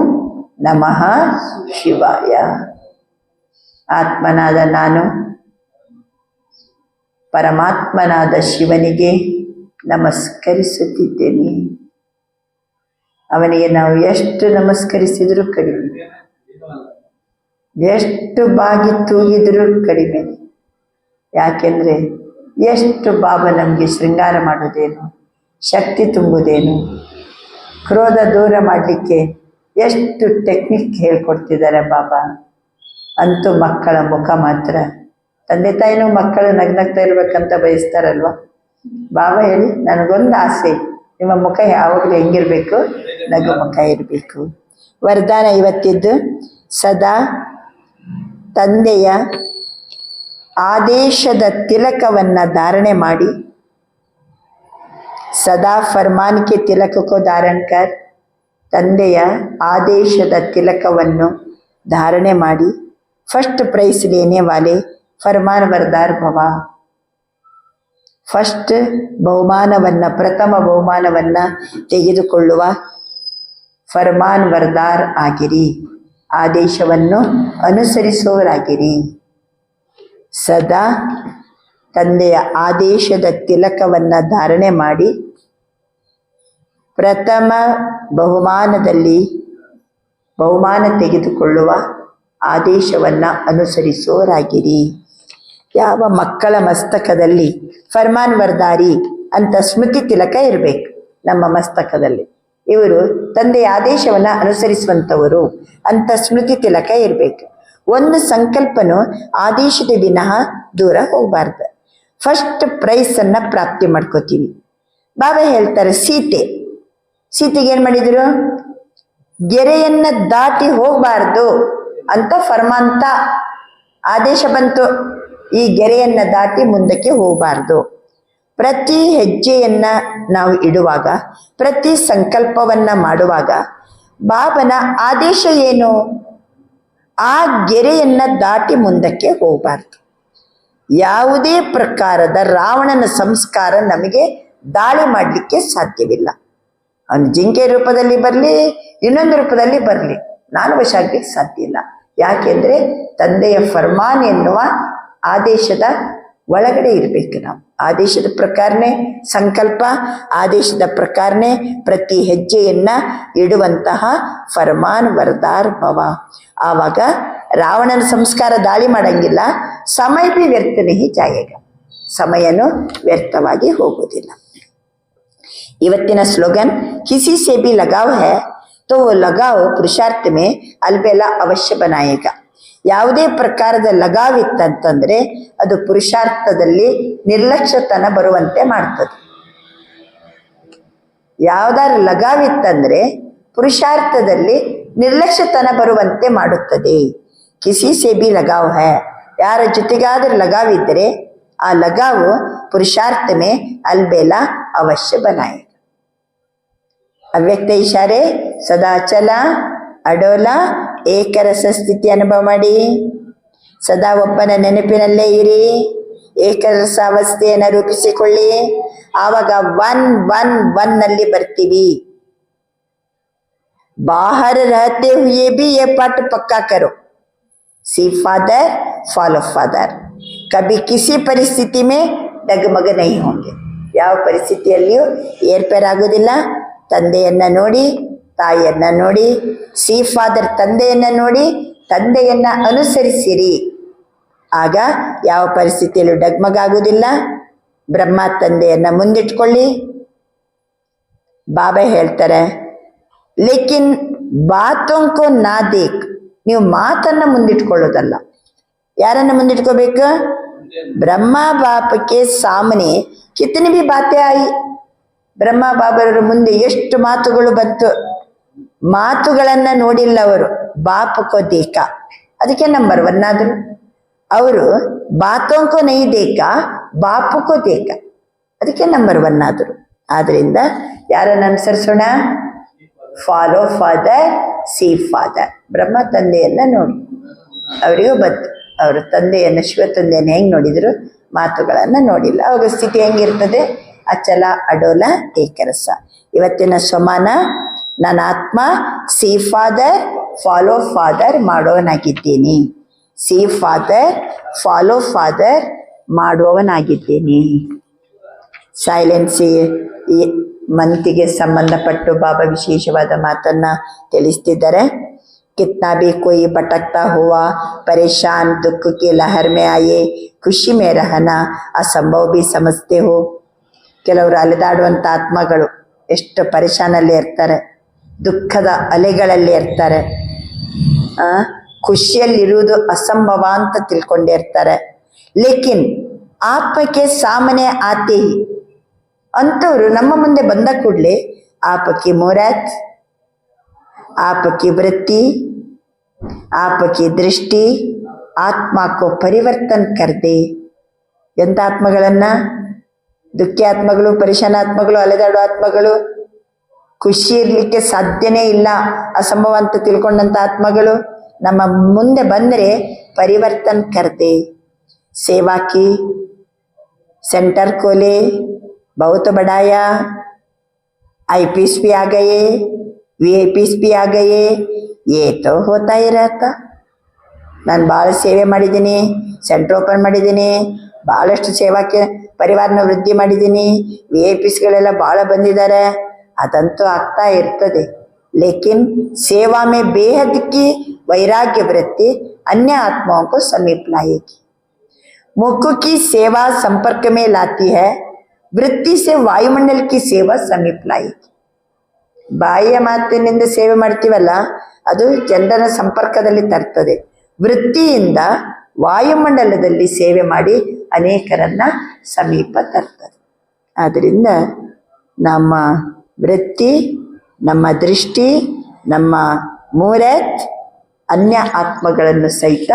ನಮಃ ಶಿವಾಯ. ಆತ್ಮನಾದ ನಾನು ಪರಮಾತ್ಮನಾದ ಶಿವನಿಗೆ ನಮಸ್ಕರಿಸುತ್ತಿದ್ದೇನೆ. ಅವನಿಗೆ ನಾವು ಎಷ್ಟು ನಮಸ್ಕರಿಸಿದರೂ ಕಡಿಮೆ, ಎಷ್ಟು ಬಾಗಿ ತೂಗಿದರೂ ಕಡಿಮೆ. ಯಾಕೆಂದರೆ ಎಷ್ಟು ಬಾಬಾ ನಮಗೆ ಶೃಂಗಾರ ಮಾಡೋದೇನು, ಶಕ್ತಿ ತುಂಬುವುದೇನು, ಕ್ರೋಧ ದೂರ ಮಾಡಲಿಕ್ಕೆ ಎಷ್ಟು ಟೆಕ್ನಿಕ್ ಹೇಳ್ಕೊಡ್ತಿದ್ದಾರೆ ಬಾಬಾ. ಅಂತೂ ಮಕ್ಕಳ ಮುಖ ಮಾತ್ರ, ತಂದೆ ತಾಯಿನೂ ಮಕ್ಕಳು ನಗ್ನಗ್ತಾ ಇರ್ಬೇಕಂತ ಬಯಸ್ತಾರಲ್ವ. ಬಾಬಾ ಹೇಳಿ, ನನಗೊಂದು ಆಸೆ, ನಿಮ್ಮ ಮುಖ ಯಾವಾಗಲೂ ಹೆಂಗಿರಬೇಕು? ನಗು ಮುಖ ಇರಬೇಕು. ವರದಾನ ಇವತ್ತಿದ್ದು, ಸದಾ ತಂದೆಯ ಆದೇಶದ ತಿಲಕವನ್ನು ಧಾರಣೆ ಮಾಡಿ, ಸದಾ ಫರ್ಮಾನ್ ಕೆ ತಿಲಕಕ್ಕೋ ಧಾರಣ ಕರ್, ತಂದೆಯ ಆದೇಶದ ತಿಲಕವನ್ನು ಧಾರಣೆ ಮಾಡಿ ಫಸ್ಟ್ ಪ್ರೈಸ್ ಲೇನೆ ವಾಲೆ ಫರ್ಮಾನ್ ವರ್ದಾರ್ ಭವ. ಫಸ್ಟ್ ಬಹುಮಾನವನ್ನು, ಪ್ರಥಮ ಬಹುಮಾನವನ್ನು ತೆಗೆದುಕೊಳ್ಳುವ ಫರ್ಮಾನ್ ವರ್ದಾರ್ ಆಗಿರಿ, ಆದೇಶವನ್ನು ಅನುಸರಿಸುವವರಾಗಿರಿ. ಸದಾ ತಂದೆಯ ಆದೇಶದ ತಿಲಕವನ್ನು ಧಾರಣೆ ಮಾಡಿ ಪ್ರಥಮ ಬಹುಮಾನದಲ್ಲಿ ಬಹುಮಾನ ತೆಗೆದುಕೊಳ್ಳುವ ಆದೇಶವನ್ನು ಅನುಸರಿಸುವವರಾಗಿರಿ. ಯಾವ ಮಕ್ಕಳ ಮಸ್ತಕದಲ್ಲಿ ಫರ್ಮಾನ್ ವರ್ದಾರಿ ಅಂತ ಸ್ಮೃತಿ ತಿಲಕ ಇರಬೇಕು ನಮ್ಮ ಮಸ್ತಕದಲ್ಲಿ, ಇವರು ತಂದೆಯ ಆದೇಶವನ್ನು ಅನುಸರಿಸುವಂಥವರು ಅಂತ ಸ್ಮೃತಿ ತಿಲಕ ಇರಬೇಕು. ಒಂದು ಸಂಕಲ್ಪನೂ ಆದೇಶದ ವಿನಃ ದೂರ ಹೋಗಬಾರ್ದು. ಫಸ್ಟ್ ಪ್ರೈಸನ್ನು ಪ್ರಾಪ್ತಿ ಮಾಡ್ಕೋತೀವಿ. ಬಾಬಾ ಹೇಳ್ತಾರೆ, ಸೀತೆಗೆ ಏನು ಮಾಡಿದರು? ಗೆರೆಯನ್ನು ದಾಟಿ ಹೋಗಬಾರ್ದು ಅಂತ ಫರ್ಮಾಂತ ಆದೇಶ ಬಂತು. ಈ ಗೆರೆಯನ್ನು ದಾಟಿ ಮುಂದಕ್ಕೆ ಹೋಗಬಾರ್ದು. ಪ್ರತಿ ಹೆಜ್ಜೆಯನ್ನು ನಾವು ಇಡುವಾಗ, ಪ್ರತಿ ಸಂಕಲ್ಪವನ್ನು ಮಾಡುವಾಗ ಬಾಬನ ಆದೇಶ ಏನು? ಆ ಗೆರೆಯನ್ನು ದಾಟಿ ಮುಂದಕ್ಕೆ ಹೋಗಬಾರ್ದು. ಯಾವುದೇ ಪ್ರಕಾರದ ರಾವಣನ ಸಂಸ್ಕಾರ ನಮಗೆ ದಾಳಿ ಮಾಡಲಿಕ್ಕೆ ಸಾಧ್ಯವಿಲ್ಲ. ಅವನು ಜಿಂಕೆ ರೂಪದಲ್ಲಿ ಬರಲಿ, ಇನ್ನೊಂದು ರೂಪದಲ್ಲಿ ಬರಲಿ, ನಾನು ವಶ ಆಗ್ಲಿಕ್ಕೆ ಸಾಧ್ಯ ಇಲ್ಲ. ಯಾಕೆಂದರೆ ತಂದೆಯ ಫರ್ಮಾನ್ ಎನ್ನುವ ಆದೇಶದ ಒಳಗಡೆ ಇರಬೇಕು ನಾವು. ಆದೇಶದ ಪ್ರಕಾರನೇ ಸಂಕಲ್ಪ, ಆದೇಶದ ಪ್ರಕಾರನೇ ಪ್ರತಿ ಹೆಜ್ಜೆಯನ್ನು ಇಡುವಂತಹ ಫರ್ಮಾನ್ ವರದಾರ್ ಭವ. ಆವಾಗ ರಾವಣನ ಸಂಸ್ಕಾರ ದಾಳಿ ಮಾಡಂಗಿಲ್ಲ. ಸಮಯ ಭಿ ವ್ಯರ್ಥ ನಹಿ ಜಾಯೇಗ, ಸಮಯನೂ ವ್ಯರ್ಥವಾಗಿ ಹೋಗುವುದಿಲ್ಲ. ಇವತ್ತಿನ ಸ್ಲೋಗನ್ ಕಿಸಿ ಸೆ ಭಿ ಲಗಾವ್ ಹೈ ತೋ ವೋ ಲಗಾವ್ ಪುರುಷಾರ್ಥ ಮೇ ಅಲ್ಬೇಲಾ ಅವಶ್ಯ ಬನಾಯೇಗ. ಯಾವುದೇ ಪ್ರಕಾರದ ಲಗಾವ್ ಇತ್ತಂತಂದರೆ ಅದು ಪುರುಷಾರ್ಥದಲ್ಲಿ ನಿರ್ಲಕ್ಷ್ಯತನ ಬರುವಂತೆ ಮಾಡ್ತದೆ. ಯಾವುದಾದ್ರು ಲಗಾವ್ ಇತ್ತಂದರೆ ಪುರುಷಾರ್ಥದಲ್ಲಿ ನಿರ್ಲಕ್ಷ್ಯತನ ಬರುವಂತೆ ಮಾಡುತ್ತದೆ. ಕಿಸಿ ಸೆ ಭಿ ಲಗಾವ್ ಹೈ, ಯಾರ ಜೊತೆಗಾದರೂ ಲಗಾವ್ ಇದ್ದರೆ ಆ ಲಗಾವು ಪುರುಷಾರ್ಥ ಮೇ ಅಲ್ಬೇಲಾ ಅವಶ್ಯ ಬನಾಯೇಗ. ಅವ್ಯಕ್ತ ಇಶಾರೆ ಸದಾಚಲ ಅಡೋಲ ಏಕರಸ ಸ್ಥಿತಿ ಅನುಭವ ಮಾಡಿ. ಸದಾ ಒಬ್ಬನ ನೆನಪಿನಲ್ಲೇ ಇರಿ, ಏಕರಸ ಅವಸ್ಥೆಯನ್ನು ರೂಪಿಸಿಕೊಳ್ಳಿ. ಆವಾಗ ಒನ್ನಲ್ಲಿ ಬರ್ತೀವಿ. ಬಾಹರ ರಹತೆ ಹುಯೇ ಭಿ ಯೇ ಪಾಠ ಪಕ್ಕಾ ಕರೋ, ಸಿ ಫಾದರ್ ಫಾಲೋ ಫಾದರ್, ಕಭಿ ಕಿಸಿ ಪರಿಸ್ಥಿತಿ ಮೇ ಡಗಮಗ ನಹಿ ಹೋಂಗೆ. ಯಾವ ಪರಿಸ್ಥಿತಿಯಲ್ಲಿಯೂ ಏರ್ಪೇರಾಗುವುದಿಲ್ಲ. ತಂದೆಯನ್ನು ನೋಡಿ, ತಾಯಿಯನ್ನು ನೋಡಿ, ಸಿ ಫಾದರ್ ತಂದೆಯನ್ನು ನೋಡಿ, ತಂದೆಯನ್ನು ಅನುಸರಿಸಿರಿ. ಆಗ ಯಾವ ಪರಿಸ್ಥಿತಿಯಲ್ಲೂ ಡಗ್ಮಗಾಗುವುದಿಲ್ಲ. ಬ್ರಹ್ಮ ತಂದೆಯನ್ನು ಮುಂದಿಟ್ಕೊಳ್ಳಿ. ಬಾಬಾ ಹೇಳ್ತಾರೆ, ಲೇಕಿನ್ ಬಾತೋಂಕೋ ನಾ ದೇಕ್, ನೀವು ಮಾತನ್ನು ಮುಂದಿಟ್ಕೊಳ್ಳೋದಲ್ಲ. ಯಾರನ್ನು ಮುಂದಿಟ್ಕೋಬೇಕು? ಬ್ರಹ್ಮ ಬಾಪಕ್ಕೆ ಸಾಮನೆ ಕಿತನಿ ಭಿ ಬಾತೆ ಆಯಿ. ಬ್ರಹ್ಮ ಬಾಬರವರ ಮುಂದೆ ಎಷ್ಟು ಮಾತುಗಳು ಬಂತು, ಮಾತುಗಳನ್ನು ನೋಡಿಲ್ಲ ಅವರು. ಬಾಪಕೋ ದೇಕ, ಅದಕ್ಕೆ ನಂಬರ್ 1 ಆದರು. ಅವರು ಬಾತೋಂಕೋ ನೈ ದೇಕ, ಬಾಪಕೋ ದೇಕ, ಅದಕ್ಕೆ ನಂಬರ್ 1 ಆದರು. ಆದ್ದರಿಂದ ಯಾರನ್ನು ಅನುಸರಿಸೋಣ? Follow father, see father. Brahma ತಂದೆಯನ್ನು ನೋಡಿ, ಅವರಿಗೂ ಬಂತು. ಅವರು ತಂದೆಯನ್ನು, ಶಿವ ತಂದೆಯನ್ನು ಹೆಂಗೆ ನೋಡಿದರು? ಮಾತುಗಳನ್ನು ನೋಡಿಲ್ಲ. ಅವಾಗ ಸ್ಥಿತಿ ಹೆಂಗಿರ್ತದೆ? ಅಚಲ ಅಡೋಲ ಏಕರಸ. ಇವತ್ತಿನ ಸಮಾನ ನನ್ನ ಆತ್ಮ ಸಿ ಫಾದರ್ ಫಾಲೋ ಫಾದರ್ ಮಾಡೋವನಾಗಿದ್ದೀನಿ. ಸಿ ಫಾದರ್ ಫಾಲೋ ಫಾದರ್ ಮಾಡುವವನಾಗಿದ್ದೀನಿ. ಸೈಲೆನ್ಸ್ ಈ ಮಂತಿಗೆ ಸಂಬಂಧಪಟ್ಟು ಬಾಬಾ ವಿಶೇಷವಾದ ಮಾತನ್ನು ತಿಳಿಸ್ತಿದ್ದಾರೆ. कितना भी कोई भटकता हुआ परेशान दुख की लहर में आए ಖುಷಿ ಮೇ ರಹನಾ ಅಸಂಭವ ಭಿ ಸಮಜ್ತೆ ಹೋ. ಕೆಲವರು ಅಲೆದಾಡುವಂಥ ಆತ್ಮಗಳು ಎಷ್ಟು ಪರೇಶಾನಲ್ಲಿ ಇರ್ತಾರೆ, ದುಃಖದ ಅಲೆಗಳಲ್ಲಿ ಇರ್ತಾರೆ, ಖುಷಿಯಲ್ಲಿರುವುದು ಅಸಂಭವ ಅಂತ ತಿಳ್ಕೊಂಡಿರ್ತಾರೆ. ಲೇಕಿನ್ ಆತ್ಮಕ್ಕೆ ಸಾಮನೆ ಆತೆ ಹಿ, ಅಂಥವ್ರು ನಮ್ಮ ಮುಂದೆ ಬಂದ ಕೂಡಲೇ ಆಪಕಿ ಮೂರತ್, आपकी वृत्ति, आपकी दृष्टि आत्मा को परिवर्तन कर दे. ಎಂಥ ಆತ್ಮಗಳನ್ನು? ದುಃಖಿ ಆತ್ಮಗಳು, ಪರೇಶಾನ ಆತ್ಮಗಳು, ಅಲೆದಾಡೋ ಆತ್ಮಗಳು, ಖುಷಿ ಇರಲಿಕ್ಕೆ ಸಾಧ್ಯನೇ ಇಲ್ಲ, ಅಸಂಭವ ಅಂತ ತಿಳ್ಕೊಂಡಂಥ ಆತ್ಮಗಳು ನಮ್ಮ ಮುಂದೆ ಬಂದರೆ ಪರಿವರ್ತನ್ ಕರ್ದೆ. ಸೇವಾ ಕಿ सेंटर खोले, बहुत बढ़ाया, IPS भी आ गए, VIPs भी आ गए, ये तो होता ही रहता. ನಾನು ಭಾಳ ಸೇವೆ ಮಾಡಿದ್ದೀನಿ, ಸೆಂಟ್ರ್ ಓಪನ್ ಮಾಡಿದ್ದೀನಿ, ಭಾಳಷ್ಟು ಸೇವಾಕ್ಕೆ ಪರಿವಾರನ ವೃದ್ಧಿ ಮಾಡಿದ್ದೀನಿ, VIPsಗಳೆಲ್ಲ ಭಾಳ ಬಂದಿದ್ದಾರೆ, ಅದಂತೂ ಆಗ್ತಾ ಇರ್ತದೆ. ಲೇಕಿನ್ ಸೇವಾ ಮೇ ಬೇಹದ್ ಕಿ ವೈರಾಗ್ಯ ವೃತ್ತಿ अन्य आत्माओं को समीप लाएगी. मुख की सेवा संपर्क में लाती है, वृत्ति से वायुमंडल की सेवा समीप लाएगी. ಬಾಯಿಯ ಮಾತಿನಿಂದ ಸೇವೆ ಮಾಡ್ತೀವಲ್ಲ, ಅದು ಜನರ ಸಂಪರ್ಕದಲ್ಲಿ ತರ್ತದೆ. ವೃತ್ತಿಯಿಂದ ವಾಯುಮಂಡಲದಲ್ಲಿ ಸೇವೆ ಮಾಡಿ ಅನೇಕರನ್ನ ಸಮೀಪ ತರ್ತದೆ. ಆದ್ದರಿಂದ ನಮ್ಮ ವೃತ್ತಿ, ನಮ್ಮ ದೃಷ್ಟಿ, ನಮ್ಮ ಮೂರತ್ ಅನ್ಯ ಆತ್ಮಗಳನ್ನು ಸಹಿತ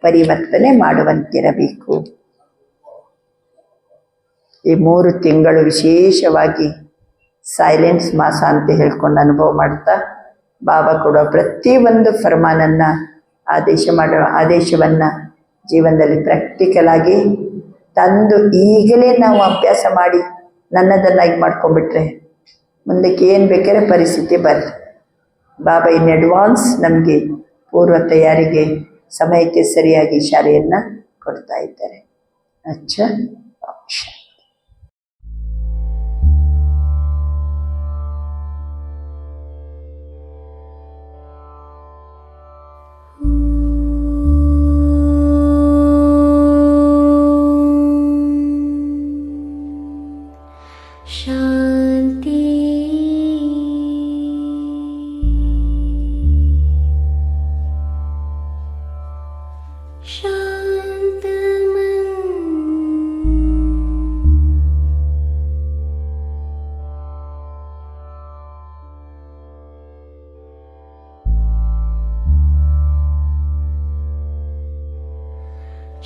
ಪರಿವರ್ತನೆ ಮಾಡುವಂತಿರಬೇಕು. ಈ 3 ತಿಂಗಳು ವಿಶೇಷವಾಗಿ ಸೈಲೆನ್ಸ್ ಮಾಸ ಅಂತ ಹೇಳ್ಕೊಂಡು ಅನುಭವ ಮಾಡ್ತಾ ಬಾಬಾ ಕೊಡೋ ಪ್ರತಿಯೊಂದು ಫರ್ಮಾನನ್ನು ಆದೇಶವನ್ನು ಜೀವನದಲ್ಲಿ ಪ್ರಾಕ್ಟಿಕಲ್ ಆಗಿ ತಂದು ಈಗಲೇ ನಾವು ಅಭ್ಯಾಸ ಮಾಡಿ ನನ್ನದನ್ನಾಗಿ ಮಾಡ್ಕೊಂಡ್ಬಿಟ್ರೆ ಮುಂದಕ್ಕೆ ಏನು ಬೇಕಾದ್ರೆ ಪರಿಸ್ಥಿತಿ ಬರಲಿ. ಬಾಬಾ ಇನ್ ಅಡ್ವಾನ್ಸ್ ನಮಗೆ ಪೂರ್ವ ತಯಾರಿಗೆ ಸಮಯಕ್ಕೆ ಸರಿಯಾಗಿ ಇಶಾರೆಯನ್ನು ಕೊಡ್ತಾ ಇದ್ದಾರೆ. ಅಚ್ಚಾ ಅಚ್ಚಾ. शांति शांत मन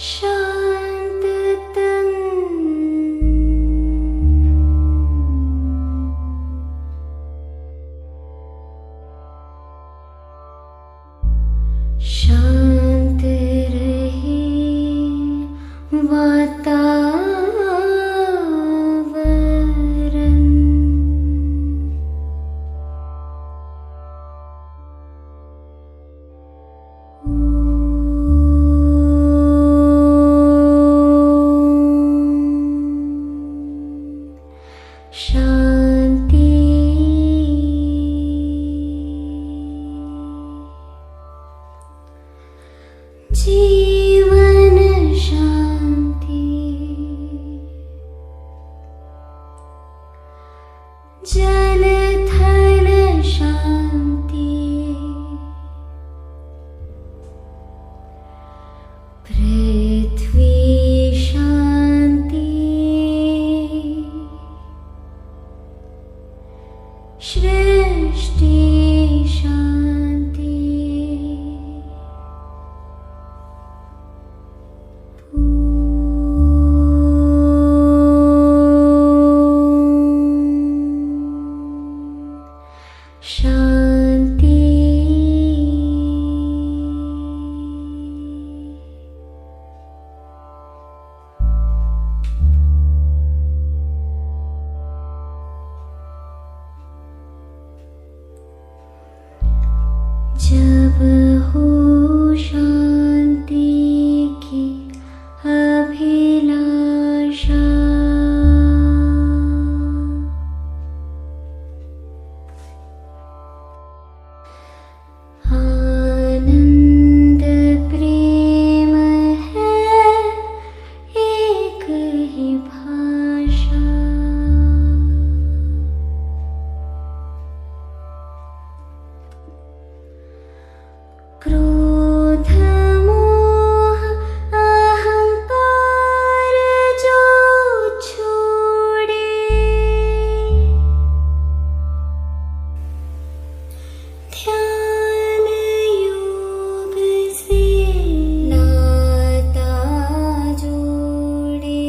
शांत तन शांत रहे वातावरण शांति जीवन शांति जल थल शांति पृथ्वी शांति सृष्टि शांति शांति जब हो शांति की अभिलाषा आनंद प्रेम है एक ही भाषा क्रोध मोह अहंकार जो छोड़े ध्यान योग से नाता जोड़े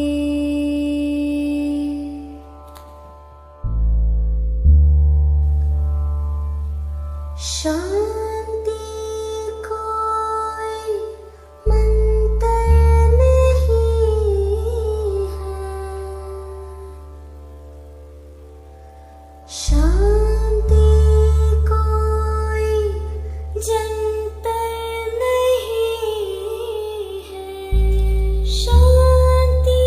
शांति कोई मंत्र नहीं है, शांति कोई जंतर नहीं है, शांति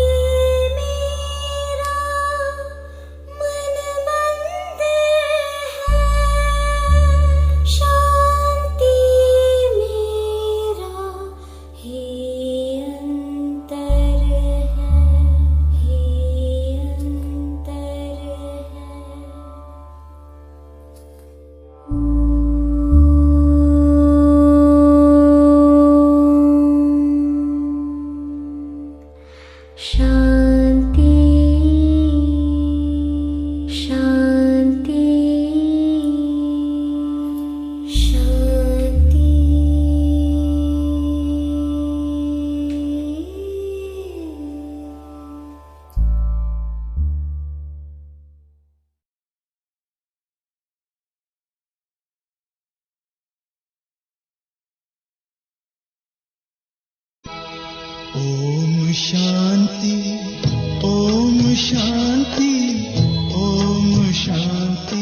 मेरा मन मंदिर है, शांति मेरा ही अंतर है, ही अंतर है। शांति शांति शांति ओम शांति ओम शांति ओम शांति